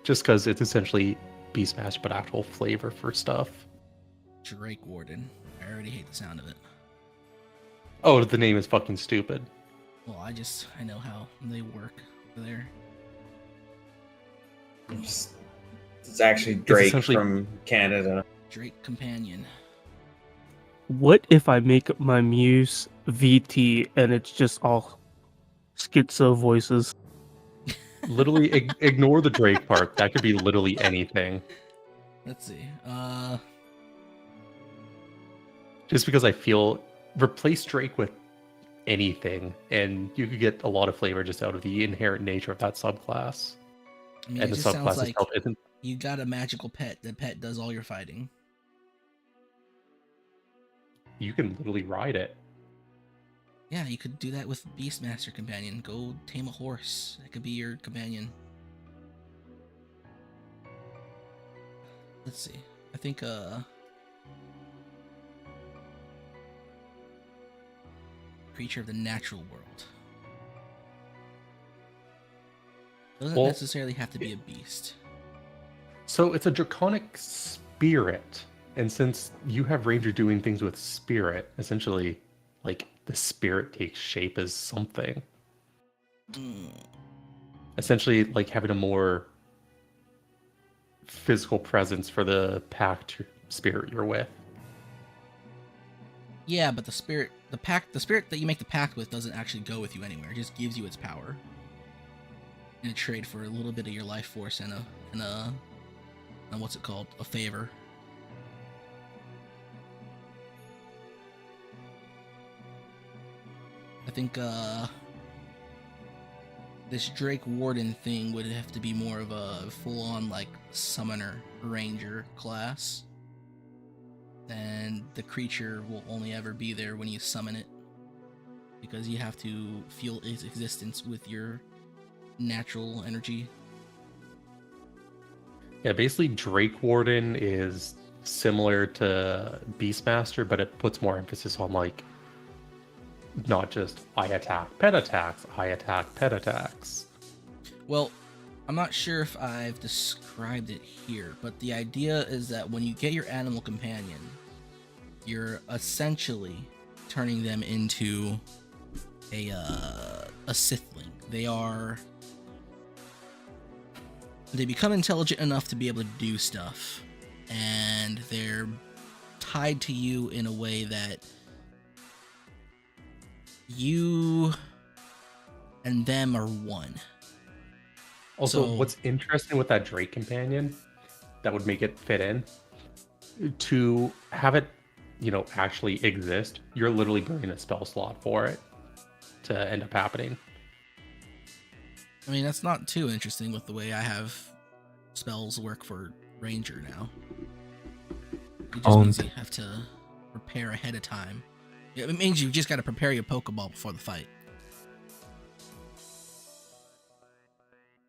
Just because it's essentially Beastmaster, but actual flavor for stuff. Drake Warden. I already hate the sound of it. Oh, the name is fucking stupid. Well, I know how they work over there. It's actually Drake essentially- from Canada. Drake Companion. What if I make my muse VT and it's just all schizo voices? Literally, ignore the Drake part. That could be literally anything. Let's see. Just because I feel replace Drake with anything, and you could get a lot of flavor just out of the inherent nature of that subclass. I mean, And it the just sounds subclass like itself isn't. you got a magical pet. The pet does all your fighting. You can literally ride it. Yeah, you could do that with Beastmaster Companion. Go tame a horse. That could be your companion. Let's see. I think creature of the natural world. Doesn't Well, necessarily have to be a beast. So it's a draconic spirit, and since you have Ranger doing things with spirit, essentially, like the spirit takes shape as something. Essentially, like having a more physical presence for the pact spirit you're with. Yeah, but the spirit that you make the pact with doesn't actually go with you anywhere. It just gives you its power in a trade for a little bit of your life force and what's it called? A favor. I think this Drake Warden thing would have to be more of a full-on like summoner ranger class. And the creature will only ever be there when you summon it, because you have to feel its existence with your natural energy. Yeah, basically Drake Warden is similar to Beastmaster, but it puts more emphasis on like not just I attack, pet attacks, I attack, pet attacks. Well, I'm not sure if I've described it here, but the idea is that when you get your animal companion, you're essentially turning them into a Sithling. They become intelligent enough to be able to do stuff, and they're tied to you in a way that you and them are one. Also, So- what's interesting with that Drake companion that would make it fit in, to have it, actually exist, you're literally burning a spell slot for it to end up happening. I mean, that's not too interesting with the way I have spells work for Ranger now. It just means you have to prepare ahead of time. It means you just got to prepare your Pokeball before the fight.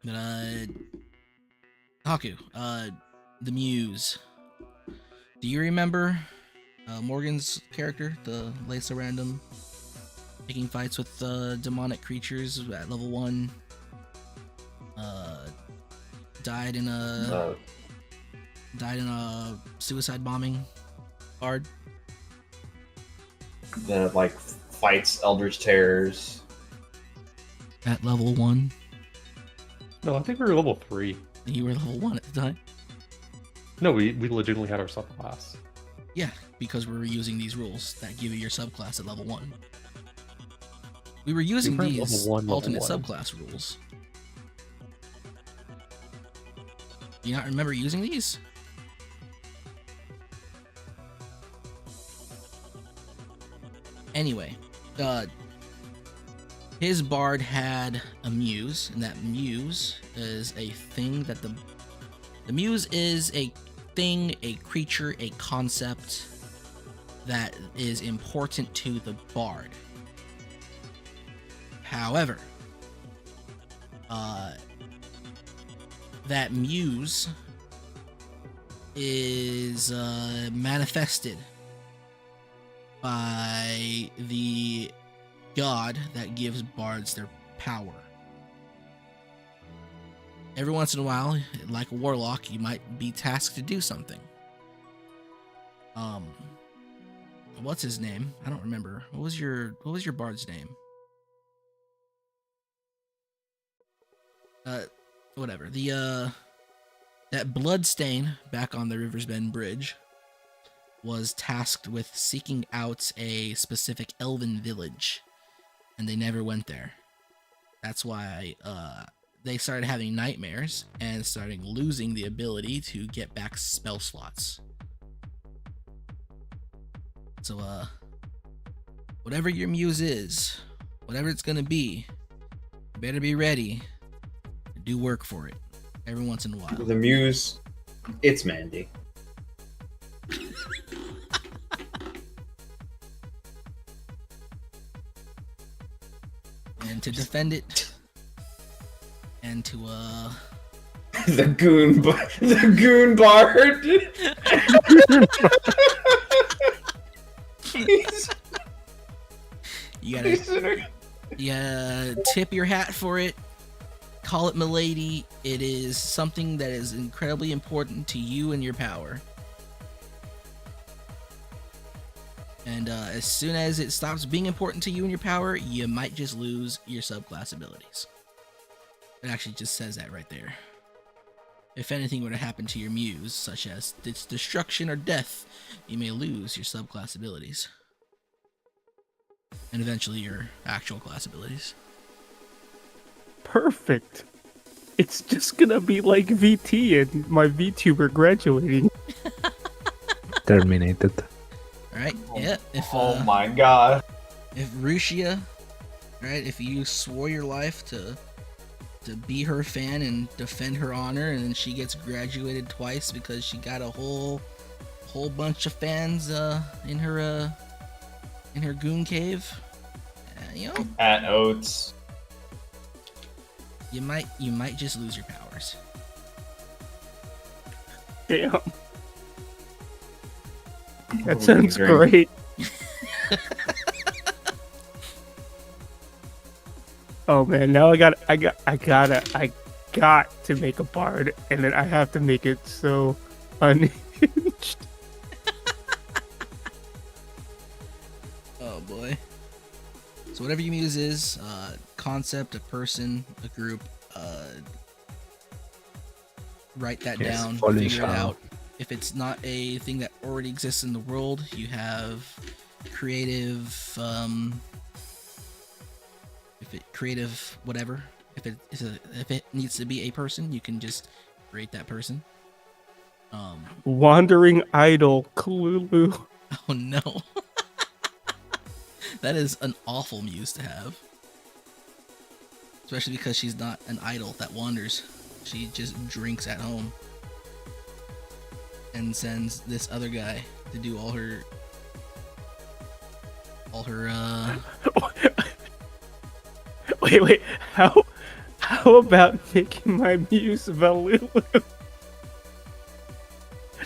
But, Haku, the Muse. Do you remember Morgan's character, the Lisa Random, taking fights with demonic creatures at level 1? Died in a suicide bombing hard. Then it like fights Eldritch Terrors At level 1. No, I think we were level 3. You were level 1 at the time. No, we legitimately had our subclass. Yeah, because we were using these rules that give you your subclass at level 1. We were using We were these level 1, level alternate 1. subclass rules. Do you not remember using these? Anyway, his bard had a muse, and that muse is a thing that the muse is a thing, a creature, a concept that is important to the bard. However, that muse is manifested by the god that gives bards their power. Every once in a while, like a warlock, you might be tasked to do something. What's his name? I don't remember. What was your bard's name? Whatever. That Bloodstain back on the River's Bend Bridge was tasked with seeking out a specific elven village, and they never went there. That's why they started having nightmares and starting losing the ability to get back spell slots. So whatever your muse is, whatever it's gonna be, you better be ready to do work for it every once in a while. The muse, it's Mandy. and to defend it, and to the goon bard. you gotta tip your hat for it. Call it milady. It is something that is incredibly important to you and your power. And as soon as it stops being important to you and your power, you might just lose your subclass abilities. It actually just says that right there. If anything were to happen to your muse, such as its destruction or death, you may lose your subclass abilities. And eventually your actual class abilities. Perfect. It's just gonna be like VT and my VTuber graduating. Terminated. Alright, yeah. Oh my god. If Rushia, right, if you swore your life to be her fan and defend her honor, and then she gets graduated twice because she got a whole bunch of fans in her goon cave, you know, At Oats. you might just lose your powers. Damn. That Ooh, sounds great. great. Oh man, now I got to make a bard, and then I have to make it so unhinged. Oh boy. So whatever your muse is, concept, a person, a group, write that Yes, down, falling figure it shadow. out. If it's not a thing that already exists in the world, you have creative, creative whatever. If it needs to be a person, you can just create that person. Wandering idol, Kalulu. Oh no. That is an awful muse to have. Especially because she's not an idol that wanders. She just drinks at home. And sends this other guy to do all her Wait, how about making my muse Valulu?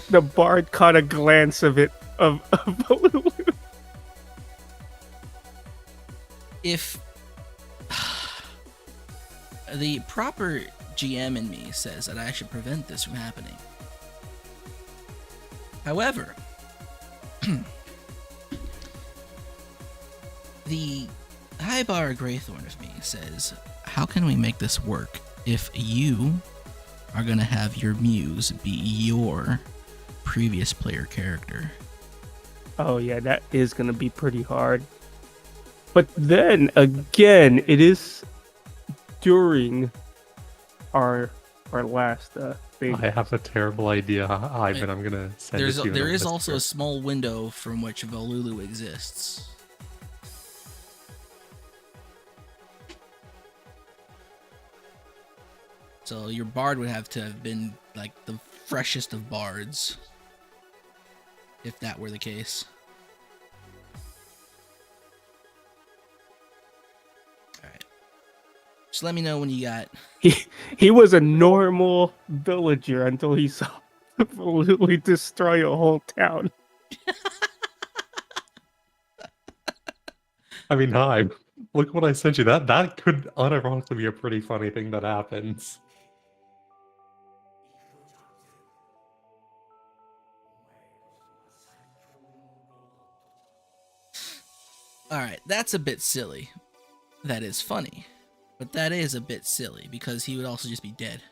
The bard caught a glance of Valulu. if the proper GM in me says that I should prevent this from happening. However, the Highbar Greythorn of me says, how can we make this work if you are going to have your muse be your previous player character? Oh yeah, that is gonna be pretty hard. But then again, it is during our last thing. I have a terrible idea, Ivan. I'm gonna send it to you. There is also a small window from which Volulu exists. So your bard would have to have been like the freshest of bards, if that were the case. Alright. Just let me know when you got... He was a normal villager until he saw Volulu destroy a whole town. I mean, hi. Look what I sent you. That could unironically be a pretty funny thing that happens. Alright, that's a bit silly. That is funny. But that is a bit silly, because he would also just be dead.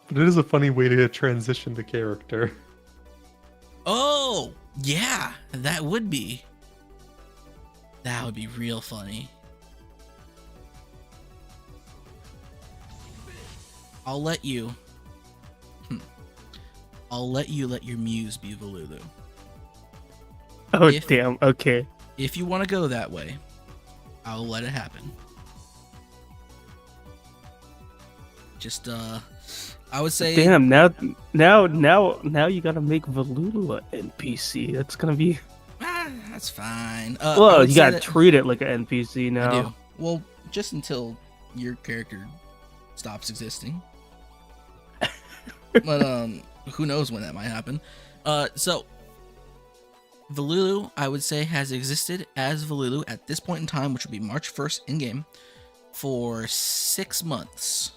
But it is a funny way to transition the character. Oh! Yeah! That would be. That would be real funny. I'll let you let your muse be Volulu. Oh damn, okay. If you want to go that way, I'll let it happen. Just I would say Damn, now you gotta make Volulu an NPC. That's gonna be That's fine. Well, you gotta treat it like an NPC now. I do. Well, just until your character stops existing. But who knows when that might happen. So Volulu, I would say, has existed as Volulu at this point in time, which will be March 1st in game, for 6 months.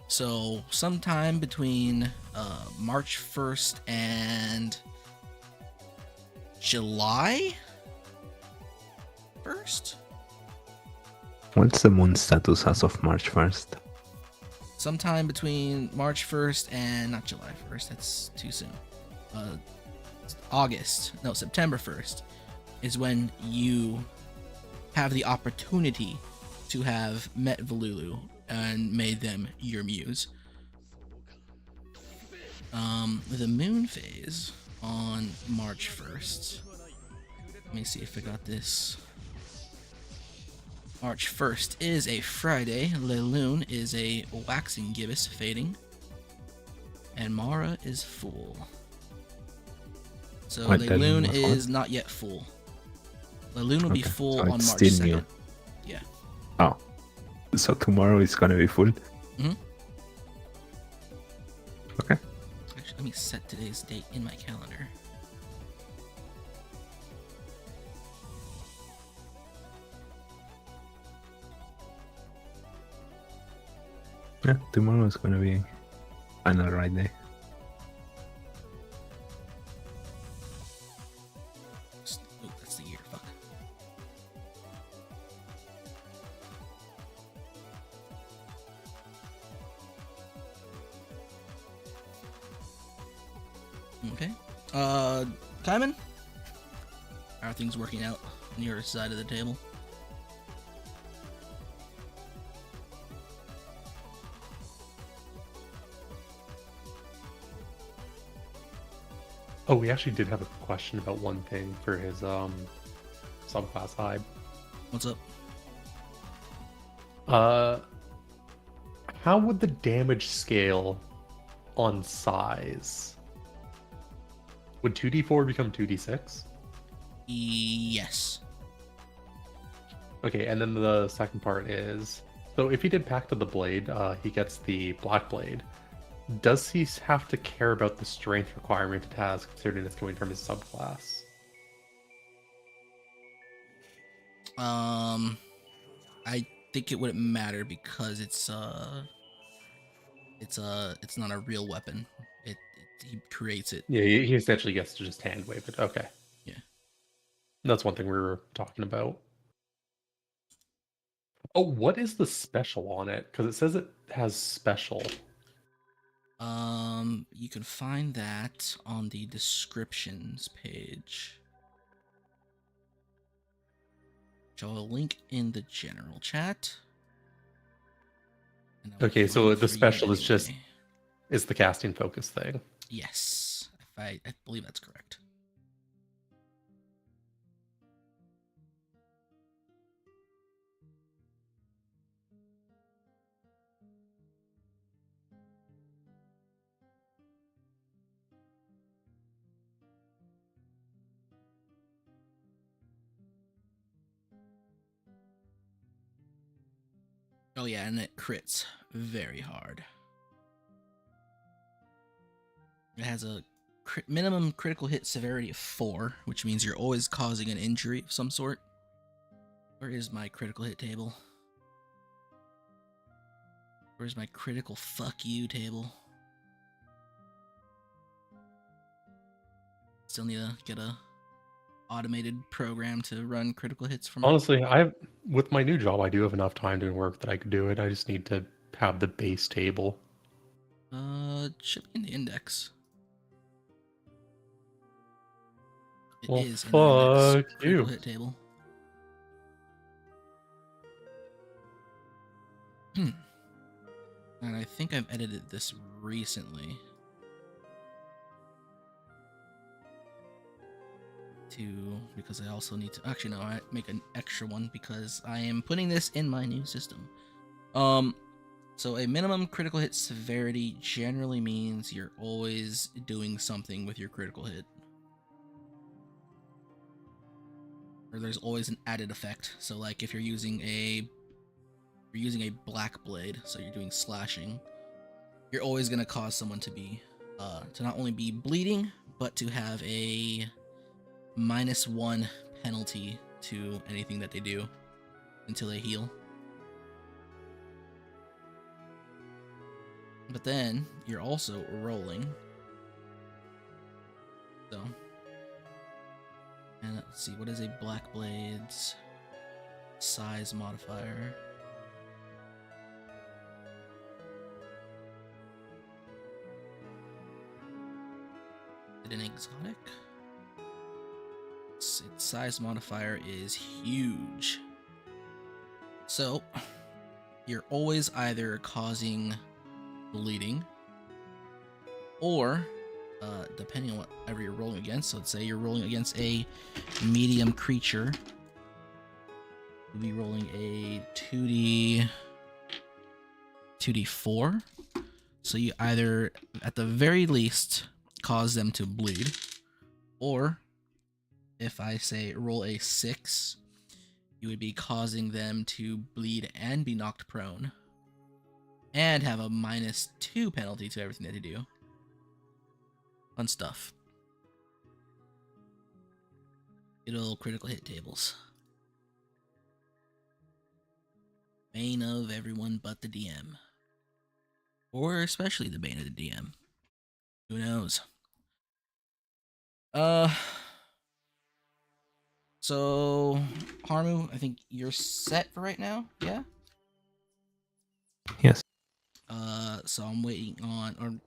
So sometime between March 1st and July 1st. What's the moon status as of March 1st? Sometime between March 1st and not July 1st. That's too soon. September 1st is when you have the opportunity to have met Volulu and made them your muse. The moon phase on March 1st. Let me see if I got this. March 1st is a Friday. Lelune is a waxing gibbous fading. And Mara is full. So Lelune is not yet full. Lelune will be full on March 2nd. New. Yeah. Oh. So tomorrow is gonna be full? Mm-hmm. Okay. Actually, let me set today's date in my calendar. Yeah, tomorrow is gonna be an alright day. Oh, that's the year. Fuck. Okay. Kaiman? How are things working out on your side of the table? Oh, we actually did have a question about one thing for his subclass high. What's up? How would the damage scale on size? Would 2d4 become 2d6? Yes. Okay, and then the second part is, so if he did Pact of the Blade, he gets the Black Blade. Does he have to care about the strength requirement it has, considering it's coming from his subclass? I think it wouldn't matter because it's not a real weapon. He creates it. Yeah, he essentially gets to just hand wave it. Okay. Yeah. That's one thing we were talking about. Oh, what is the special on it? Because it says it has special. You can find that on the descriptions page, which I'll link in the general chat. Okay, so the special is just the casting focus thing. Yes, I believe that's correct. Oh yeah, and it crits very hard. It has a minimum critical hit severity of 4, which means you're always causing an injury of some sort. Where is my critical hit table? Where's my critical fuck you table? Still need to get a automated program to run critical hits for me. Honestly, with my new job, I do have enough time doing work that I could do it. I just need to have the base table. It should be in the index. It well, is in the index fuck you. critical hit table. And I think I've edited this recently. Because I also need to actually no, I make an extra one because I am putting this in my new system. So a minimum critical hit severity generally means you're always doing something with your critical hit. or there's always an added effect. So like if you're using a black blade, so you're doing slashing, you're always gonna cause someone to be to not only be bleeding, but to have a -1 penalty to anything that they do until they heal. But then you're also rolling. So, and let's see, what is a black blade's size modifier? Is it an exotic? Its size modifier is huge. So, you're always either causing bleeding, or depending on whatever you're rolling against, so let's say you're rolling against a medium creature, you'll be rolling a 2d4. So you either, at the very least, cause them to bleed, or if I say roll a 6, you would be causing them to bleed and be knocked prone, and have a -2 penalty to everything that they do. Fun stuff. It'll critical hit tables. Bane of everyone but the DM. Or especially the bane of the DM. Who knows? So, Harmu, I think you're set for right now, yeah? Yes. So I'm waiting on, or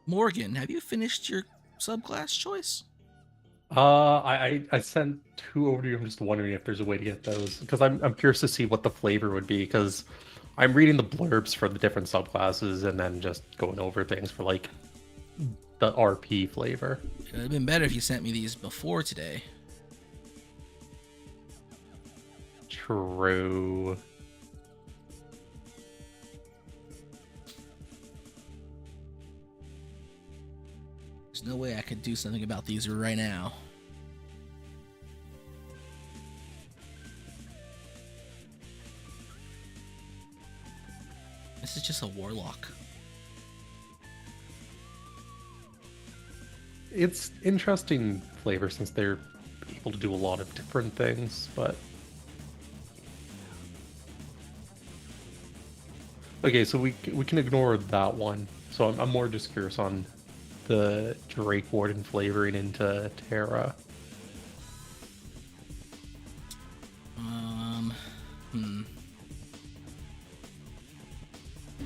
Morgan, have you finished your subclass choice? I sent 2 over to you. I'm just wondering if there's a way to get those, because I'm curious to see what the flavor would be, because I'm reading the blurbs for the different subclasses and then just going over things for like the RP flavor. It would have been better if you sent me these before today. True. There's no way I could do something about these right now. This is just a warlock. It's interesting flavor since they're able to do a lot of different things, but okay, so we can ignore that one. So I'm more just curious on the Drake Warden flavoring into Terra.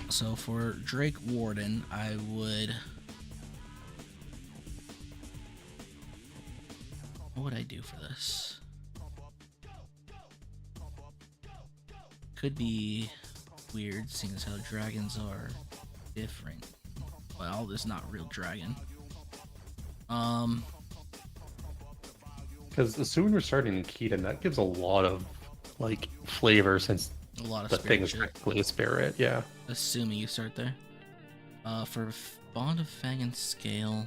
So for Drake Warden, I would... What would I do for this? Could be weird, seeing as how dragons are different. Well, there's not real dragon. Because assuming we're starting in Keaton, that gives a lot of like flavor since A lot of the thing spirit is shit. technically a spirit. Yeah. Assuming you start there. For Bond of Fang and Scale.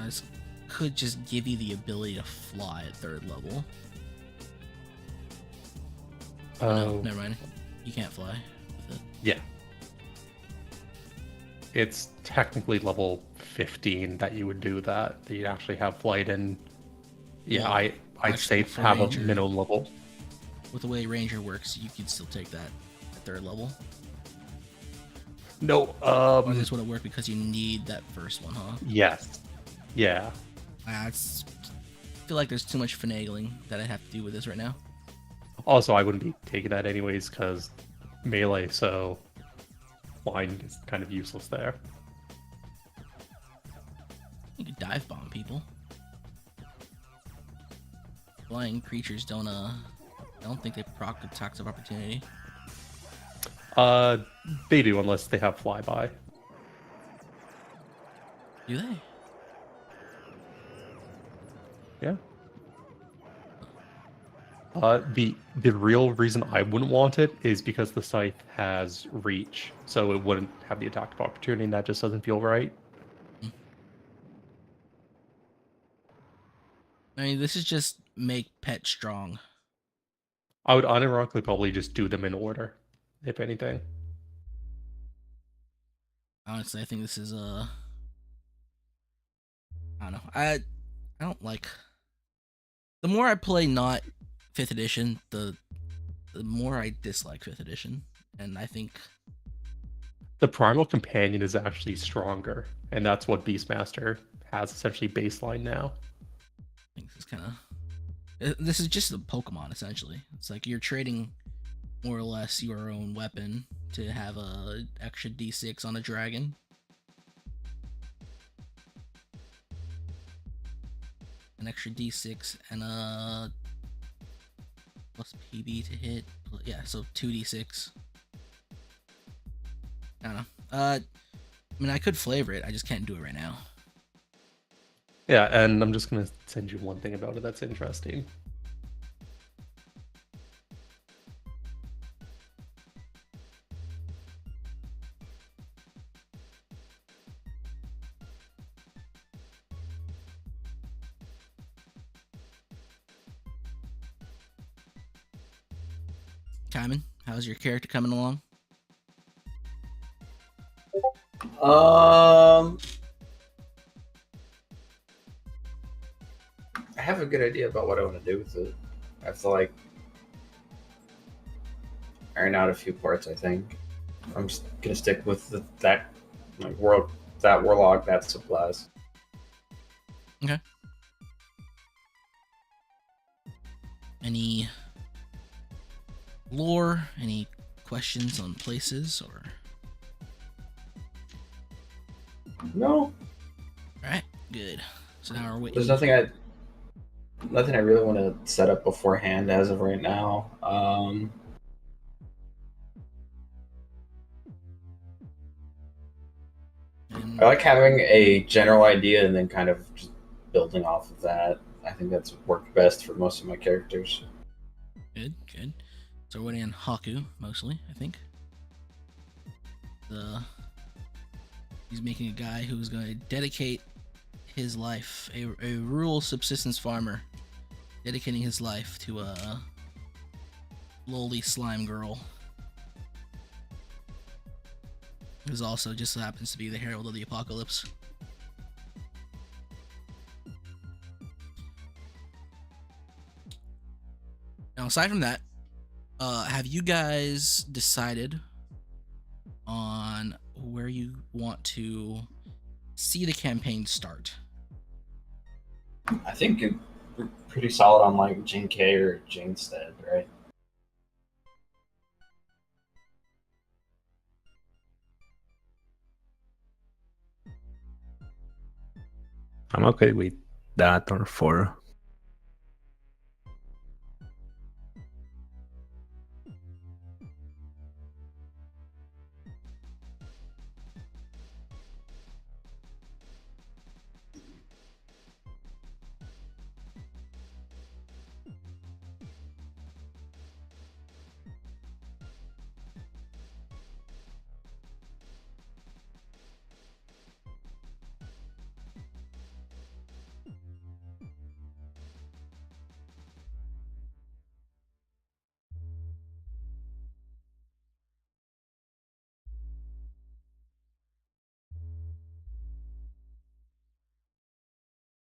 This could just give you the ability to fly at 3rd level. No, never mind. You can't fly with it. Yeah. It's technically level 15 that you would do that. You'd actually have flight and yeah, Well, I'd say actually, for have Ranger- a minimum level. With the way Ranger works, you can still take that at 3rd level. No, Or this wouldn't work because you need that first one, huh? yes. Yeah. I feel like there's too much finagling that I have to do with this right now. Also, I wouldn't be taking that anyways because melee, so flying is kind of useless there. You could dive bomb people. Flying creatures don't I don't think they proc attacks of opportunity. They do unless they have flyby. Do they? Yeah. The real reason I wouldn't want it is because the scythe has reach, so it wouldn't have the attack of opportunity, and that just doesn't feel right. I mean, this is just make pet strong. I would unironically probably just do them in order, if anything. Honestly, I think this is I don't know. I don't like. The more I play not 5th edition, the more I dislike 5th edition, and I think The primal companion is actually stronger, and that's what Beastmaster has essentially baseline now. this is kind of. This is just a Pokemon essentially. It's like you're trading more or less your own weapon to have a extra D6 on a dragon. An extra D6 and a plus PB to hit. Yeah, so 2d6. I don't know. I mean, I could flavor it. I just can't do it right now. Yeah, and I'm just gonna send you one thing about it that's interesting. Kyman, how's your character coming along? I have a good idea about what I want to do with it. I have to like iron out a few parts. I think I'm just gonna stick with that like warlock that supplies. Okay. Any lore? Any questions on places or? No, All right, good. So now we're waiting. there's nothing I really want to set up beforehand as of right now. I like having a general idea and then kind of just building off of that. I think that's worked best for most of my characters. Good, good. So we're waiting on Haku mostly, I think. He's making a guy who's going to dedicate his life, a rural subsistence farmer, dedicating his life to a lowly slime girl, who's also just happens to be the herald of the apocalypse. Now, aside from that, have you guys decided on where you want to see the campaign start? I think we're pretty solid on like Jin K or Janestead, right? I'm okay with that or 4.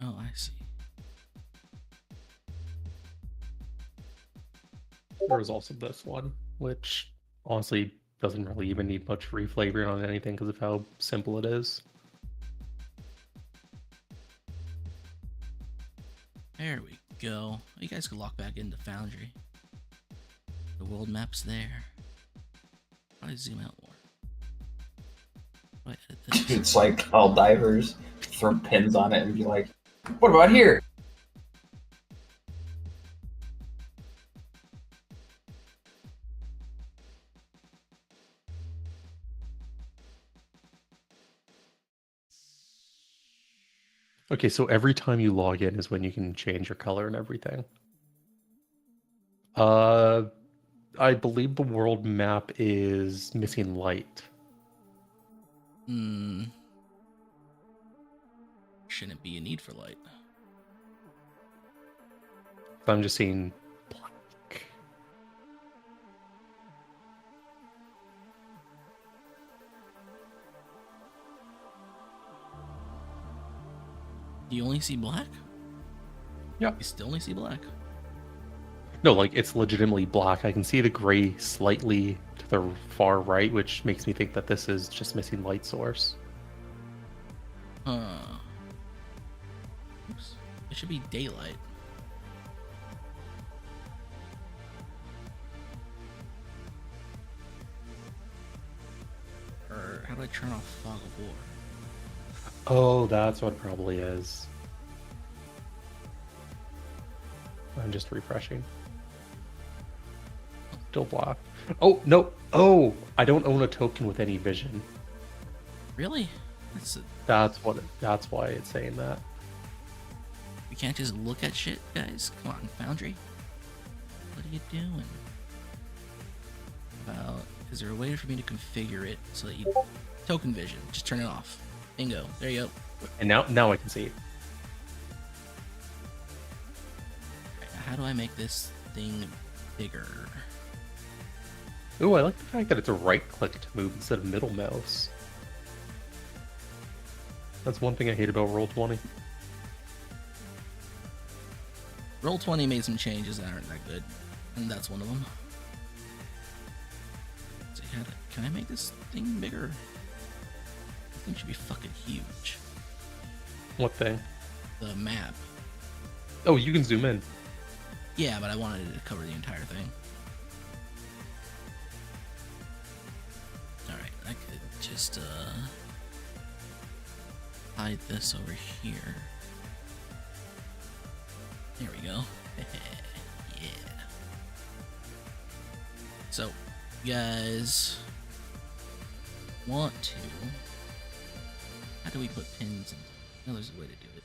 Oh, I see. There was also this one, which honestly doesn't really even need much reflavoring on anything because of how simple it is. There we go. You guys can lock back into Foundry. The world map's there. How do I zoom out more? How do I edit this? It's like all divers throw pins on it and be like, "What about here?" Okay, so every time you log in is when you can change your color and everything. Uh, I believe the world map is missing light. Shouldn't be a need for light. So I'm just seeing black. Do you only see black? Yeah. You still only see black. No, like it's legitimately black. I can see the gray slightly to the far right, which makes me think that this is just missing light source. Oops. It should be daylight. Or how do I turn off fog of war? Oh, that's what it probably is. I'm just refreshing. Still black. Oh, no. Oh, I don't own a token with any vision. Really? That's why it's saying that. We can't just look at shit, guys. Come on, Foundry. What are you doing? Is there a way for me to configure it so that you token vision? Just turn it off. Bingo. There you go. And now I can see. Right, how do I make this thing bigger? Ooh, I like the fact that it's a right click to move instead of middle mouse. That's one thing I hate about Roll20. Roll20 made some changes that aren't that good, and that's one of them. So can I make this thing bigger? This thing should be fucking huge. What thing? The map. Oh, you can zoom in. Yeah, but I wanted it to cover the entire thing. Alright, I could just hide this over here. There we go. Yeah. So, you guys want to... How do we put pins in? No, there's a way to do it.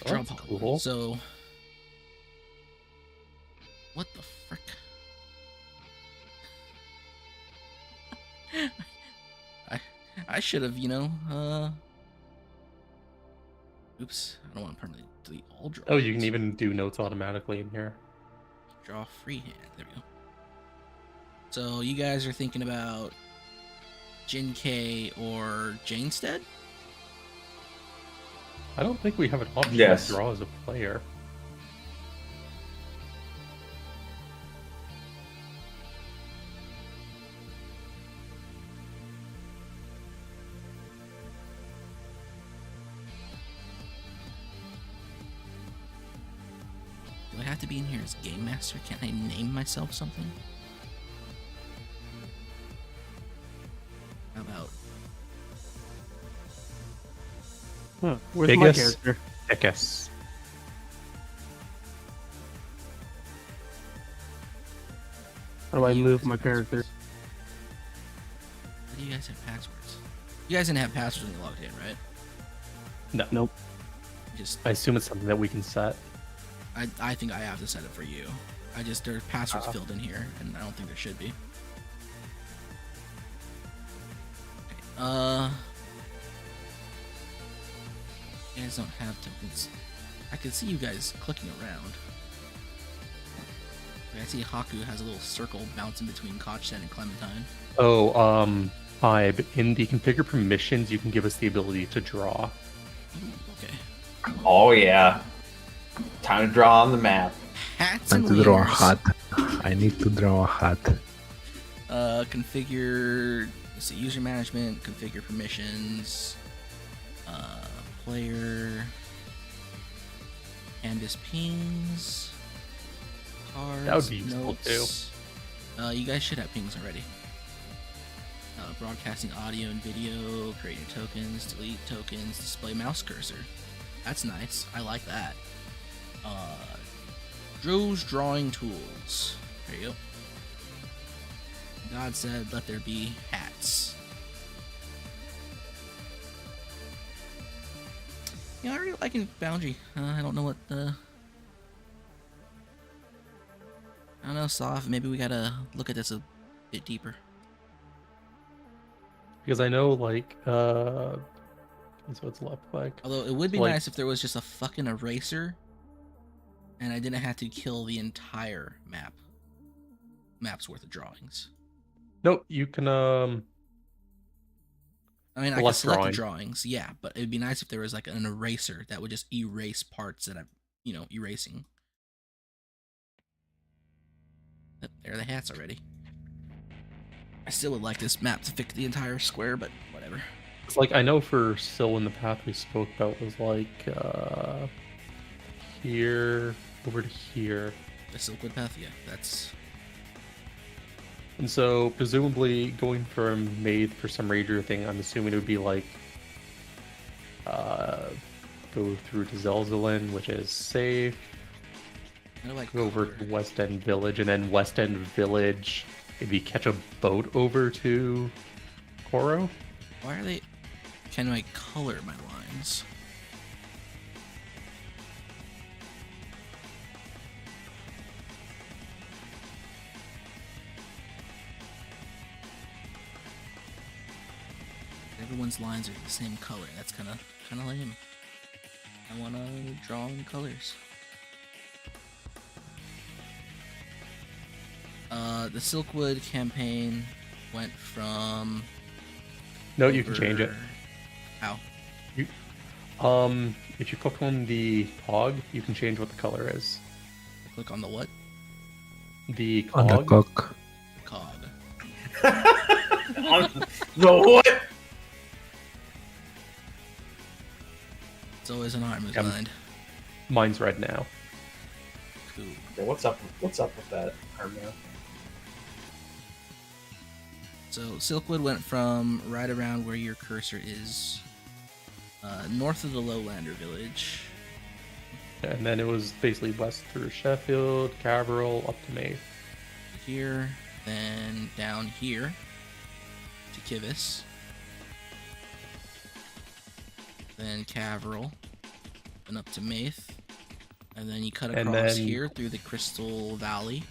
Oh, that's cool. So, what the frick? I should have, oops, I don't want to permanently delete all drawings. Oh, you can even do notes automatically in here. Draw freehand. There we go. So you guys are thinking about Jin K or Janestead? I don't think we have an option Yes. to draw as a player. Do I have to be in here as Game Master? Can't I name myself something? How about... Huh, where's my character? Thickest. How do I You move guys my have character? passwords? How do you guys have passwords? You guys didn't have passwords when you logged in, right? No. Nope. Just I assume it's something that we can set. I think I have to set it for you. There are passwords filled in here, and I don't think there should be. Okay, you guys don't have tokens. I can see you guys clicking around. I see Haku has a little circle bouncing between Kochsen and Clementine. Oh, Vibe, in the configure permissions, you can give us the ability to draw. Ooh, okay. Oh yeah. Time to draw on the map. Hats Time and to draw a wieners. hat. I need to draw a hat. Configure, let's see, user management, configure permissions, player, canvas pings, cards, That would be useful, notes. You guys should have pings already. broadcasting audio and video, creating tokens, delete tokens, display mouse cursor. That's nice. I like that. Drew's drawing tools. There you go. God said, let there be hats. Yeah, I really like Boundary. I don't know what the... I don't know, Soft. Maybe we gotta look at this a bit deeper. Because I know, like, that's what it's look like. Although it would be Like- nice if there was just a fucking eraser and I didn't have to kill the entire map's worth of drawings. No, you can, I mean, I can Left select the drawing. drawings, yeah, but it'd be nice if there was like an eraser that would just erase parts that I'm, erasing. Yep, there are the hats already. I still would like this map to fix the entire square, but whatever. it's like, I know for Still in the Path we spoke about was like, here over to here. The Silkwood Path, yeah, that's... And so, presumably, going from Maid for some Rager thing, I'm assuming it would be like, go through to Zelzelin, which is safe, I like go over color. to West End Village, and then West End Village, maybe catch a boat over to Koro? Why are they... Can I color my lines? Everyone's lines are the same color. That's kind of lame. I want to draw in colors. The Silkwood campaign went from... No, you can change it. How? If you click on the cog, you can change what the color is. Click on the what? The On the cog, cock. Cog. The what? It's always an arm is Yep. blind. mine's red now. Cool. Yeah, what's up with that, Armia? So Silkwood went from right around where your cursor is, north of the Lowlander village. And then it was basically west through Sheffield, Caveril, up to Maid. Here, then down here to Kivis, then Caveril, and up to Maith, and then you cut And across then- here through the Crystal Valley,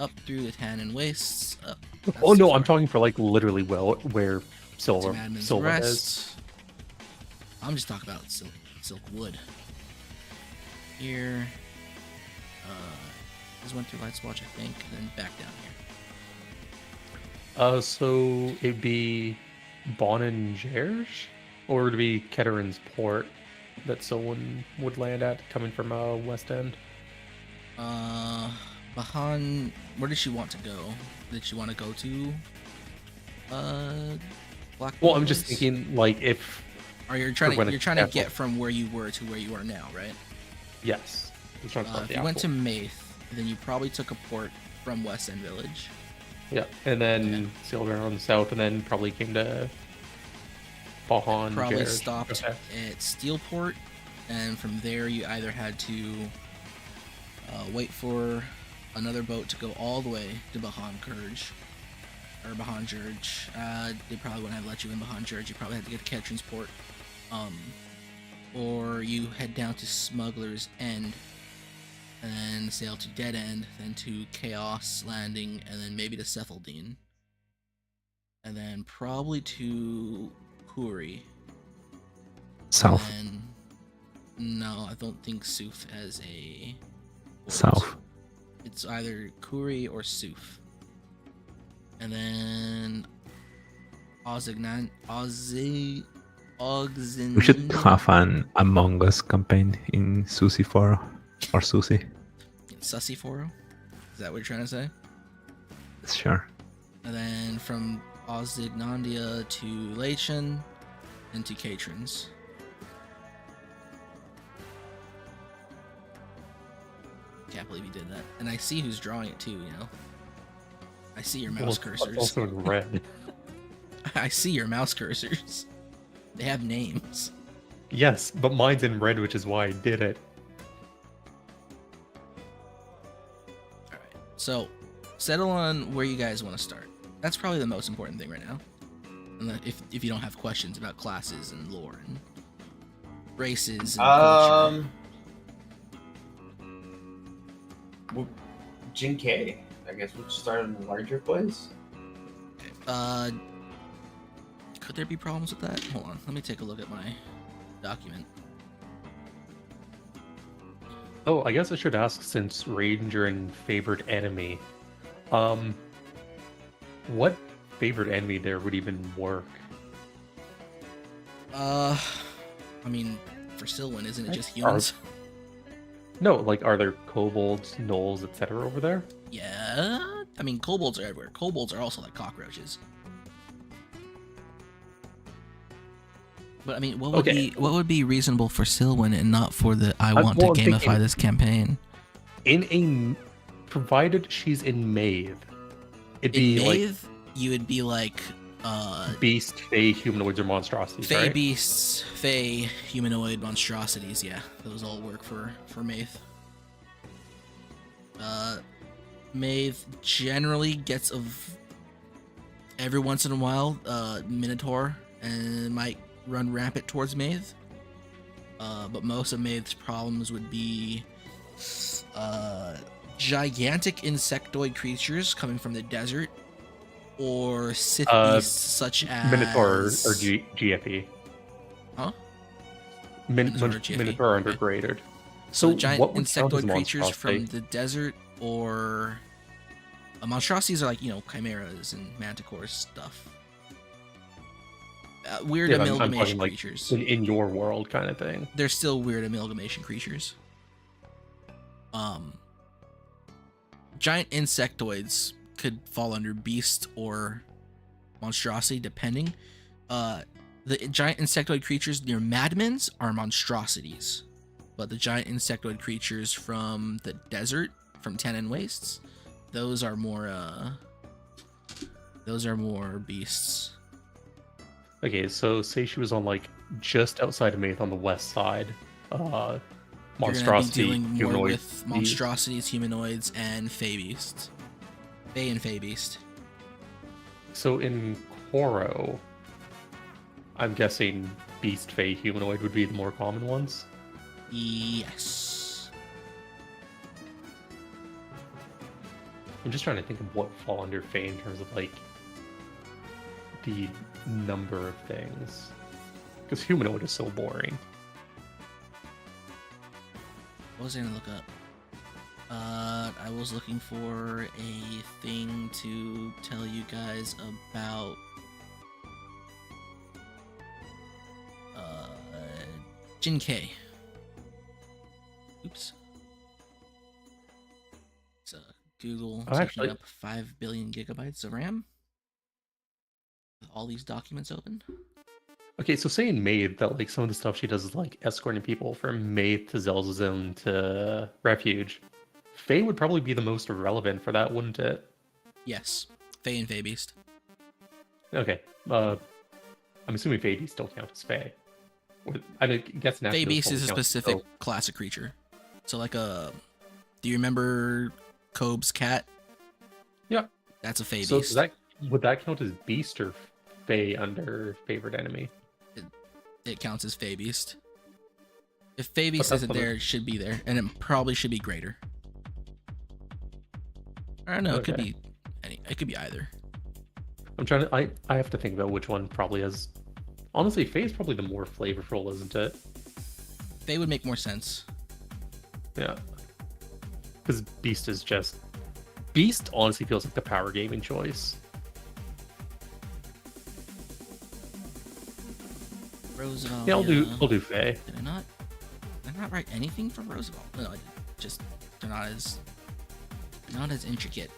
up through the Tannin Wastes. Up, Oh that's no, too I'm far. talking for like literally where To Silver Madman's is. Rest. I'm just talking about Silkwood. Here, just went through Light's Watch, I think, and then back down here. So it'd be Bon and Gerge? Or would it be Ketteran's Port that someone would land at coming from West End? Bahan, where did she want to go? Did she want to go to Black Well, I'm just Woods? thinking like if Or you're trying when to it's get careful. from where you were to where you are now, right? yes. I'm trying to start If the you went to apple. Maith, then you probably took a port from West End Village. Yeah, and then sailed around the south and then probably came to Bahan, Probably Gerge. stopped Okay. at Steelport, and from there you either had to wait for another boat to go all the way to Bahan Kurge or Bahan Jurge. They probably wouldn't have let you in Bahan Jurge. You probably had to get to Ketrin's Port, or you head down to Smuggler's End and then sail to Dead End, then to Chaos Landing, and then maybe to Cephaldine, and then probably to Kuri. South. And no, I don't think Suf has a port. South. It's either Kuri or Suf. And then Ozignan We should have an Among Us campaign in Susi 4 or Susi. Sussiforo? Is that what you're trying to say? Sure. And then from Ozignandia to Lachin and to Catrins. Can't believe you did that. And I see who's drawing it too, you know? I see your mouse Well, cursors. it's also in red. I see your mouse cursors. They have names. Yes, but mine's in red, which is why I did it. All right. So, settle on where you guys want to start. That's probably the most important thing right now. And if you don't have questions about classes and lore and races and culture. Jin K. I guess we'll start in a larger place. Okay. Could there be problems with that? Hold on. Let me take a look at my document. Oh, I guess I should ask, since Ranger and favorite enemy, what favorite enemy there would even work? I mean, for Silwyn, isn't it just humans? No, like, are there kobolds, gnolls, etc. over there? Yeah. I mean, kobolds are everywhere. Kobolds are also like cockroaches. But I mean, what would be reasonable for Silwyn and not for the I want to gamify this campaign? Provided she's in Maeve, it'd In be Maeve, you would be like beast, fae, humanoids, or monstrosities. Fae right? beasts, fae, humanoid, monstrosities. Yeah, those all work for Maeve. Maeve generally gets every once in a while Minotaur and might run rampant towards Maeve. But most of Maeve's problems would be gigantic insectoid creatures coming from the desert, or Sith beasts such as Minotaur or GFE. Huh? Minotaur are undergraded. So giant what would count as insectoid creatures monstrosity? from the desert, or monstrosities are like, chimeras and manticores stuff. Weird amalgamation like creatures. in your world kind of thing. They're still weird amalgamation creatures. Giant insectoids could fall under beast or monstrosity, depending. The giant insectoid creatures near madmens are monstrosities, but the giant insectoid creatures from the desert, from Tannin Wastes, those are more beasts. Okay, so say she was on like just outside of Maeve on the west side. Monstrosity, You're gonna be dealing more humanoid, with monstrosities, humanoids, and fae beasts. Fae and fae beast. So in Koro, I'm guessing beast, fae, humanoid would be the more common ones. Yes. I'm just trying to think of what fall under fae in terms of like the number of things, because humanoid is so boring. What was I gonna look up? I was looking for a thing to tell you guys about Jin K. Oops. It's Google taking actually- up 5 billion gigabytes of RAM. With all these documents open. Okay, so saying Maeve, that like some of the stuff she does is like escorting people from Maeve to Zelzazone to Refuge. Fae would probably be the most relevant for that, wouldn't it? Yes. Fae and Fae Beast. Okay. I'm assuming Fae Beast don't count as Fae. I guess Fae Beast is a specific class of creature. So like do you remember Cobb's cat? Yeah. That's a Fae So Beast. would that count as Beast or Fae under favorite enemy? It counts as Fae Beast. If Fae Beast that's isn't there, it should be there, and it probably should be greater. I don't know. It could Okay. be it could be either. I'm trying to. I have to think about which one probably has. Honestly, Fae is probably the more flavorful, isn't it? Fae would make more sense. Yeah. Because Beast is just. Beast honestly feels like the power gaming choice. Roosevelt. Yeah, I'll do Fae. Did I not write anything from Roosevelt? No, I didn't. Just they're not as intricate.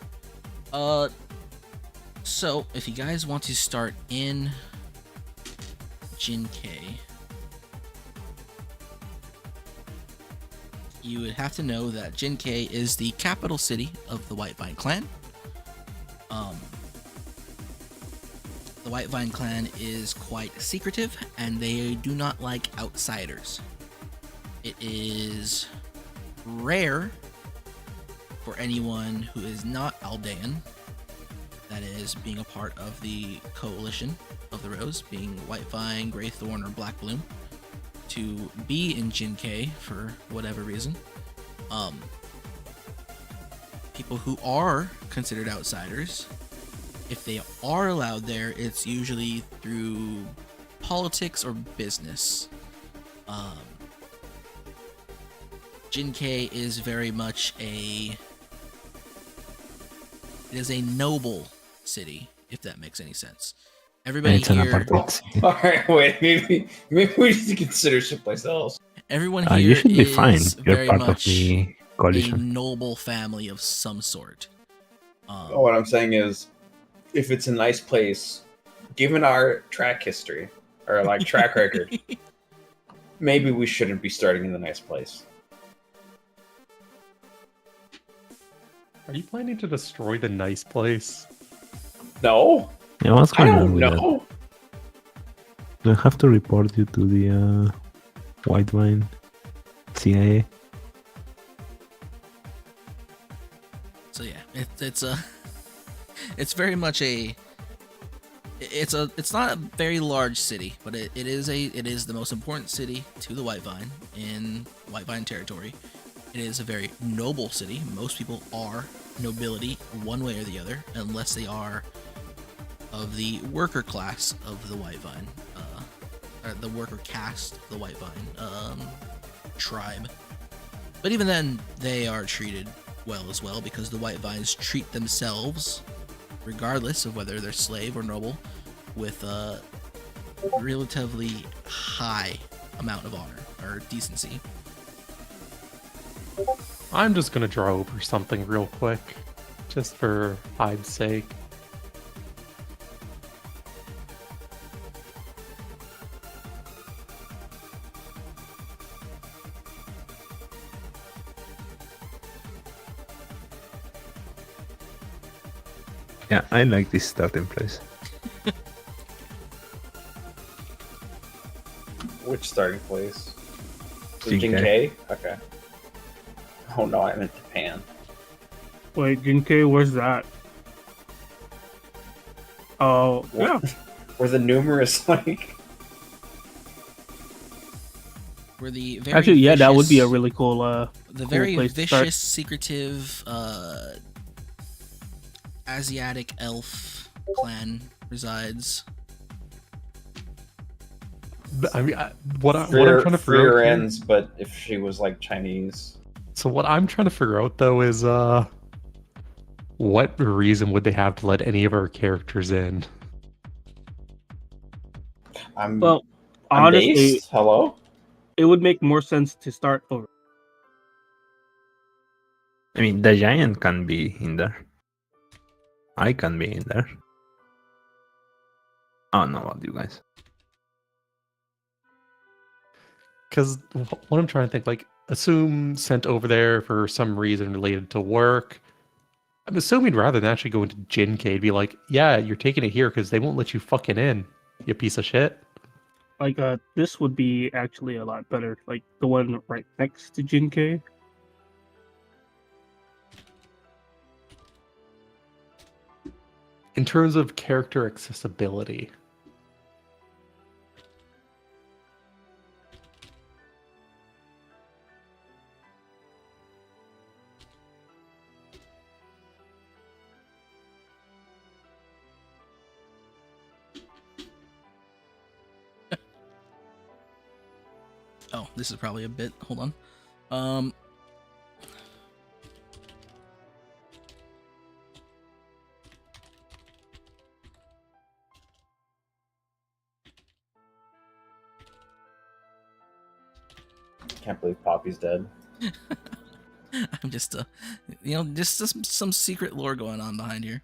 So if you guys want to start in Jin K, you would have to know that Jin K is the capital city of the White Vine clan. The White Vine clan is quite secretive, and they do not like outsiders. It is rare for anyone who is not Aldean, that is, being a part of the coalition of the Rose, being White Vine, Greythorn, or Black Bloom, to be in Jinkei for whatever reason. People who are considered outsiders, if they are allowed there, it's usually through politics or business. Jinkei is very much it is a noble city, if that makes any sense. Everybody It's an here, apartment city. All right, wait. Maybe we need to consider someplace else. everyone You here should be fine. is You're very part of much the a coalition. noble family of some sort. What I'm saying is, if it's a nice place, given our track history or like track record, maybe we shouldn't be starting in the nice place. Are you planning to destroy the nice place? No, Yeah, what's I going on don't with that? know. Do I have to report you to the White Vine CIA? So yeah, it's very much it's not a very large city, but it is the most important city to the White Vine in White Vine territory. It is a very noble city. Most people are nobility one way or the other, unless they are of the worker class of the White Vine, or the worker caste of the White Vine tribe. But even then, they are treated well as well, because the White Vines treat themselves, regardless of whether they're slave or noble, with a relatively high amount of honor or decency. I'm just gonna draw over something real quick, just for Hyde's sake. Yeah, I like this starting place. Which starting place? Jinkei. Jinkei? Okay. Oh no, I meant Japan. Wait, Jinkei, where's that? Oh, yeah. Were the numerous like? Where the very Actually, yeah, that would be a vicious- really cool. the cool very place to start. vicious, secretive Asiatic elf clan resides. I mean, what I'm Freer, trying to figure freer out here, ends, but if she was like Chinese, so what I'm trying to figure out though is what reason would they have to let any of our characters in? I'm Well, I'm honestly, based. Hello. it would make more sense to start over. I mean, the giant can be in there. I can be in there. I don't know about you guys. Because what I'm trying to think, like, assume sent over there for some reason related to work. I'm assuming rather than actually go into Jinkei, be like, yeah, you're taking it here because they won't let you fucking in, you piece of shit. Like, this would be actually a lot better. Like the one right next to Jinkei. In terms of character accessibility. Oh, this is probably a bit. Hold on. Can't believe Poppy's dead. I'm just just some secret lore going on behind here.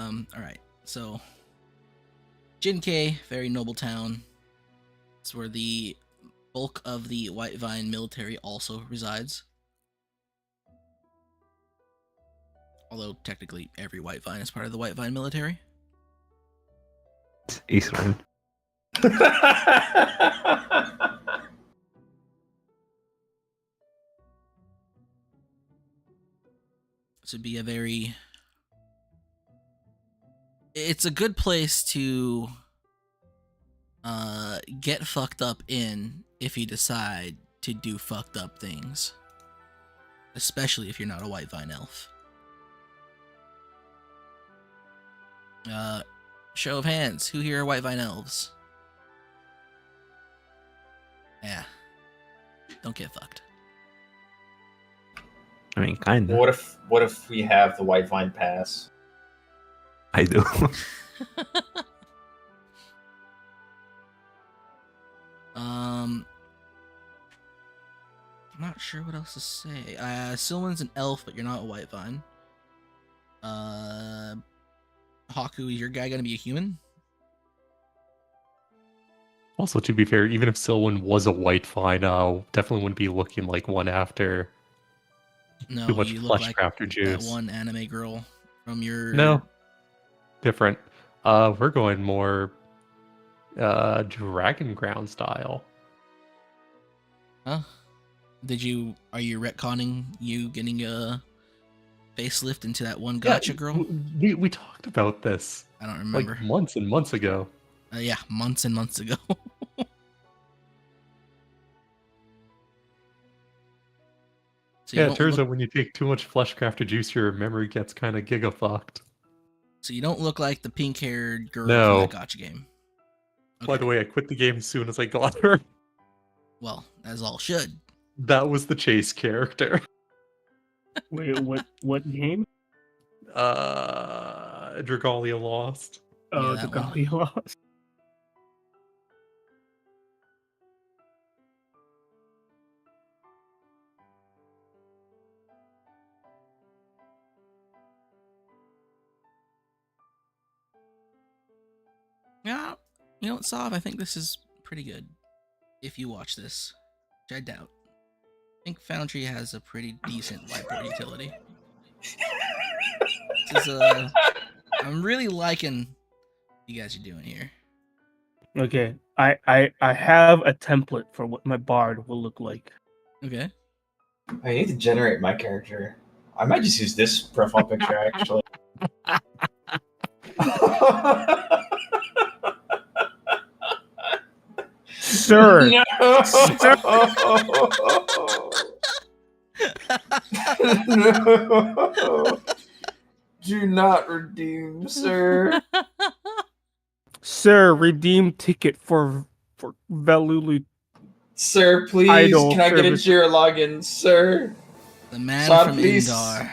All right. So, Jinkei, very noble town. It's where the bulk of the White Vine military also resides. Although technically every White Vine is part of the White Vine military. It's Israel. This would be a very... It's a good place to get fucked up in if you decide to do fucked up things. Especially if you're not a White Vine elf. Show of hands. Who here are White Vine elves? Yeah. Don't get fucked. I mean, kinda. What if we have the White Vine pass? I do. I'm not sure what else to say. Silwan's an elf, but you're not a White Vine. Haku, is your guy gonna be a human? Also, to be fair, even if Silwyn was a White Vine, definitely wouldn't be looking like one after No, too much you look flesh like crafter that juice. one anime girl from your... No, different. We're going more Dragon Ground style. Huh? Are you retconning you getting a facelift into that one gotcha girl? We talked about this I don't remember. like months and months ago. Yeah, months and months ago. So you Yeah, it don't turns look, out when you take too much flesh crafter juice, your memory gets kind of giga-fucked. so you don't look like the pink-haired girl No. from that gotcha game. By the way, I quit the game as soon as I got her. Well, as all should. That was the chase character. Wait, what game? Dragalia Lost. Oh, Yeah, the that one. Golly Lost. Yeah, you know what, Sav? I think this is pretty good. If you watch this, which I doubt. I think Foundry has a pretty decent whiteboard utility. This is I'm really liking what you guys are doing here. Okay, I have a template for what my bard will look like. Okay. I need to generate my character. I might just use this profile picture actually. Sir, No! No! Do not redeem, sir. sir, redeem ticket for Velulu. Sir, please, Idle can I get service. into your login, sir? The man Sir, from please. Indar.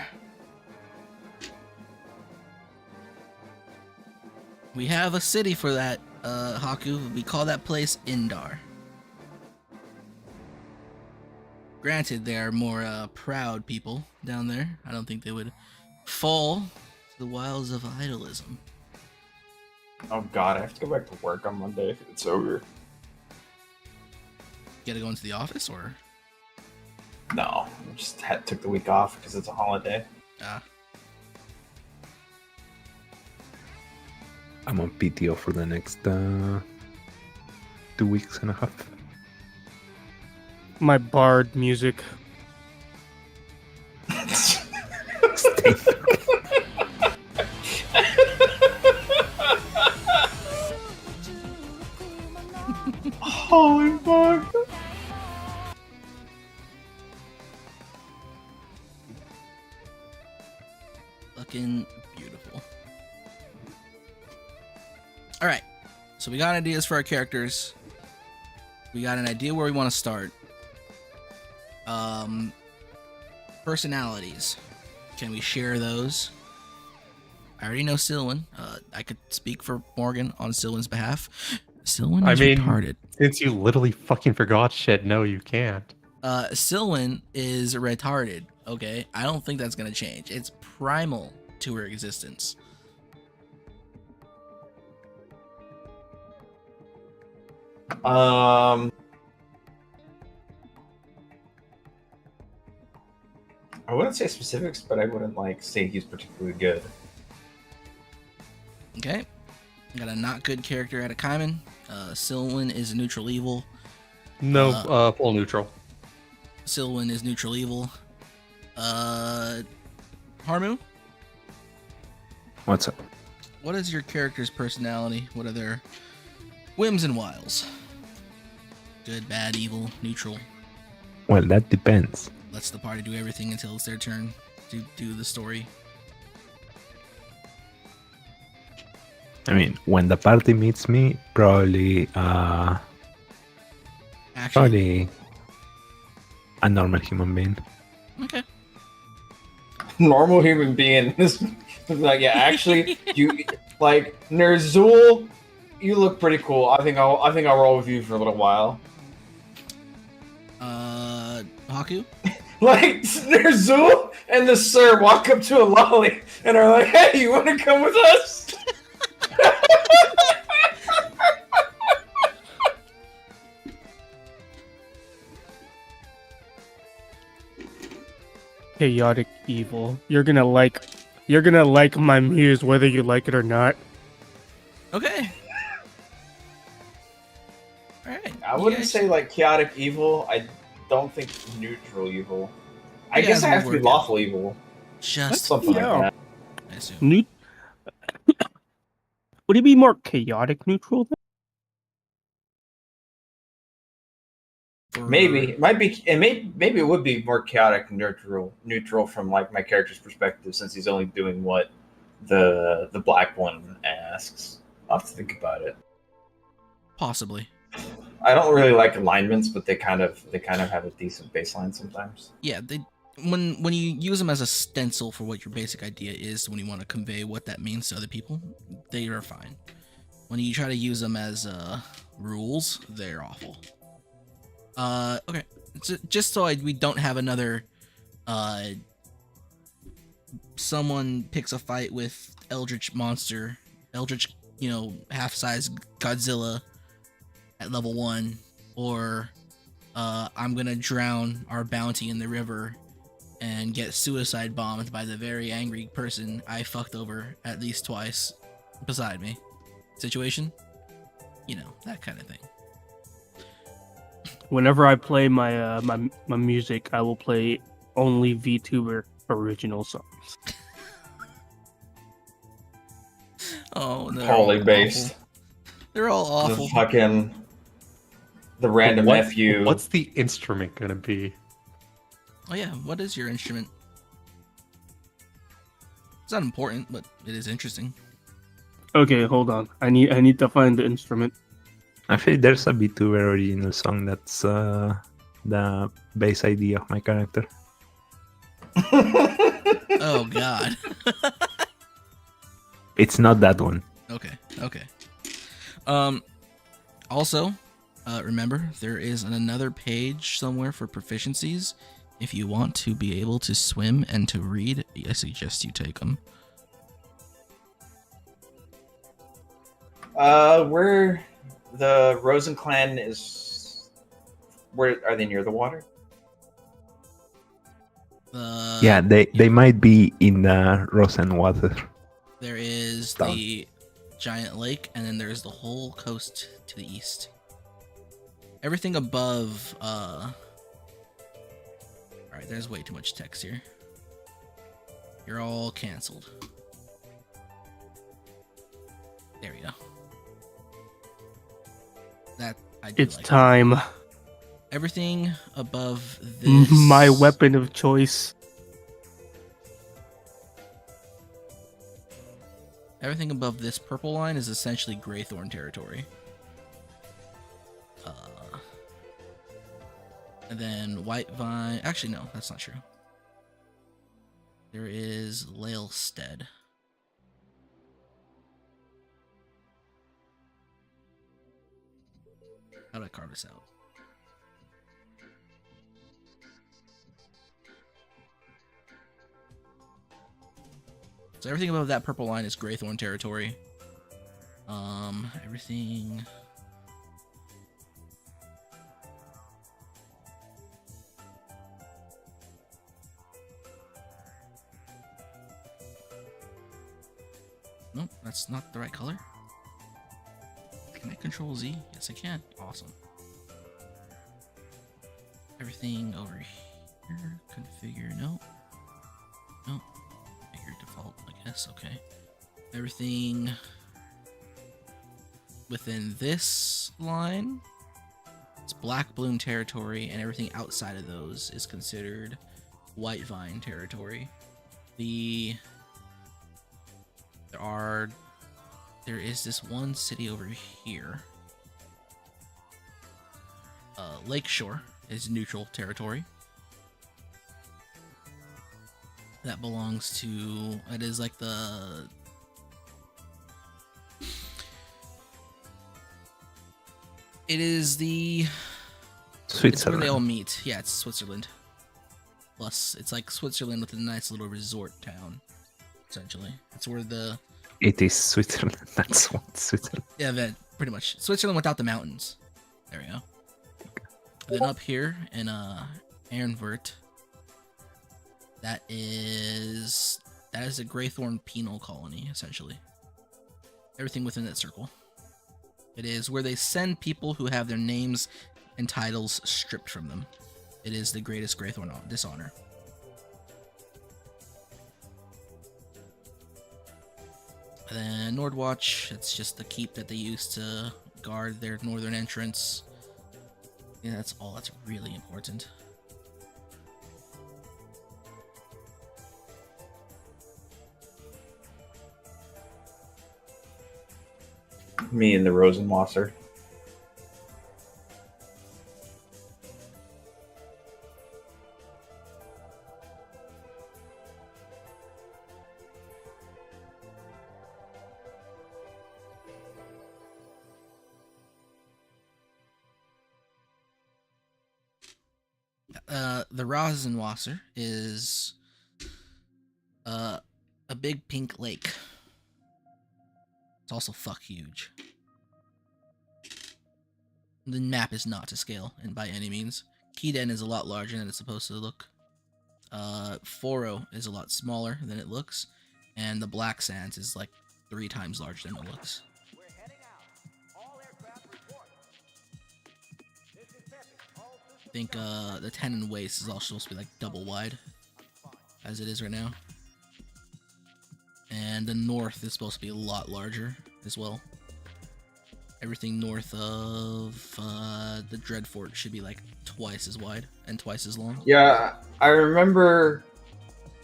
We have a city for that, Haku. We call that place Indar. Granted, they are more proud people down there. I don't think they would fall to the wiles of idolism. Oh god, I have to go back to work on Monday if it's over. You gotta go into the office, or? No, I just took the week off because it's a holiday. I'm on PTO for the next 2 weeks and a half. My bard music. Stay. Holy fuck! Fucking beautiful. Alright, so we got ideas for our characters. We got an idea where we want to start. Personalities. Can we share those? I already know Silwyn. I could speak for Morgan on Silwyn's behalf. Silwyn is retarded. Since you literally fucking forgot shit, no, you can't. Silwyn is retarded, okay? I don't think that's gonna change. It's primal to her existence. I wouldn't say specifics, but I wouldn't like say he's particularly good. Okay. I got a not good character out of Kaiman. Silwyn is a neutral evil. No, full neutral. Silwyn is neutral evil. Harmu, What's up? what is your character's personality? What are their whims and wiles? Good, bad, evil, neutral. Well, that depends. Lets the party do everything until it's their turn to do the story. I mean, when the party meets me, probably Action. a normal human being. Okay. Normal human being is like, yeah, actually, you like Nerzul. You look pretty cool. I think I'll roll with you for a little while. Haku? Like Nerzul and the sir walk up to a lolly and are like, "Hey, you want to come with us?" Chaotic evil. You're gonna like my muse whether you like it or not. Okay. Alright. I wouldn't say like chaotic evil. I don't think neutral evil. I You guess guys I will have to be work lawful evil. Just Something Yeah. like that. I assume. Would it be more chaotic neutral? Maybe it might be, and maybe it would be more chaotic neutral from like my character's perspective, since he's only doing what the black one asks. I'll have to think about it. Possibly. I don't really like alignments, but they kind of have a decent baseline sometimes. Yeah, they when you use them as a stencil for what your basic idea is, when you want to convey what that means to other people, they are fine. When you try to use them as rules, they're awful. Okay. Just so we don't have another someone picks a fight with Eldritch, half-size Godzilla at level 1, or I'm gonna drown our bounty in the river and get suicide bombed by the very angry person I fucked over at least twice beside me situation. You know, that kind of thing. Whenever I play my my music, I will play only VTuber original songs. Oh no. Poorly based. They're all awful. The random FU. What's the instrument gonna be? Oh yeah, what is your instrument? It's not important, but it is interesting. Okay, hold on. I need to find the instrument. Actually, there's a VTuber original song that's the base idea of my character. Oh god. It's not that one. Okay. Also, remember, there is another page somewhere for proficiencies. If you want to be able to swim and to read, I suggest you take them. Where the Rosen clan is, where are they, near the water? Yeah, they might be in the Rosenwater. There is the giant lake, and then there's the whole coast to the east. Everything above, Alright, there's way too much text here. You're all canceled. There we go. That I do It's like. time. Everything above this. My weapon of choice. Everything above this purple line is essentially Greythorn territory. And then White Vine. Actually, no, that's not true. There is Lalestead. How do I carve this out? So everything above that purple line is Greythorn territory. Everything Nope, that's not the right color. Can I control Z? Yes, I can. Awesome. Everything over here. Configure. Nope. Nope. Configure default, I guess. Okay. Everything within this line, it's black bloom territory, and everything outside of those is considered white vine territory. There is this one city over here. Lakeshore is neutral territory. That belongs to, it is like the, it is the, it's where Switzerland. they all meet. Yeah, it's Switzerland. Plus, it's like Switzerland with a nice little resort town, essentially. It's where the, It is Switzerland. That's what Switzerland. yeah, that pretty much Switzerland without the mountains. There we go. Then up here in Ehrenwort, that is a Greythorn penal colony, essentially. Everything within that circle. It is where they send people who have their names and titles stripped from them. It is the greatest Greythorn dishonor. And then Nordwatch, it's just the keep that they use to guard their northern entrance. Yeah, that's all that's really important. Me and the Rosenwasser. The Rosenwasser is a big pink lake. It's also fuck huge. The map is not to scale, and by any means. Keyden is a lot larger than it's supposed to look. Foro is a lot smaller than it looks, and the Black Sands is like 3 times larger than it looks. I think the Tenon Waste is also supposed to be like double wide, as it is right now. And the north is supposed to be a lot larger as well. Everything north of the Dreadfort should be like twice as wide and twice as long. Yeah, I remember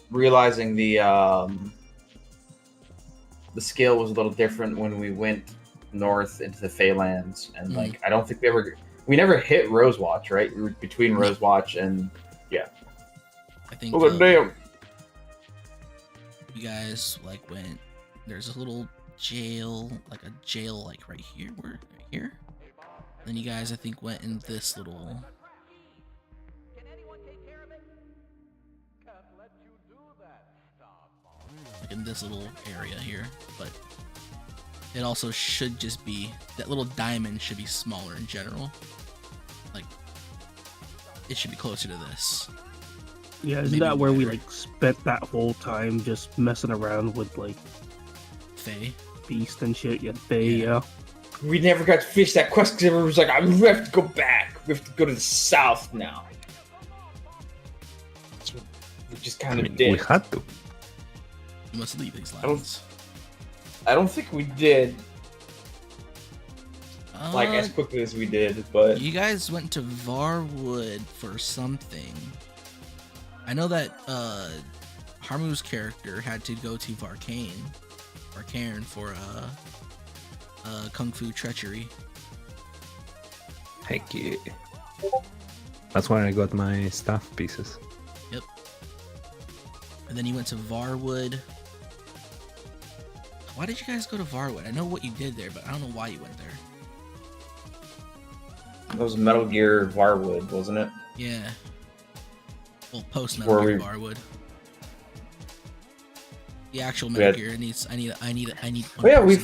realizing the scale was a little different when we went north into the Feylands, and like I don't think we never hit Rosewatch, right? We were between Rosewatch and I think. Oh damn! You guys like went. There's a little jail, like right here. Where? Right here. Then you guys, I think, went in this little. Like in this little area here, but it also should just be that little diamond should be smaller in general. Like it should be closer to this. Yeah, isn't that where we like spent that whole time just messing around with like Fae? beast and shit? Yeah, Fae, yeah. We never got to finish that quest because everyone was like, we have to go back. We have to go to the south now. So we just kind of did. We had to. You must leave these lands. I don't think we did like as quickly as we did, but you guys went to Varwood for something. I know that Harmu's character had to go to Varcairn for Kung Fu treachery. Heck yeah. That's where I got my staff pieces. Yep. And then you went to Varwood. Why did you guys go to Varwood? I know what you did there, but I don't know why you went there. that was Metal Gear Varwood, wasn't it? Yeah. Well, post Metal Gear Varwood. The actual Metal Gear needs. I need. Oh yeah, we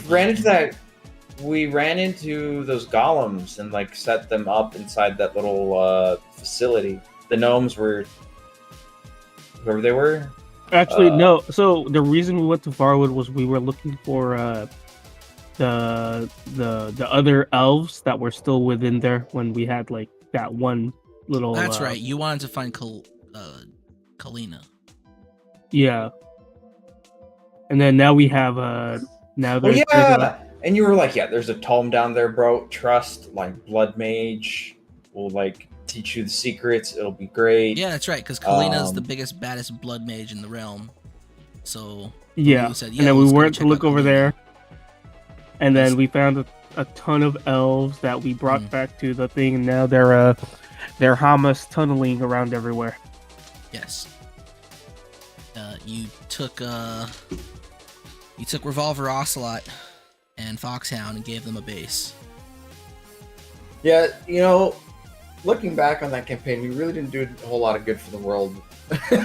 ran into those golems and like set them up inside that little facility. The gnomes were whoever they were. Actually, no. So the reason we went to Farwood was we were looking for the other elves that were still within there when we had like that one little. That's right. You wanted to find Kalina. Yeah. And then now we have now Oh there's yeah, and you were like, yeah, there's a tome down there, bro. Trust, like Blood Mage will like teach you the secrets. It'll be great. Yeah, that's right. Because Kalina is the biggest, baddest blood mage in the realm. So yeah. said, And then we let's go went to check look out over Kalina. there, and then we found a ton of elves that we brought back to the thing, and now they're Hamas tunneling around everywhere. Yes. You took Revolver Ocelot and Foxhound and gave them a base. Yeah, you know, looking back on that campaign, we really didn't do a whole lot of good for the world.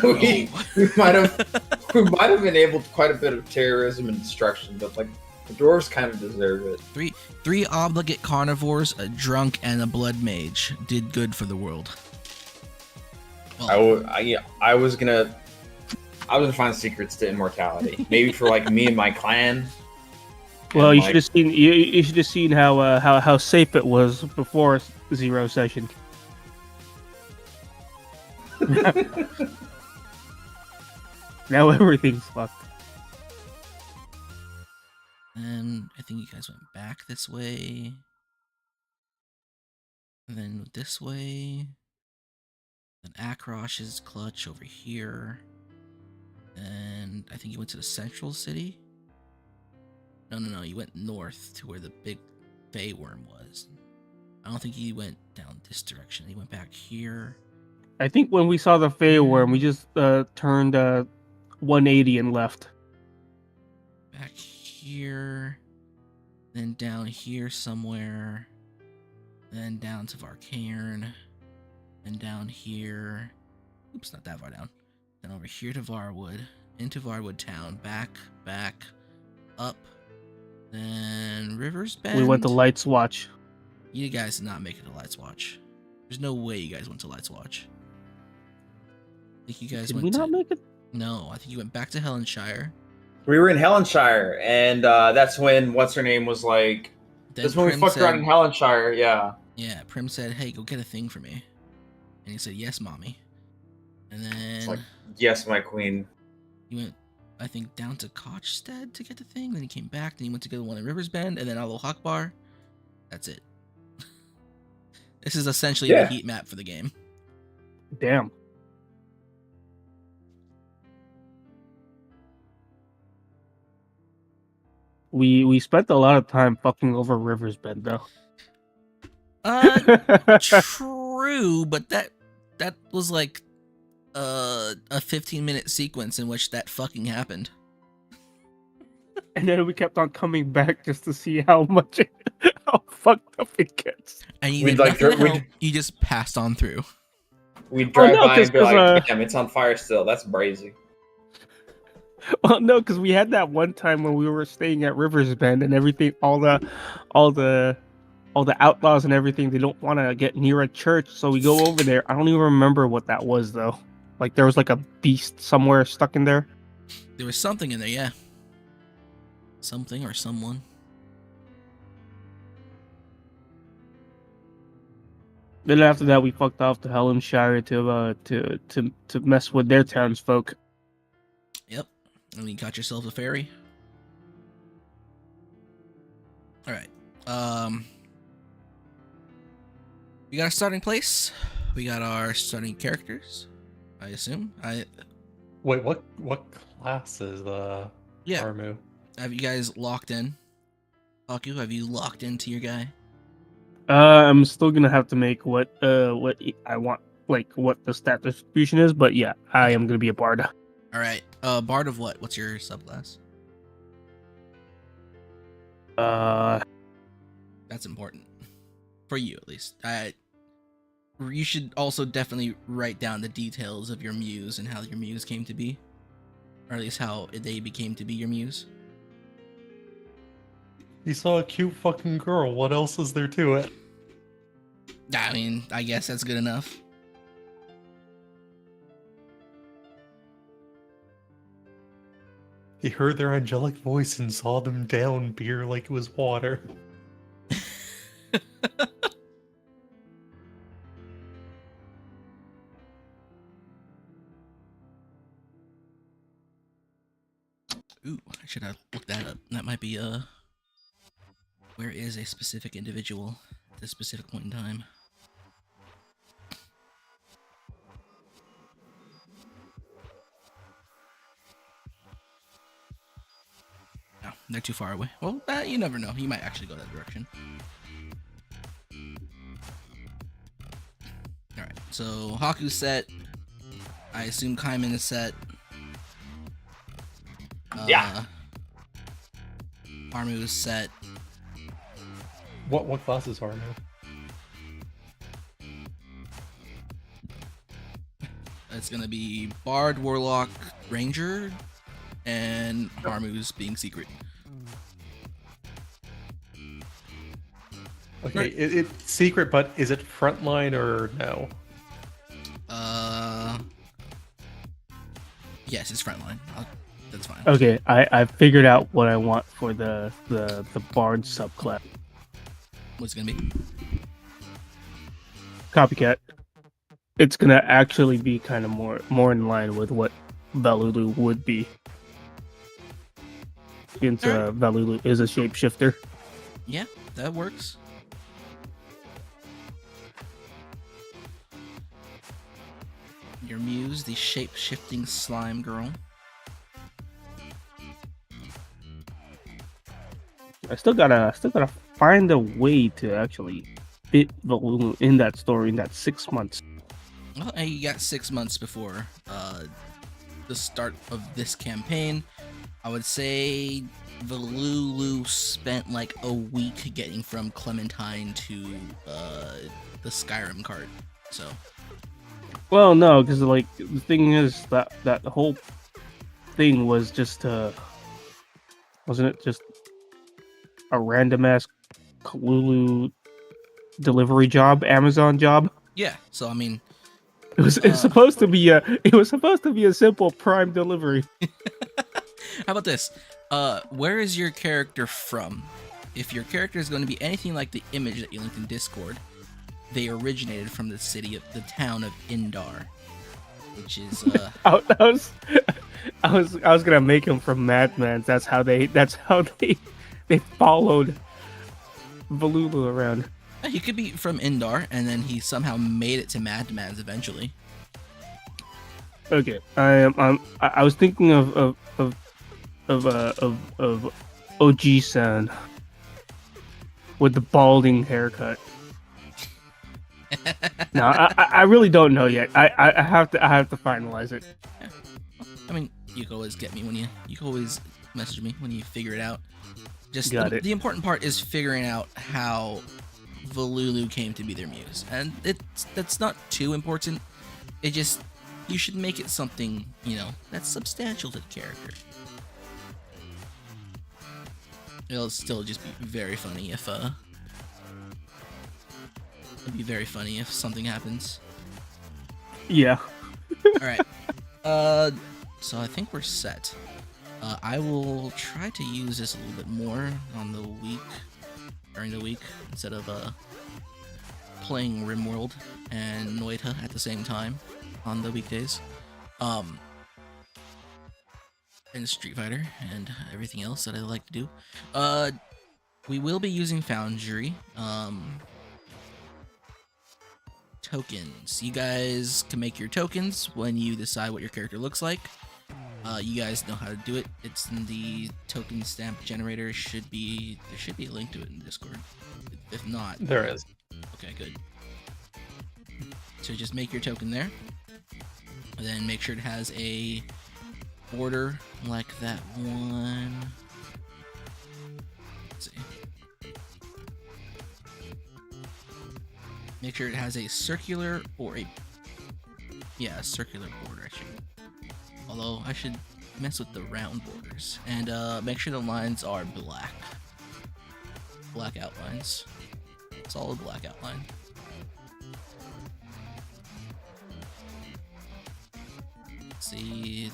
we might have been able to quite a bit of terrorism and destruction, but like the dwarves kind of deserve it. Three obligate carnivores, a drunk, and a blood mage did good for the world. Well, I was gonna find secrets to immortality, maybe for like me and my clan. Well, you should have seen. You should have seen how safe it was before Zero Session. Now everything's fucked. and I think you guys went back this way, and then this way. Then Akrosh's clutch over here, and I think you went to the central city. No, you went north to where the big Fey worm was. I don't think he went down this direction. He went back here. I think when we saw the Fey worm, we just turned 180 and left. Back here, then down here somewhere, then down to Varcairn, then down here. Oops, not that far down. Then over here to Varwood, into Varwood town, back, up, then Rivers Bend. We went to Lights Watch. You guys did not make it to Lights Watch. There's no way you guys went to Lights Watch. I think you guys Did went we not make it? No, I think you went back to Helenshire. We were in Helenshire, and that's when what's her name was like. Then That's when Prim we fucked around in Helenshire. Yeah. Yeah, Prim said, "Hey, go get a thing for me," and he said, "Yes, mommy." And then It's like, yes, my queen. he went, I think, down to Kochstead to get the thing. Then he came back. Then he went to get the one in Rivers Bend, and then Alo Hakbar. That's it. This is essentially the heat map for the game. Damn. We spent a lot of time fucking over Rivers Bend though. True, but that was like a 15-minute sequence in which that fucking happened. And then we kept on coming back just to see how fucked up it gets. And you did nothing to help, you just passed on through. We'd drive by and be like, damn, it's on fire still. That's brazy. Well, no, because we had that one time when we were staying at Rivers Bend and everything, all the outlaws and everything, they don't want to get near a church, so we go over there. I don't even remember what that was though. Like there was like a beast somewhere stuck in there. There was something in there, yeah. Something or someone. Then after that, we fucked off to Helenshire to mess with their townsfolk. Yep. And you got yourself a ferry. All right. We got a starting place. We got our starting characters. I assume. Wait, what class is Armu? Have you guys locked in? Haku, have you locked into your guy? I'm still gonna have to make what I want, like what the stat distribution is, but yeah, I am gonna be a bard. All right. Bard of what? What's your subclass? That's important for you, at least. You should also definitely write down the details of your muse and how your muse came to be, or at least how they became to be your muse. You saw a cute fucking girl. What else is there to it? I mean, I guess that's good enough. He heard their angelic voice and saw them down beer like it was water. Ooh, I should have looked that up. That might be where is a specific individual at this specific point in time? No, they're too far away. Well, you never know. You might actually go that direction. Alright, so Haku's set. I assume Kaiman is set. Yeah. Armu is set. What classes are now? It's gonna be Bard, Warlock, Ranger, and Harmu's being secret. Okay, it's secret, but is it frontline or no? Yes, it's frontline. That's fine. Okay, I figured out what I want for the Bard subclass. What's it gonna be? Copycat. It's gonna actually be kind of more in line with what Valulu would be. Since Alright. Valulu is a shapeshifter. Yeah, that works. Your muse, the shape-shifting slime girl. I still gotta find a way to actually fit Valulu in that story in that 6 months. Well, and you got 6 months before the start of this campaign. I would say Valulu spent like a week getting from Clementine to the Skyrim cart. So Well, no, because like the thing is that the whole thing was just wasn't it just a random ass Kalulu delivery job, Amazon job? yeah, so I mean, It's supposed to be a simple Prime delivery. how about this? Where is your character from? If your character is going to be anything like the image that you linked in Discord, they originated from the town of Indar, which is I was gonna make him from Madman. That's how they followed Valulu around. he could be from Indar, and then he somehow made it to Madman's eventually. Okay, I was thinking of OG-san with the balding haircut. No, I really don't know yet. I have to finalize it. I mean, you can always get me when you can always message me when you figure it out. Just Got it. The important part is figuring out how Valulu came to be their muse, and that's not too important. It just, you should make it something, that's substantial to the character. It'll still just be very funny if it'd be very funny if something happens. Yeah. All right. So I think we're set. I will try to use this a little bit more on the week, during the week, instead of playing RimWorld and Noita at the same time on the weekdays. And Street Fighter and everything else that I like to do. We will be using Foundry. Tokens. You guys can make your tokens when you decide what your character looks like. You guys know how to do it. It's in the token stamp generator. There should be a link to it in Discord. If not, There is. okay, good. So just make your token there, and then make sure it has a border like that one. Let's see. Make sure it has a circular or a circular border. Although I should mess with the round borders, and make sure the lines are black outlines, solid black outline. Let's see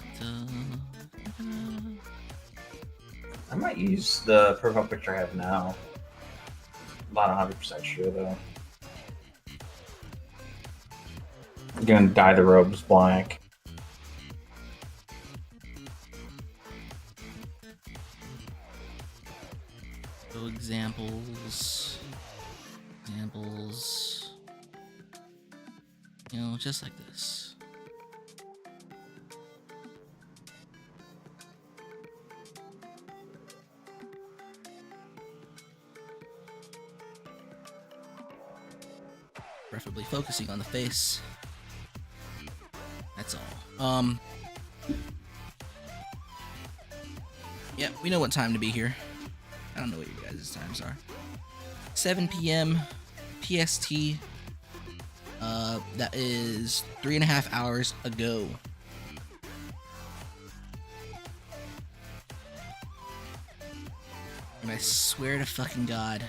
I might use the profile picture I have now. Not 100% sure though. I'm gonna dye the robes black. So examples. You know, just like this. Preferably focusing on the face. That's all. Yeah, we know what time to be here. I don't know what your guys' times are. 7 p.m. PST. That is 3.5 hours ago. And I swear to fucking God,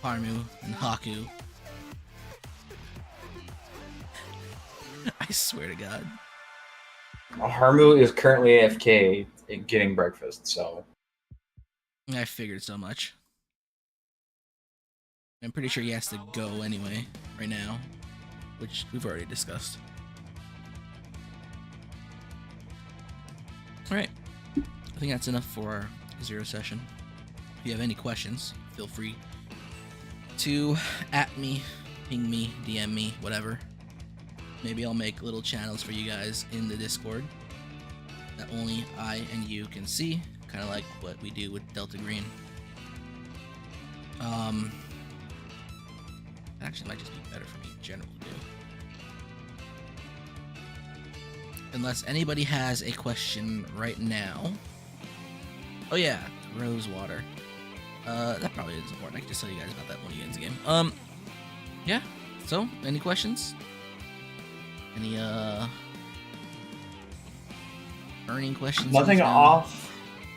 Harmu and Haku. I swear to God. Harmu is currently AFK getting breakfast, so. I figured so much. I'm pretty sure he has to go anyway, right now, which we've already discussed. Alright, I think that's enough for our zero session. If you have any questions, feel free to at me, ping me, DM me, whatever. Maybe I'll make little channels for you guys in the Discord that only I and you can see, kind of like what we do with Delta Green. Actually, might just be better for me in general to do. Unless anybody has a question right now. Oh yeah, rose water. That probably is important. I can just tell you guys about that when you get into the game. Yeah. So, any questions? Any burning questions? Nothing off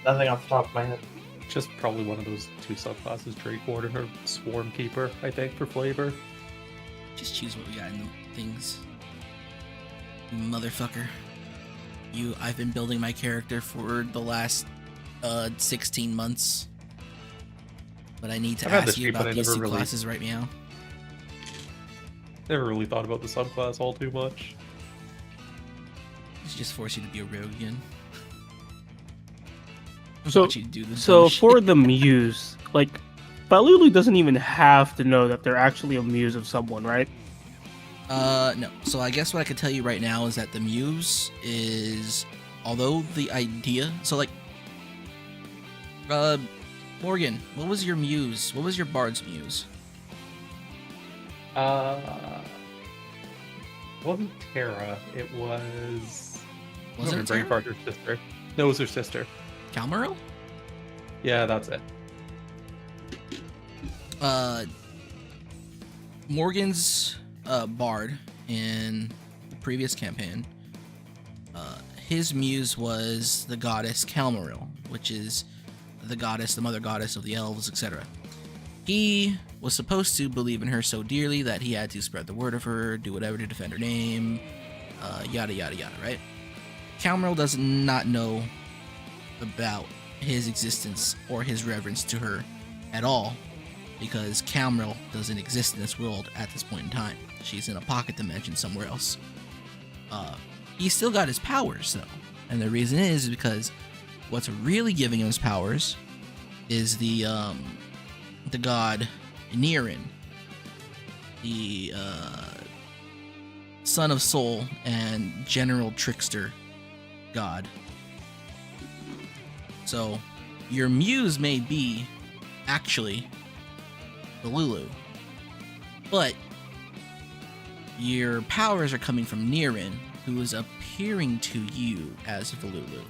the top of my head. Just probably one of those two subclasses, Drake Warden or Swarm Keeper, I think, for flavor. Just choose what we got in the things. You motherfucker. I've been building my character for the last 16 months. But I need to ask you about these two classes right now. Never really thought about the subclass all too much. It's just force you to be a rogue again. So for the muse, like, Balulu doesn't even have to know that they're actually a muse of someone, right? No. So I guess what I could tell you right now is that the muse is, although the idea, so like, Morgan, what was your muse? What was your bard's muse? Wasn't Terra. It was. Was it Terra? Her sister. No, it was her sister. Calmaril? Yeah, that's it. Morgan's bard in the previous campaign, his muse was the goddess Calmaril, which is the goddess, the mother goddess of the elves, etc. He was supposed to believe in her so dearly that he had to spread the word of her, do whatever to defend her name, yada yada yada, right? Calmaril does not know about his existence or his reverence to her at all, because Calmaril doesn't exist in this world at this point in time. She's in a pocket dimension somewhere else. He's still got his powers though, and the reason is because what's really giving him his powers is the god Nirin, the son of Soul and general trickster god. So your muse may be actually Balulu, but your powers are coming from Nirin, who is appearing to you as Balulu.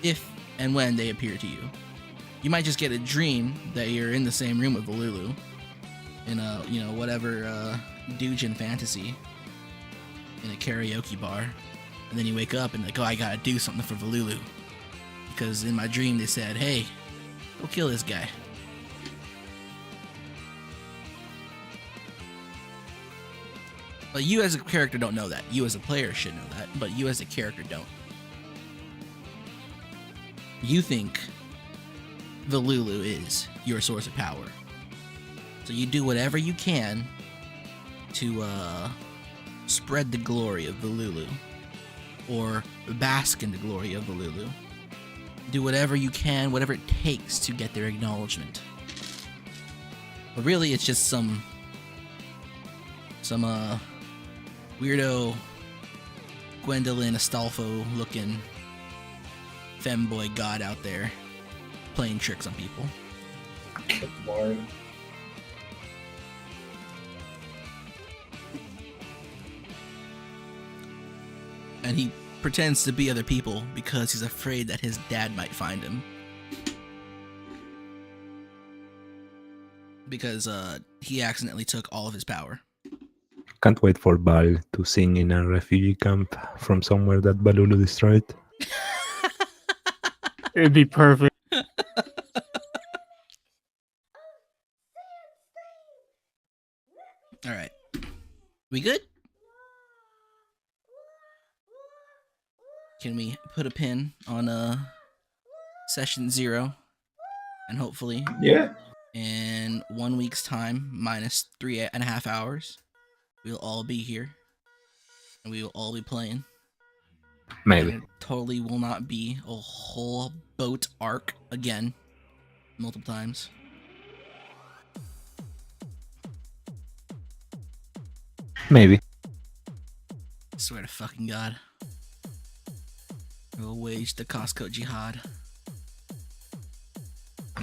If and when they appear to you. You might just get a dream that you're in the same room with Balulu in a, whatever Doujin fantasy in a karaoke bar, and then you wake up and like, oh, I gotta do something for Balulu because in my dream they said, hey, go kill this guy. But you as a character don't know that. You as a player should know that, but you as a character don't. you think the Lulu is your source of power. So you do whatever you can to spread the glory of the Lulu, or bask in the glory of the Lulu. Do whatever you can, whatever it takes to get their acknowledgement. But really, it's just some weirdo Gwendolyn Astolfo looking femboy god out there playing tricks on people. Good Lord. And he pretends to be other people because he's afraid that his dad might find him. Because he accidentally took all of his power. Can't wait for Bal to sing in a refugee camp from somewhere that Balulu destroyed. It'd be perfect. Alright. We good? Can we put a pin on session 0? And hopefully, Yeah. in 1 week's time, minus 3.5 hours, we'll all be here. And we will all be playing. Maybe. And it totally will not be a whole boat arc again. Multiple times. Maybe. Swear to fucking God. We'll wage the Costco jihad.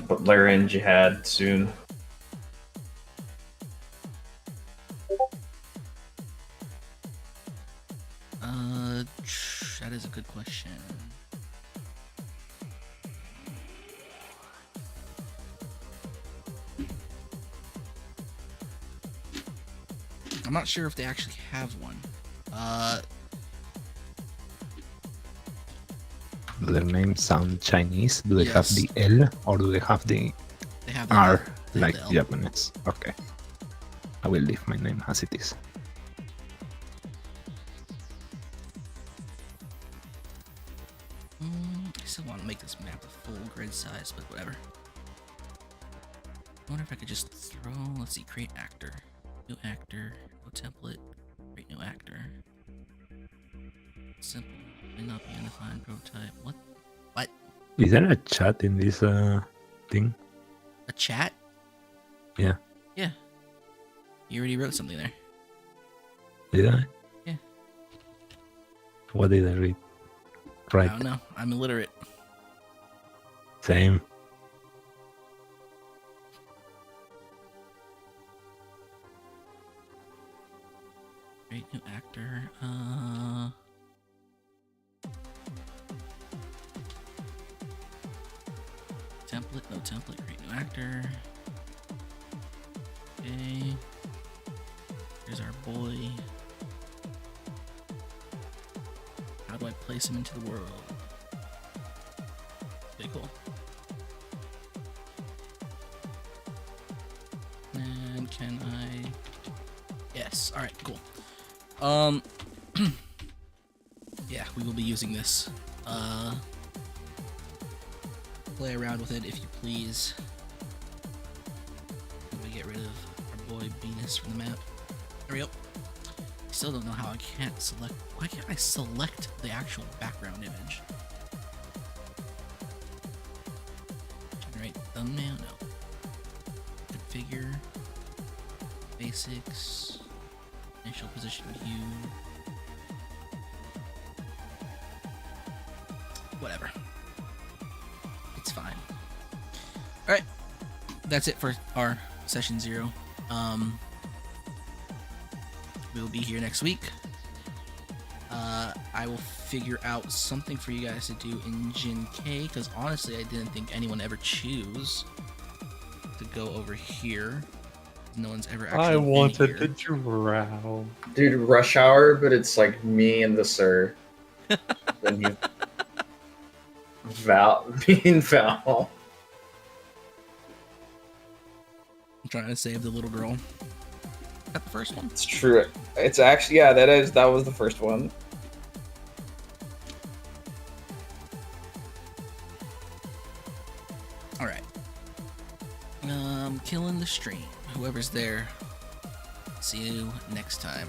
Put Lara in Jihad soon. That is a good question. I'm not sure if they actually have one. Do their names sound Chinese? Do they have Yes. the L or do they have the They have the R they have like the L. Japanese? Okay. I will leave my name as it is. I still want to make this map a full grid size, but whatever. I wonder if I could just throw, let's see, create actor. New actor, no template, create new actor. Simple, may not be undefined prototype. What? Is there a chat in this thing? A chat? Yeah. Yeah. You already wrote something there. Did I? Yeah. What did I read? Right. I don't know. I'm illiterate. Same. Create new actor. Template, no template, create new actor. Okay. Here's our boy. How do I place him into the world? Okay, cool. And can I... Yes, alright, cool. Yeah, we will be using this. Play around with it if you please. We get rid of our boy Venus from the map. There we go. I still don't know how I can't select. Why can't I select the actual background image? Generate thumbnail? No. Configure. Basics. Initial position view. Whatever. It's fine. Alright. That's it for our session 0. We'll be here next week. I will figure out something for you guys to do in Jin K, because honestly I didn't think anyone ever choose to go over here. No one's ever actually I been wanted here. to drow. Dude, Rush Hour, but it's like me and the Sir. Then you me and Val. I'm trying to save the little girl. Is that the first one? It's true. It's actually, yeah, that was the first one. Alright. Killing the stream. Whoever's there. See you next time.